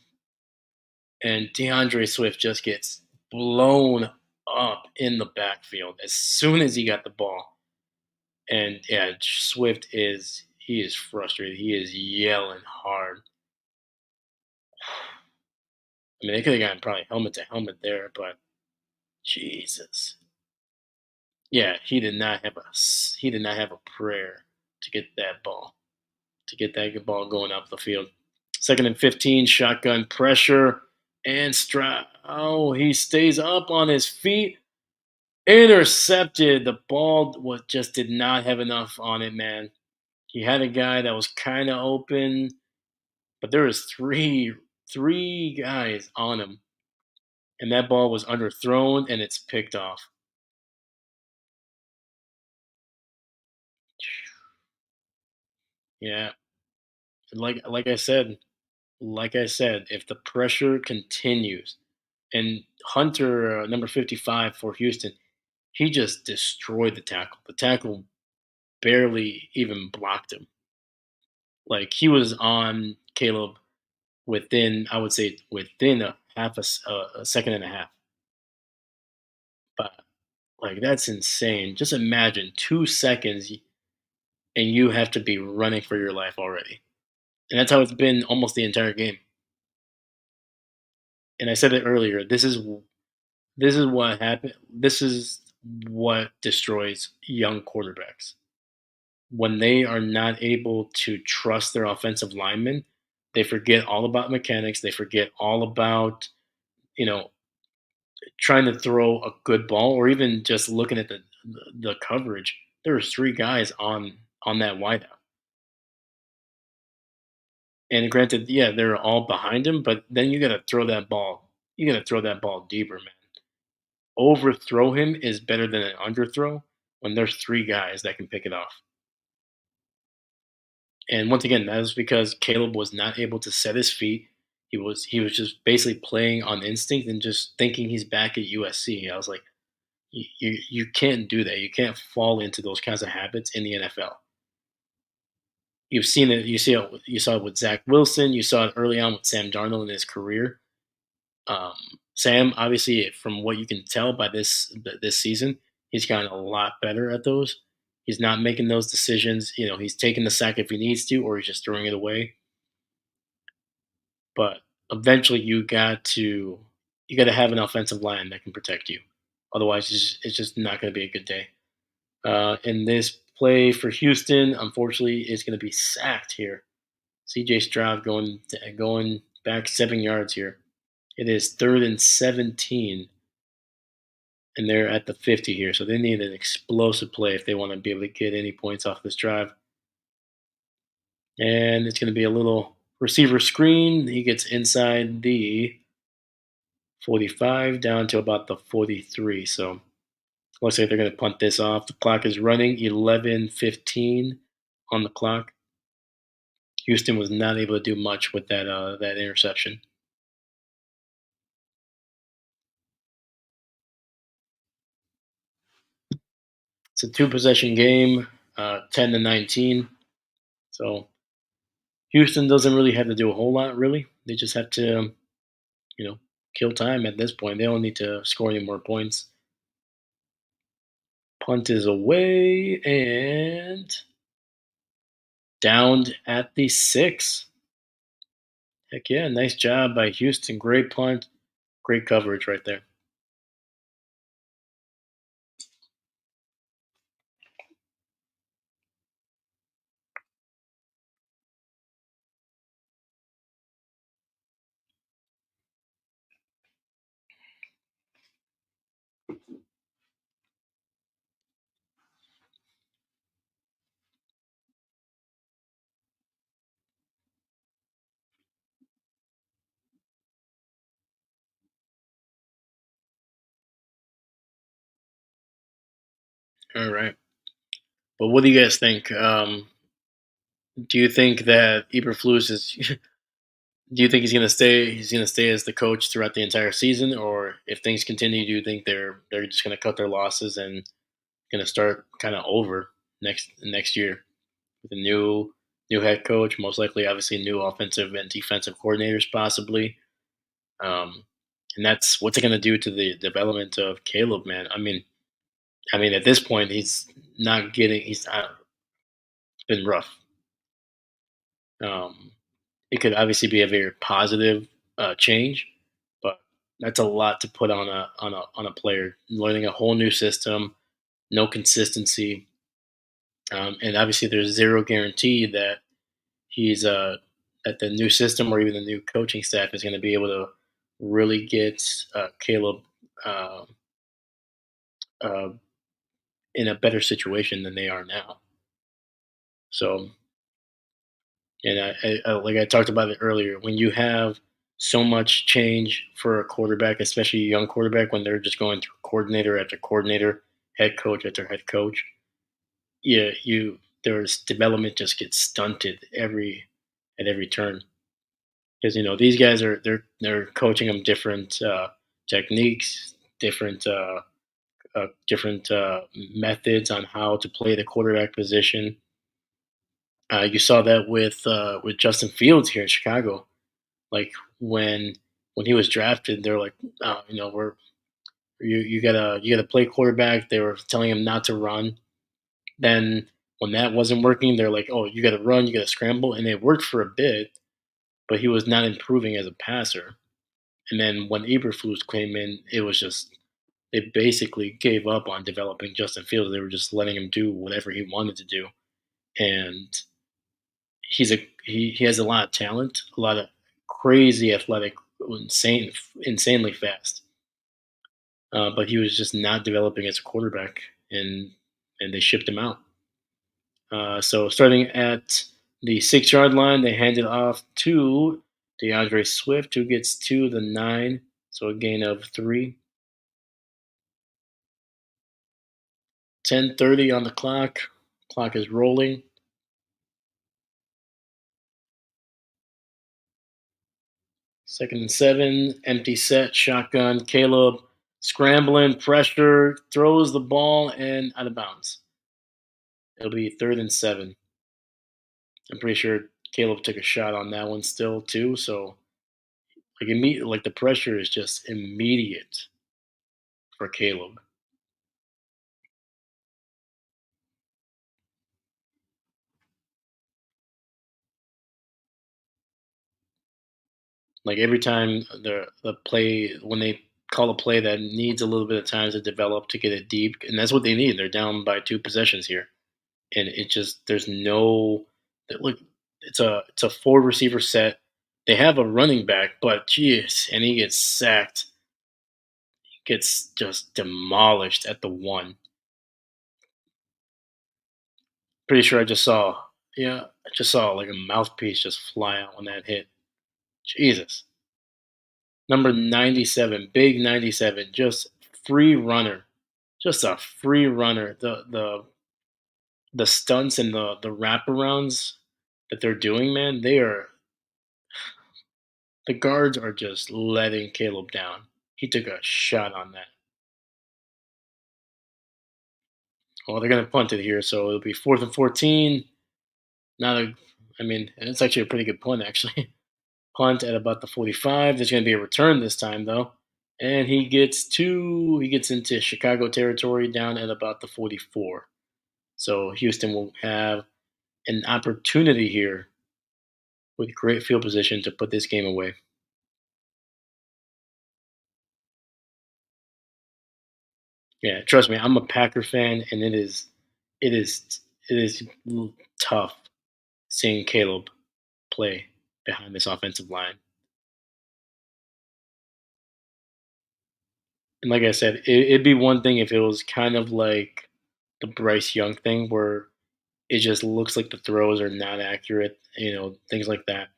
And DeAndre Swift just gets blown up in the backfield as soon as he got the ball. And yeah, Swift he is frustrated. He is yelling hard. I mean, they could have gotten probably helmet to helmet there, but Jesus. Yeah, he did not have a prayer to get that ball going up the field. Second and 15, shotgun pressure and strap. Oh, he stays up on his feet. Intercepted. The ball just did not have enough on it, man. He had a guy that was kind of open, but there was three guys on him, and that ball was underthrown and it's picked off. Yeah, Like I said, if the pressure continues, and Hunter, number 55 for Houston, he just destroyed the tackle. The tackle barely even blocked him. Like he was on Caleb within, I would say, within a second and a half. But like that's insane. Just imagine 2 seconds and you have to be running for your life already. And that's how it's been almost the entire game. And I said it earlier. This is what happened. This is what destroys young quarterbacks when they are not able to trust their offensive linemen. They forget all about mechanics. They forget all about you know trying to throw a good ball, or even just looking at the coverage. There was three guys on that wideout, and granted, yeah, they're all behind him, but then you got to throw that ball. You got to throw that ball deeper, man. Overthrow him is better than an underthrow when there's three guys that can pick it off. And once again, that was because Caleb was not able to set his feet. He was just basically playing on instinct and just thinking he's back at USC. I was like, you can't do that. You can't fall into those kinds of habits in the NFL. You've seen it. You saw it with Zach Wilson. You saw it early on with Sam Darnold in his career. Um, Sam, obviously, from what you can tell by this season, he's gotten a lot better at those. He's not making those decisions. He's taking the sack if he needs to, or he's just throwing it away. But eventually, you got to have an offensive line that can protect you. Otherwise, it's just not going to be a good day. And this play for Houston, unfortunately, is going to be sacked here. C.J. Stroud going back 7 yards here. It is 3rd and 17, and they're at the 50 here. So they need an explosive play if they want to be able to get any points off this drive. And it's going to be a little receiver screen. He gets inside the 45 down to about the 43. So looks like they're going to punt this off. The clock is running, 11:15 on the clock. Houston was not able to do much with that interception. It's a two possession game, 10-19. So Houston doesn't really have to do a whole lot, really. They just have to, you know, kill time at this point. They don't need to score any more points. Punt is away and downed at the 6. Heck yeah, nice job by Houston. Great punt, great coverage right there. All right. But what do you guys think? Do you think that Eberflus is? Do you think he's gonna stay? He's gonna stay as the coach throughout the entire season, or if things continue, do you think they're just gonna cut their losses and gonna start kind of over next year with a new head coach, most likely, obviously, new offensive and defensive coordinators, possibly. Um, and that's what's it gonna do to the development of Caleb, man? I mean, at this point, he's not getting. He's not, it's been rough. Um, it could obviously be a very positive change, but that's a lot to put on a player. Learning a whole new system, no consistency, and obviously there's zero guarantee that he's that the new system or even the new coaching staff is going to be able to really get Caleb uh, uh, in a better situation than they are now. So, and like I talked about it earlier, when you have so much change for a quarterback, especially a young quarterback, when they're just going through coordinator after coordinator, head coach after head coach, yeah, there's development just gets stunted at every turn. Because these guys they're coaching them different techniques, different methods on how to play the quarterback position. You saw that with Justin Fields here in Chicago. Like when when he was drafted, they're like, oh, you gotta play quarterback. They were telling him not to run. Then when that wasn't working, they're like, oh, you gotta run, you gotta scramble, and it worked for a bit, but he was not improving as a passer. And then when Eberflus came in, it was just they basically gave up on developing Justin Fields. They were just letting him do whatever he wanted to do, and he has a lot of talent, a lot of crazy athletic, insanely fast. But he was just not developing as a quarterback, and they shipped him out. So starting at the 6 yard line, they hand it off to DeAndre Swift, who gets to the 9, so a gain of 3. 10:30 on the clock. Clock is rolling. 2nd and 7, empty set, shotgun. Caleb scrambling, pressure, throws the ball and out of bounds. It'll be 3rd and 7. I'm pretty sure Caleb took a shot on that one still too. So like the pressure is just immediate for Caleb. Like every time the play when they call a play that needs a little bit of time to develop to get it deep, and that's what they need. They're down by 2 possessions here, and it just there's no look. It's a four receiver set. They have a running back, but geez, and he gets sacked, gets just demolished at the 1. Pretty sure I just saw, yeah, I just saw like a mouthpiece just fly out when that hit. Jesus. Number 97, big 97, just free runner. Just a free runner. The stunts and the wraparounds that they're doing, man, the guards are just letting Caleb down. He took a shot on that. Well, they're gonna punt it here, so it'll be 4th and 14. Not a I mean, it's actually a pretty good punt actually. Punt at about the 45. There's going to be a return this time, though. And he gets into Chicago territory down at about the 44. So Houston will have an opportunity here with great field position to put this game away. Yeah, trust me, I'm a Packer fan, and it is, it is tough seeing Caleb play behind this offensive line. And like I said, it'd be one thing if it was kind of like the Bryce Young thing where it just looks like the throws are not accurate, things like that.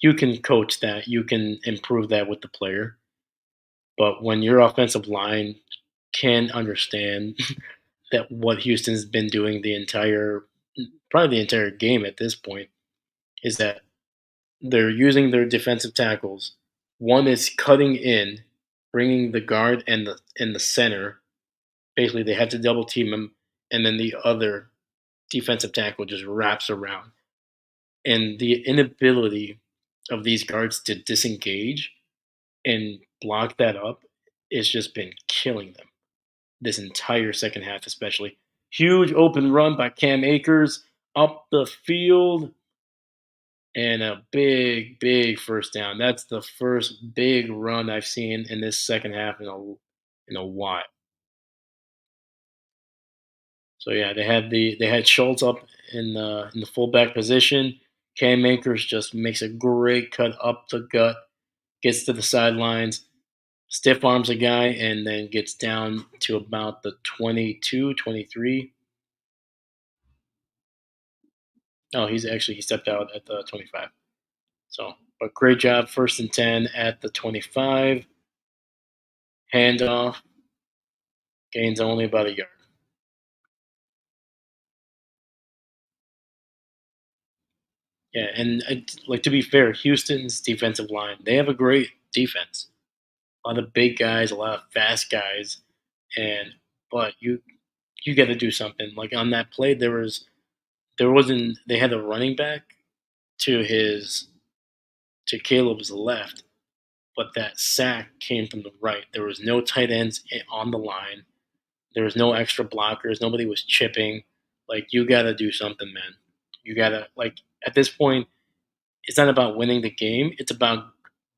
You can coach that, you can improve that with the player. But when your offensive line can understand that what Houston's been doing probably the entire game at this point, is that they're using their defensive tackles. One is cutting in, bringing the guard and the center. Basically, they have to double team him, and then the other defensive tackle just wraps around. And the inability of these guards to disengage and block that up has just been killing them this entire second half, especially. Huge open run by Cam Akers up the field and a big, big first down. That's the first big run I've seen in this second half in a while. So yeah, they had Schultz up in the fullback position. Cam Akers just makes a great cut up the gut, gets to the sidelines, stiff arms a guy, and then gets down to about the 22, 23. Oh, he stepped out at the 25. So, but great job, 1st and 10 at the 25. Handoff, gains only about a yard. Yeah, and like to be fair, Houston's defensive line, they have a great defense. A lot of big guys, a lot of fast guys, and but you got to do something. Like on that play, there wasn't they had a running back to his to Caleb's left, but that sack came from the right. There was no tight ends on the line. There was no extra blockers. Nobody was chipping. Like you got to do something, man. You got to like at this point, it's not about winning the game. It's about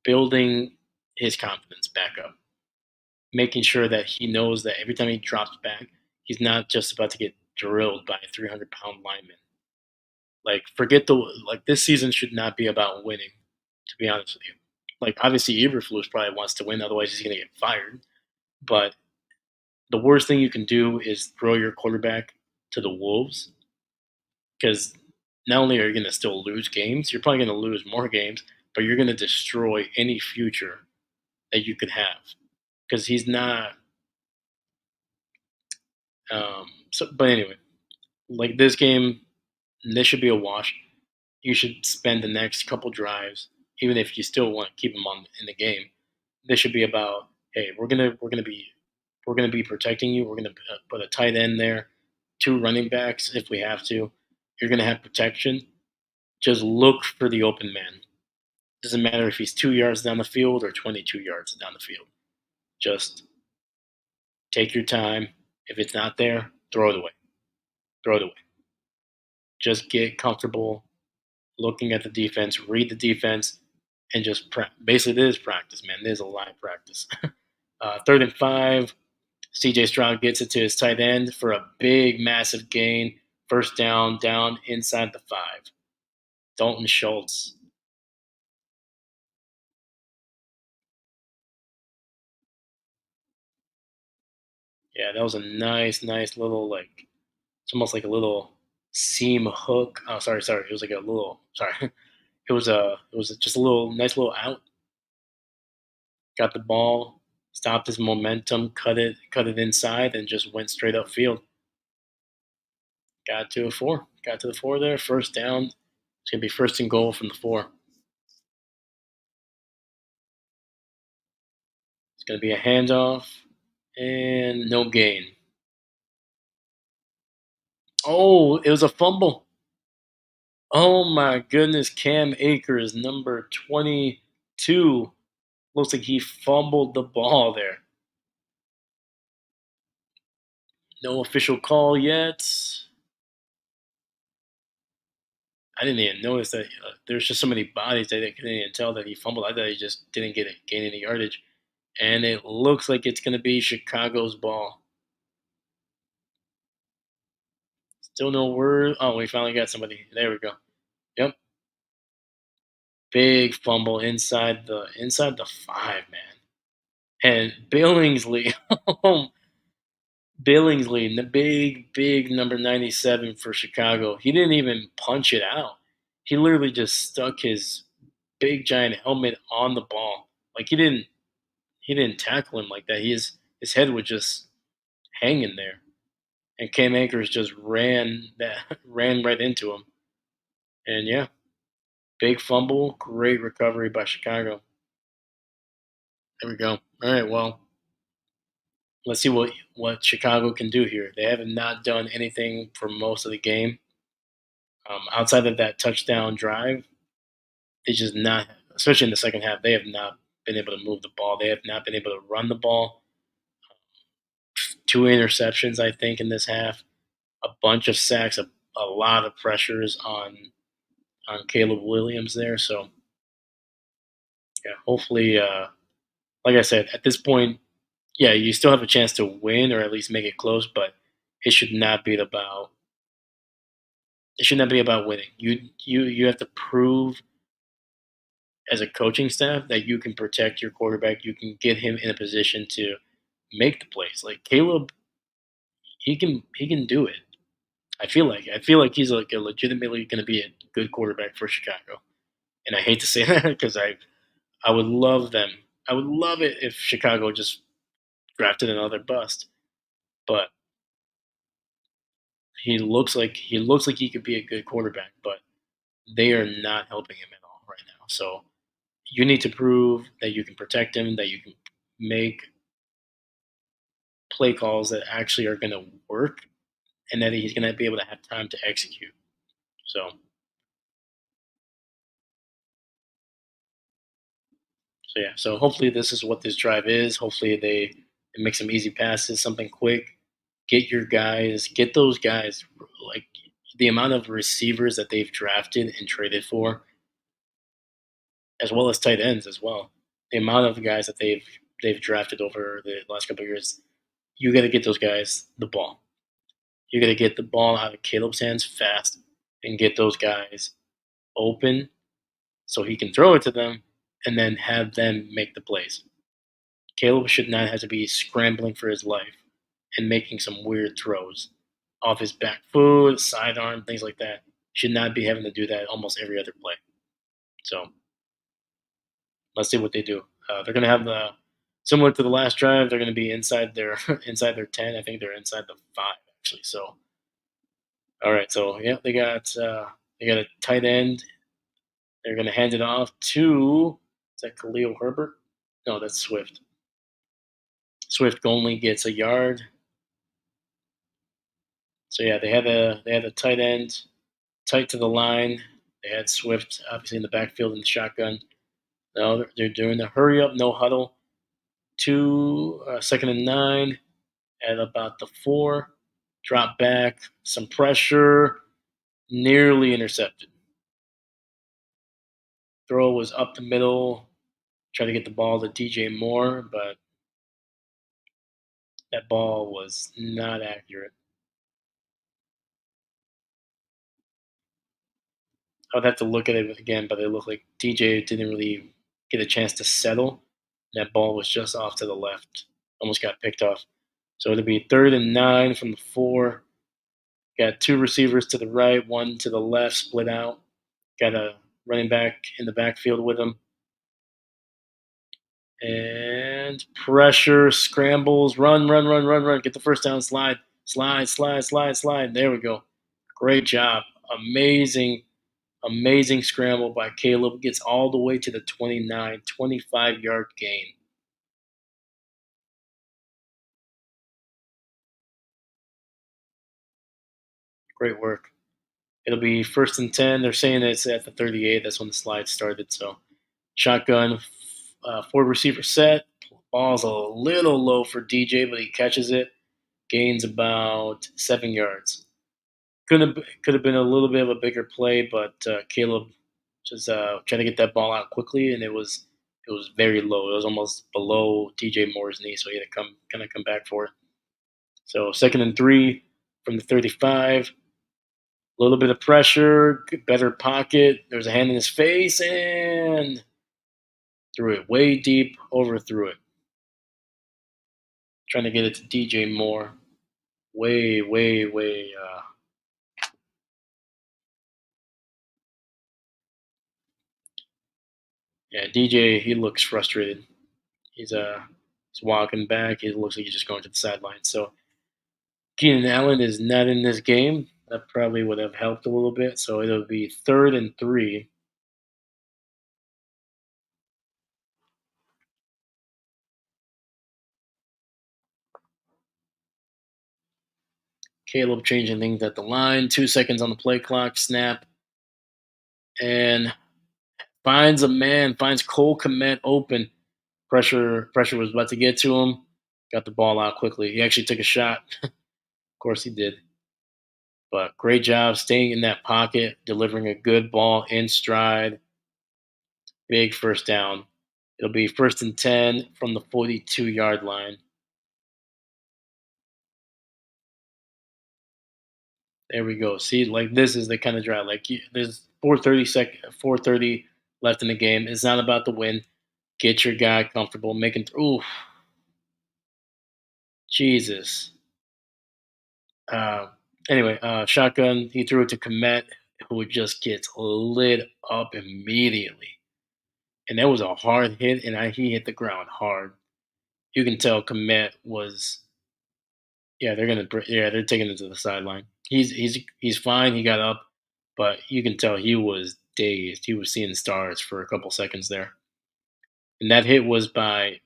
building his confidence back up, making sure that he knows that every time he drops back, he's not just about to get drilled by a 300-pound lineman. Like, forget the like. This season should not be about winning. To be honest with you, like obviously Eberflus probably wants to win, otherwise he's going to get fired. But the worst thing you can do is throw your quarterback to the wolves because not only are you going to still lose games, you're probably going to lose more games, but you're going to destroy any future that you could have because he's not. But anyway, like this game, this should be a wash. You should spend the next couple drives, even if you still want to keep him on in the game. This should be about, hey, we're gonna be protecting you. We're gonna put a tight end there, two running backs if we have to. You're gonna have protection. Just look for the open man. Doesn't matter if he's 2 yards down the field or 22 yards down the field. Just take your time. If it's not there, throw it away. Throw it away. Just get comfortable looking at the defense, read the defense, and just basically this is practice, man. There's a lot of practice. 3rd and 5, CJ Stroud gets it to his tight end for a big, massive gain. First down, down inside the 5. Dalton Schultz. Yeah, that was a nice, nice little like it's almost like a little seam hook. Oh, sorry, sorry. It was like a little sorry. It was just a little nice little out. Got the ball, stopped his momentum, cut it inside, and just went straight upfield. Got to a 4. Got to the 4 there. First down. It's gonna be first and goal from the 4. It's gonna be a handoff and no gain. Oh, it was a fumble. Oh my goodness, Cam Akers, number 22. Looks like he fumbled the ball there. No official call yet. I didn't even notice that there's just so many bodies that I couldn't even tell that he fumbled. I thought he just didn't gain any yardage. And it looks like it's going to be Chicago's ball. Still no word. Oh, we finally got somebody. There we go. Yep. Big fumble inside the 5, man. And Billingsley, Billingsley, the big number 97 for Chicago. He didn't even punch it out. He literally just stuck his big giant helmet on the ball. Like he didn't tackle him like that. His head was just hanging there. And Cam Akers just ran right into him. And yeah, big fumble, great recovery by Chicago. There we go. All right, well, let's see what Chicago can do here. They have not done anything for most of the game. Outside of that touchdown drive, they just not, especially in the second half, they have not been able to move the ball. They have not been able to run the ball. 2 interceptions, I think, in this half. A bunch of sacks, a lot of pressures on Caleb Williams there. So yeah, hopefully, like I said, at this point, yeah, you still have a chance to win or at least make it close, but it should not be about it should not be about winning. You have to prove as a coaching staff that you can protect your quarterback. You can get him in a position to make the plays. Like Caleb, he can do it. I feel like he's like a legitimately going to be a good quarterback for Chicago. And I hate to say that because I would love them. I would love it if Chicago just drafted another bust. But he looks like he could be a good quarterback. But they are not helping him at all right now. So you need to prove that you can protect him, that you can make play calls that actually are going to work, and that he's going to be able to have time to execute. So, yeah. So hopefully this is what this drive is. Hopefully they make some easy passes, something quick. Get those guys like the amount of receivers that they've drafted and traded for, as well as tight ends as well. The amount of guys that they've drafted over the last couple of years, you got to get those guys the ball. You got to get the ball out of Caleb's hands fast and get those guys open so he can throw it to them and then have them make the plays. Caleb should not have to be scrambling for his life and making some weird throws off his back foot, sidearm, things like that. Should not be having to do that almost every other play. So let's see what they do. They're going to have the similar to the last drive. They're going to be inside their inside their 10. I think they're inside the 5 actually. So all right. So yeah, they got a tight end. They're going to hand it off to is that Khalil Herbert? No, that's Swift. Swift only gets a yard. So yeah, they had a tight end tight to the line. They had Swift obviously in the backfield in the shotgun. Now they're doing the hurry up, no huddle. Second and 9 at about the 4. Drop back, some pressure, nearly intercepted. Throw was up the middle. Try to get the ball to DJ Moore, but that ball was not accurate. I would have to look at it again, but it looked like DJ didn't really get a chance to settle. That ball was just off to the left, almost got picked off. So it'll be third and 9 from the 4. Got two receivers to the right, one to the left, split out. Got a running back in the backfield with him. And pressure, scrambles, run, run, run, run, run. Get the first down, slide, slide, slide, slide, slide. There we go. Great job. Amazing, amazing scramble by Caleb. Gets all the way to the 29, 25-yard gain. Great work. It'll be first and 10. They're saying it's at the 38. That's when the slide started. So shotgun, 4 receiver set. Ball's a little low for DJ, but he catches it. Gains about 7 yards. Could have been a little bit of a bigger play, but Caleb just trying to get that ball out quickly, and it was very low. It was almost below DJ Moore's knee, so he had to come back for it. So second and 3 from the 35. A little bit of pressure, better pocket. There's a hand in his face, and threw it way deep, overthrew it. Trying to get it to DJ Moore. Way, way, way. Yeah, DJ, he looks frustrated. He's walking back. He looks like he's just going to the sideline. So Keenan Allen is not in this game. That probably would have helped a little bit. So it'll be third and 3. Caleb changing things at the line. 2 seconds on the play clock. Snap. And finds a man. Finds Cole Komet open. Pressure was about to get to him. Got the ball out quickly. He actually took a shot. Of course he did. But great job staying in that pocket, delivering a good ball in stride. Big first down. It'll be first and 10 from the 42-yard line. There we go. See, like this is the kind of drive. There's 430 left in the game. It's not about the win. Get your guy comfortable, making. Ooh, Jesus. Uh, anyway, shotgun. He threw it to Komet, who just gets lit up immediately. And that was a hard hit, and he hit the ground hard. You can tell Komet was. Yeah, they're taking it to the sideline. He's fine. He got up. but you can tell he was dazed. He was seeing stars for a couple seconds there. And that hit was by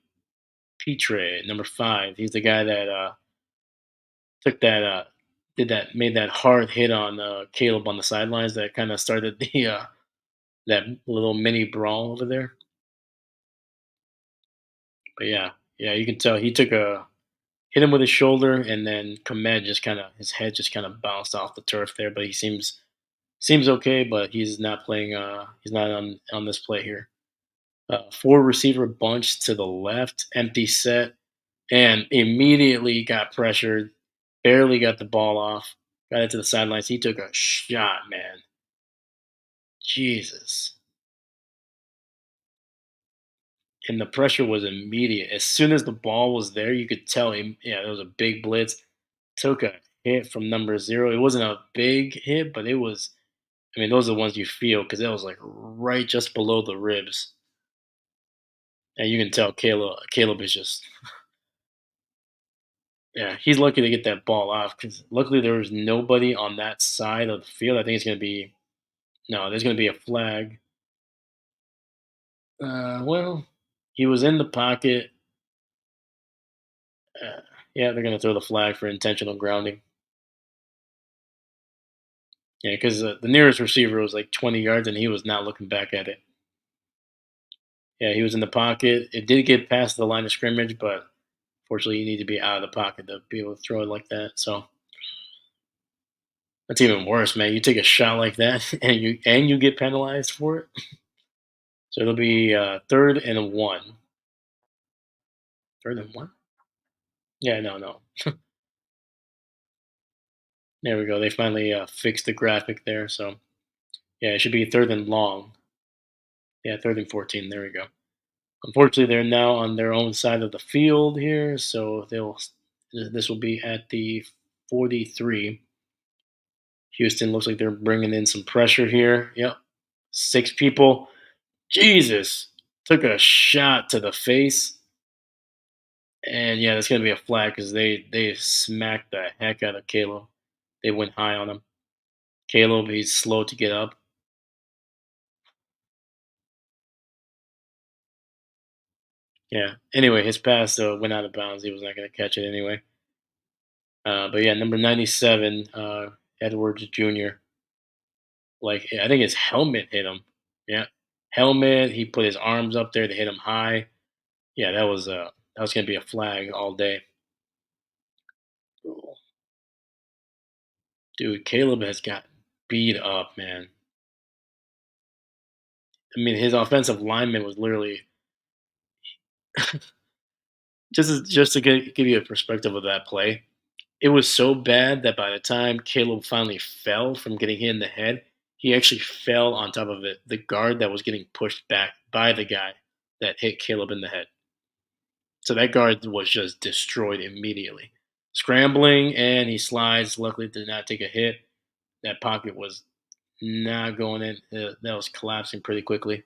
Petre, number 5. He's the guy that took that did that made that hard hit on Caleb on the sidelines that kind of started the that little mini brawl over there. But yeah, yeah, you can tell he took a hit him with his shoulder, and then Komet just kind of his head just kind of bounced off the turf there. But he seems okay, but he's not playing. He's not on this play here. Four receiver bunch to the left, empty set, and immediately got pressured. Barely got the ball off. Got it to the sidelines. He took a shot, man. Jesus. And the pressure was immediate. As soon as the ball was there, you could tell him. Yeah, there was a big blitz. Took a hit from number 0. It wasn't a big hit, but it was. I mean, those are the ones you feel because it was like right just below the ribs, and you can tell Caleb is just. Yeah, he's lucky to get that ball off because luckily there was nobody on that side of the field. I think it's going to be no. There's going to be a flag. Well, he was in the pocket. Uh, yeah, they're going to throw the flag for intentional grounding. Yeah, because the nearest receiver was like 20 yards, and he was not looking back at it. Yeah, he was in the pocket. It did get past the line of scrimmage, but fortunately, you need to be out of the pocket to be able to throw it like that. So that's even worse, man. You take a shot like that, and you get penalized for it. So it'll be 3rd and 1. 3rd and 1. Yeah, no, no. There we go. They finally fixed the graphic there. So yeah, it should be 3rd and long. Yeah, 3rd and 14. There we go. Unfortunately, they're now on their own side of the field here, so this will be at the 43. Houston looks like they're bringing in some pressure here. Yep, 6 people. Jesus, took a shot to the face, and yeah, that's gonna be a flag because they smacked the heck out of Caleb. They went high on him. Caleb, he's slow to get up. Yeah. Anyway, his pass went out of bounds. He was not gonna catch it anyway. But yeah, number 97, Edwards Jr. Like I think his helmet hit him. Yeah, helmet. He put his arms up there to hit him high. Yeah, that was gonna be a flag all day. Dude, Caleb has got beat up, man. I mean, his offensive lineman was literally just to give you a perspective of that play. It was so bad that by the time Caleb finally fell from getting hit in the head, he actually fell on top of it. The guard that was getting pushed back by the guy that hit Caleb in the head. So that guard was just destroyed immediately. Scrambling and he slides. Luckily, did not take a hit. That pocket was not going in. That was collapsing pretty quickly.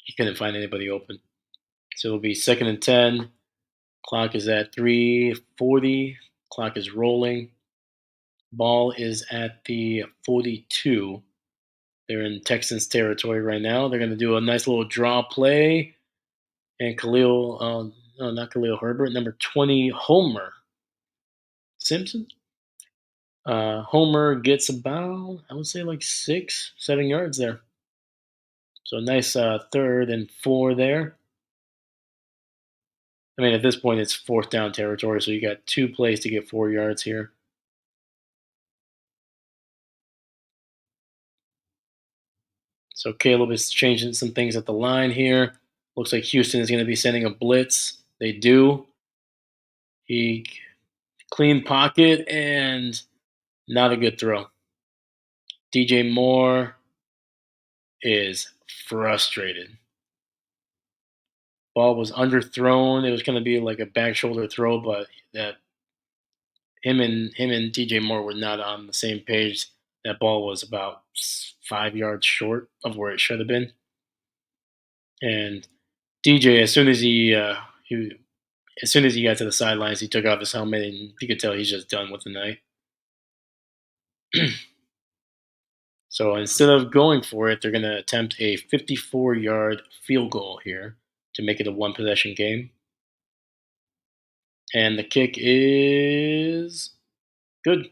He couldn't find anybody open. So it'll be 2nd and 10. Clock is at 3:40. Clock is rolling. Ball is at the 42. They're in Texans territory right now. They're going to do a nice little draw play. And no, not Khalil Herbert, number 20, Homer Simpson. Homer gets about, I would say, like 6, 7 yards there. So nice 3rd and 4 there. I mean, at this point, it's 4th down territory, so you got 2 plays to get 4 yards here. So Caleb is changing some things at the line here. Looks like Houston is going to be sending a blitz. They do. He clean pocket and not a good throw. DJ Moore is frustrated. Ball was underthrown. It was going to be like a back shoulder throw, but that him and DJ Moore were not on the same page. That ball was about 5 yards short of where it should have been. And DJ, as soon as he got to the sidelines, he took off his helmet, and you could tell he's just done with the night. So instead of going for it, they're going to attempt a 54-yard field goal here to make it a one possession game. And the kick is good.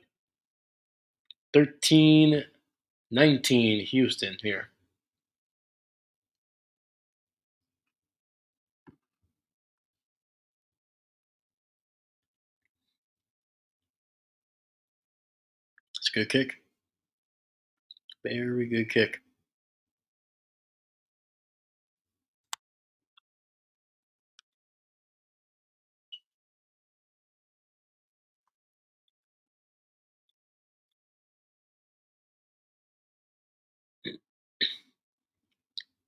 13-19 Houston here. It's a good kick. Very good kick.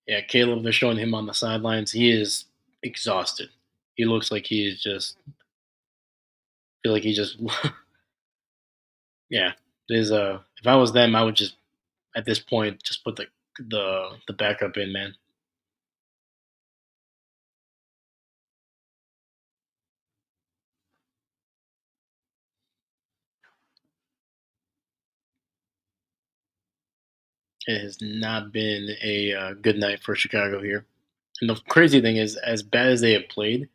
Yeah, Caleb, they're showing him on the sidelines. He is exhausted. He looks like he is just feel like he just yeah. There's if I was them, I would just at this point just put the backup in, man. It has not been a good night for Chicago here. And the crazy thing is, as bad as they have played,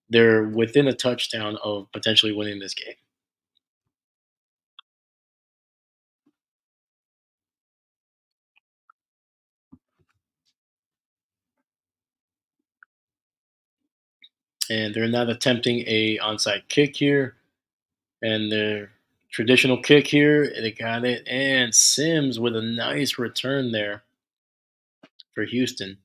they're within a touchdown of potentially winning this game. And they're not attempting a onside kick here. And their traditional kick here, they got it. And Sims with a nice return there for Houston.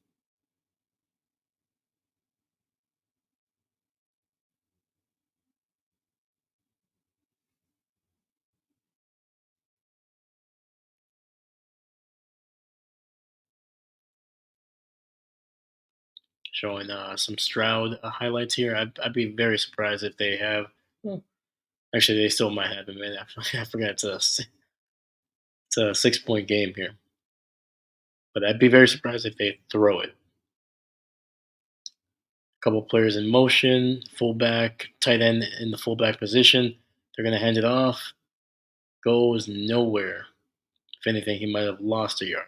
Showing some Stroud highlights here. I'd be very surprised if they have. Well, actually, they still might have him. Man, I forgot it's a 6 point game here. But I'd be very surprised if they throw it. Couple players in motion, fullback, tight end in the fullback position. They're going to hand it off. Goes nowhere. If anything, he might have lost a yard.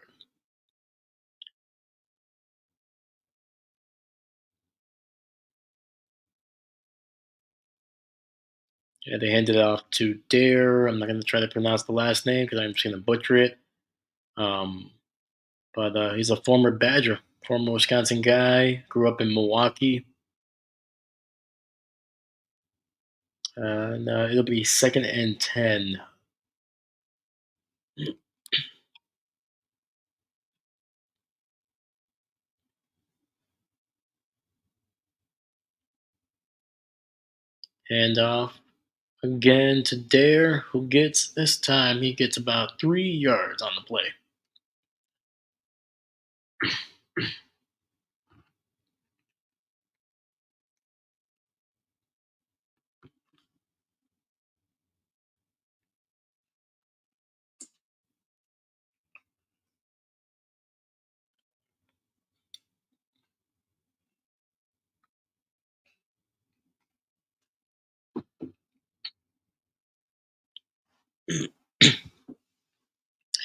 Yeah, they handed it off to Dare. I'm not going to try to pronounce the last name because I'm just going to butcher it. Um, but he's a former Badger, former Wisconsin guy. Grew up in Milwaukee. And it'll be 2nd and 10. Hand off again to Dare, who gets this time he gets about 3 yards on the play.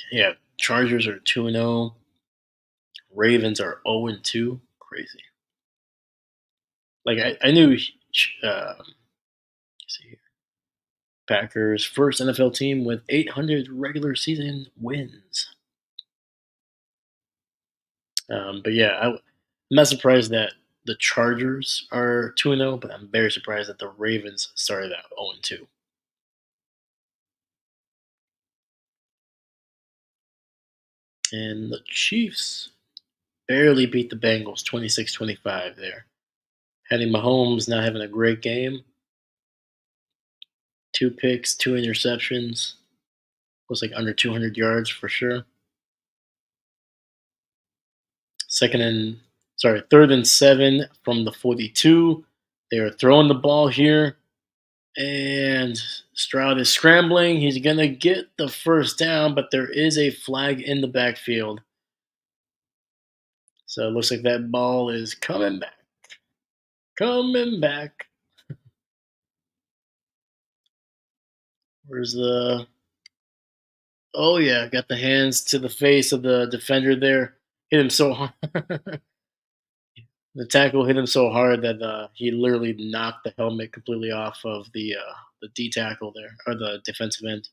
Yeah, Chargers are 2-0. Ravens are 0-2. Crazy. Like I knew. See here. Packers first NFL team with 800 regular season wins. But yeah, I'm not surprised that the Chargers are 2-0, but I'm very surprised that the Ravens started out 0-2. And the Chiefs barely beat the Bengals 26-25 there. Patty Mahomes not having a great game. 2 picks, 2 interceptions. Was like under 200 yards for sure. Second and sorry, 3rd and 7 from the 42. They are throwing the ball here, and Stroud is scrambling. He's gonna get the first down, but there is a flag in the backfield. So it looks like that ball is coming back. Coming back. Where's the Oh yeah, got the hands to the face of the defender there. Hit him so hard. The tackle hit him so hard that he literally knocked the helmet completely off of the D tackle there, or the defensive end.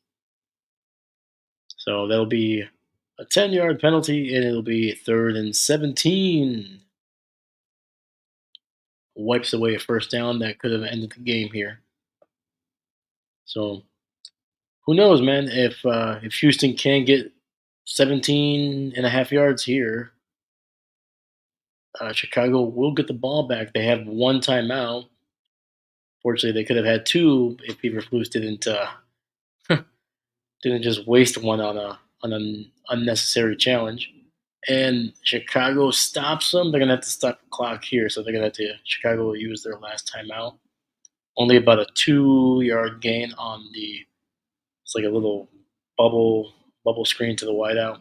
So that'll be a 10-yard penalty, and it'll be 3rd and 17. Wipes away a first down that could have ended the game here. So who knows, man? If Houston can get 17 and a half yards here, Chicago will get the ball back. They have one timeout. Fortunately, they could have had two if Eberflus didn't just waste one on an unnecessary challenge. And Chicago stops them. They're gonna have to stop the clock here, so they're gonna have to Chicago will use their last timeout. Only about a 2-yard gain on the. It's like a little bubble screen to the wideout.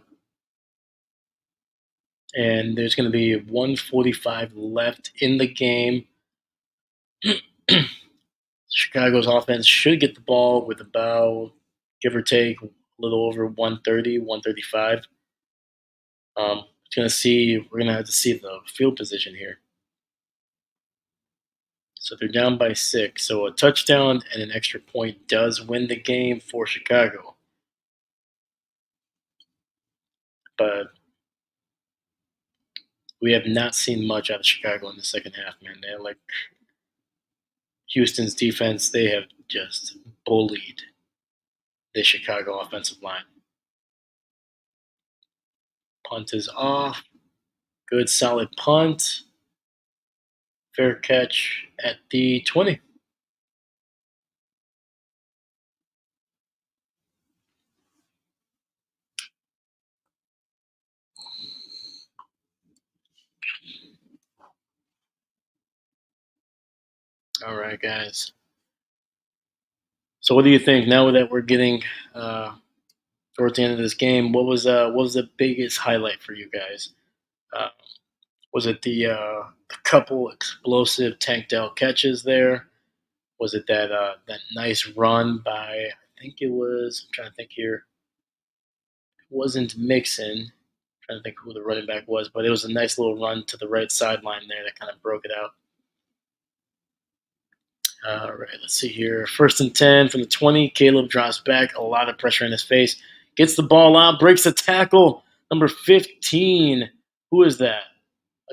And there's going to be 145 left in the game. Chicago's offense should get the ball with about, give or take, a little over 130, 135. We're going to have to see the field position here. So they're down by 6. So a touchdown and an extra point does win the game for Chicago. But we have not seen much out of Chicago in the second half, man. They're like Houston's defense, they have just bullied the Chicago offensive line. Punt is off. Good solid punt. Fair catch at the 20. All right, guys. So what do you think now that we're getting towards the end of this game? What was the biggest highlight for you guys? Uh, was it the couple explosive tanked out catches there? Was it that nice run by I think it was I'm trying to think here. It wasn't Mixon. Trying to think who the running back was, but it was a nice little run to the right sideline there that kind of broke it out. All right, let's see here. 1st and 10 from the 20. Caleb drops back, a lot of pressure in his face. Gets the ball out, breaks the tackle. Number 15. Who is that?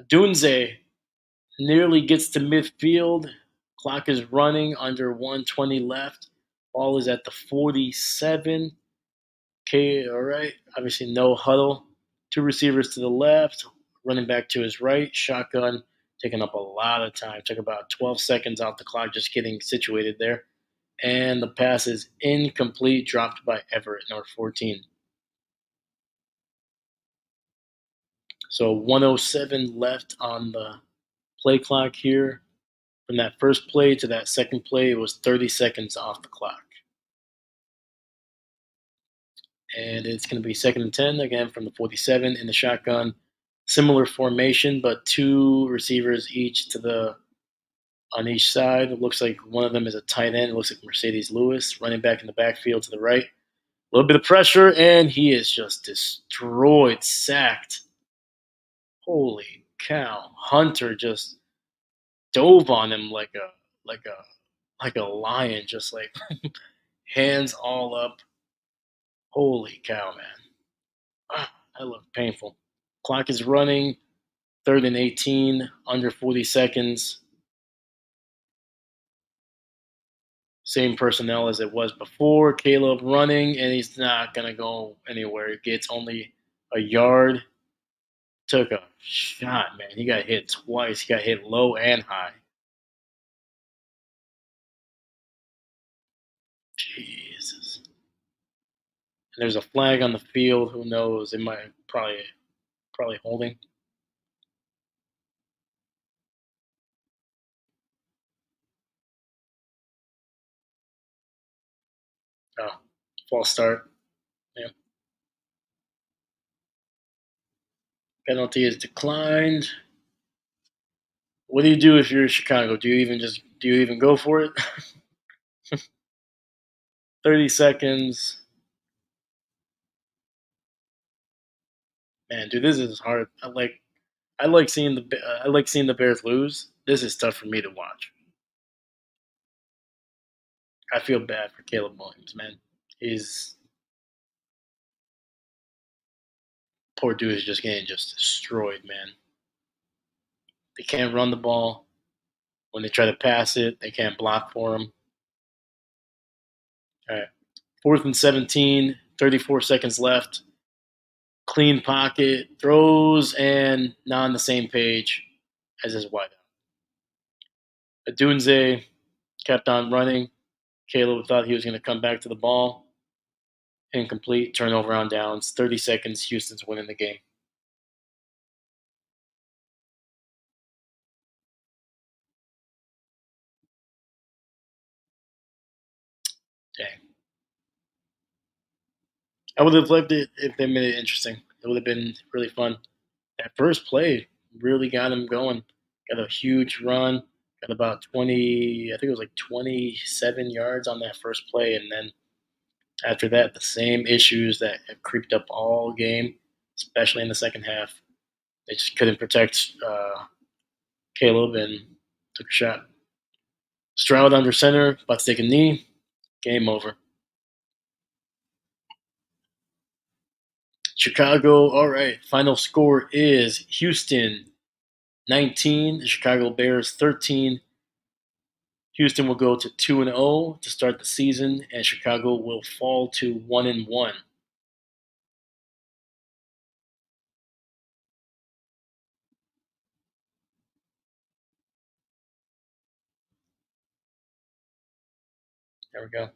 Adunze nearly gets to midfield. Clock is running under 120 left. Ball is at the 47. Okay, all right. Obviously, no huddle. Two receivers to the left, running back to his right. Shotgun, taking up a lot of time. Took about 12 seconds off the clock just getting situated there. And the pass is incomplete, dropped by Everett, number 14. So 107 left on the play clock here. From that first play to that second play, it was 30 seconds off the clock. And it's going to be 2nd and 10 again from the 47 in the shotgun. Similar formation, but two receivers each on each side. It looks like one of them is a tight end. It looks like Mercedes Lewis running back in the backfield to the right. A little bit of pressure, and he is just destroyed, sacked. Holy cow! Hunter just dove on him like a like a lion, just like hands all up. Holy cow, man! That looked painful. Clock is running. 3rd and 18, under 40 seconds. Same personnel as it was before. Caleb running, and he's not going to go anywhere. He gets only a yard. Took a shot, man. He got hit twice. He got hit low and high. Jesus. And there's a flag on the field. Who knows? It might probably holding. Oh, false start. Yeah. Penalty is declined. What do you do if you're in Chicago? Do you even go for it? 30 seconds. Man, dude, this is hard. I like seeing the Bears lose. This is tough for me to watch. I feel bad for Caleb Williams, man. He's Poor dude is just getting just destroyed, man. They can't run the ball. When they try to pass it, they can't block for him. All right. 4th and 17, 34 seconds left. Clean pocket, throws, and not on the same page as his wideout. Adunze kept on running. Caleb thought he was going to come back to the ball. Incomplete, turnover on downs. 30 seconds, Houston's winning the game. Dang. I would have loved it if they made it interesting. It would have been really fun. That first play really got him going. Got a huge run. Got about 20, I think it was like 27 yards on that first play. And then after that, the same issues that have creeped up all game, especially in the second half. They just couldn't protect Caleb and took a shot. Stroud under center, about to take a knee. Game over. Chicago, all right. Final score is Houston 19, the Chicago Bears 13. Houston will go to 2-0 to start the season, and Chicago will fall to 1-1. There we go.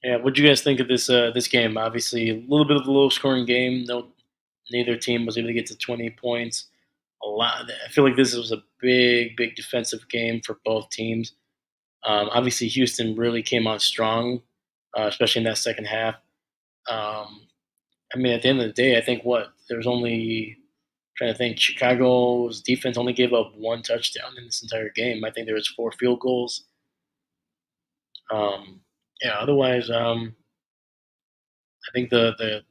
Yeah, what do you guys think of this game? Obviously, a little bit of a low scoring game. No, neither team was able to get to 20 points. A lot. I feel like this was a big defensive game for both teams. Obviously, Houston really came on strong, especially in that second half. Um, I mean, at the end of the day, I think what there was only trying to think. Chicago's defense only gave up one touchdown in this entire game. I think there was four field goals. Um, yeah. Otherwise, I think the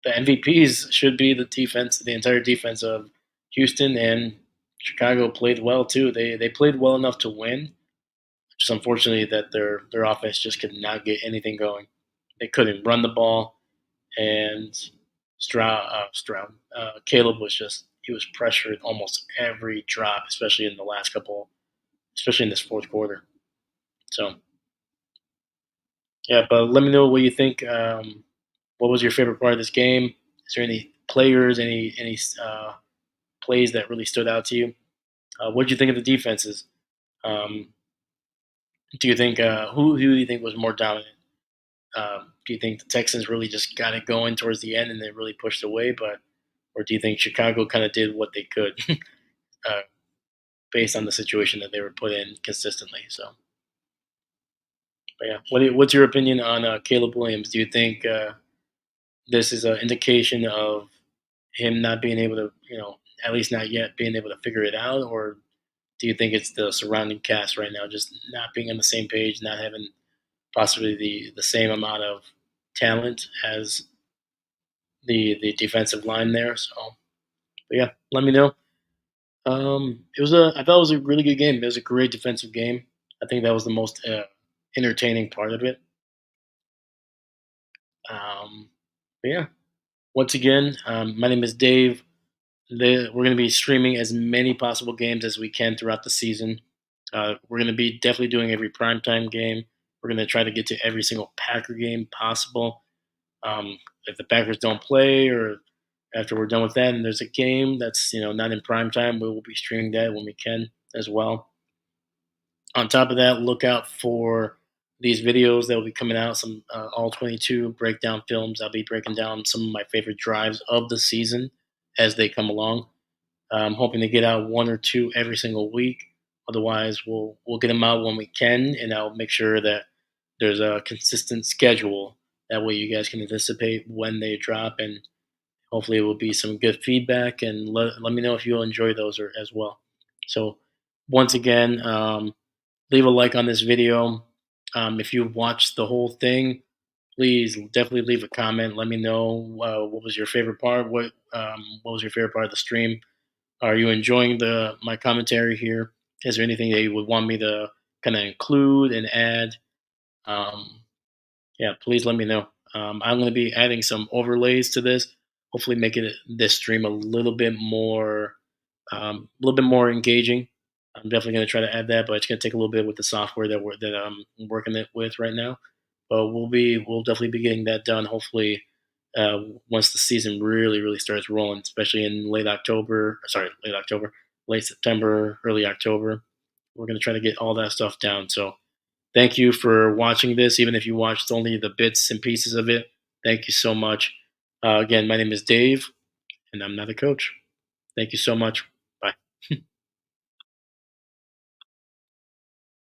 MVPs should be the defense, the entire defense of Houston, and Chicago played well too. They played well enough to win. Just unfortunately that their offense just could not get anything going. They couldn't run the ball, and Caleb was just he was pressured almost every drop, especially in the last couple, especially in this fourth quarter. So yeah, but let me know what you think. What was your favorite part of this game? Is there any players, any plays that really stood out to you? What did you think of the defenses? Um, do you think who do you think was more dominant? Do you think the Texans really just got it going towards the end and they really pushed away, or do you think Chicago kind of did what they could uh, based on the situation that they were put in consistently? So, but yeah, what's your opinion on Caleb Williams? Do you think this is an indication of him not being able to, at least not yet being able to figure it out, or do you think it's the surrounding cast right now just not being on the same page, not having possibly the same amount of talent as the defensive line there? So, but yeah, let me know. I thought it was a really good game. It was a great defensive game. I think that was the most entertaining part of it. But yeah, once again, my name is Dave. We're going to be streaming as many possible games as we can throughout the season. We're going to be definitely doing every primetime game. We're going to try to get to every single Packer game possible. If the Packers don't play, or after we're done with that, and there's a game that's not in prime time, we will be streaming that when we can as well. On top of that, look out for these videos that will be coming out. Some all 22 breakdown films. I'll be breaking down some of my favorite drives of the season as they come along. I'm hoping to get out one or two every single week. Otherwise, we'll get them out when we can, and I'll make sure that there's a consistent schedule. That way, you guys can anticipate when they drop, and Hopefully, it will be some good feedback, and let me know if you'll enjoy those as well. So, once again, leave a like on this video. If you watched the whole thing, please definitely leave a comment. Let me know what was your favorite part. What was your favorite part of the stream? Are you enjoying the my commentary here? Is there anything that you would want me to kind of include and add? Um, yeah, please let me know. I'm going to be adding some overlays to this. Hopefully, making this stream a little bit more engaging. I'm definitely going to try to add that, but it's going to take a little bit with the software that I'm working it with right now. But we'll definitely be getting that done. Hopefully, once the season really starts rolling, especially in late October, late September, early October. We're going to try to get all that stuff down. So thank you for watching this, even if you watched only the bits and pieces of it. Thank you so much. Again, my name is Dave, and I'm not a coach. Thank you so much. Bye.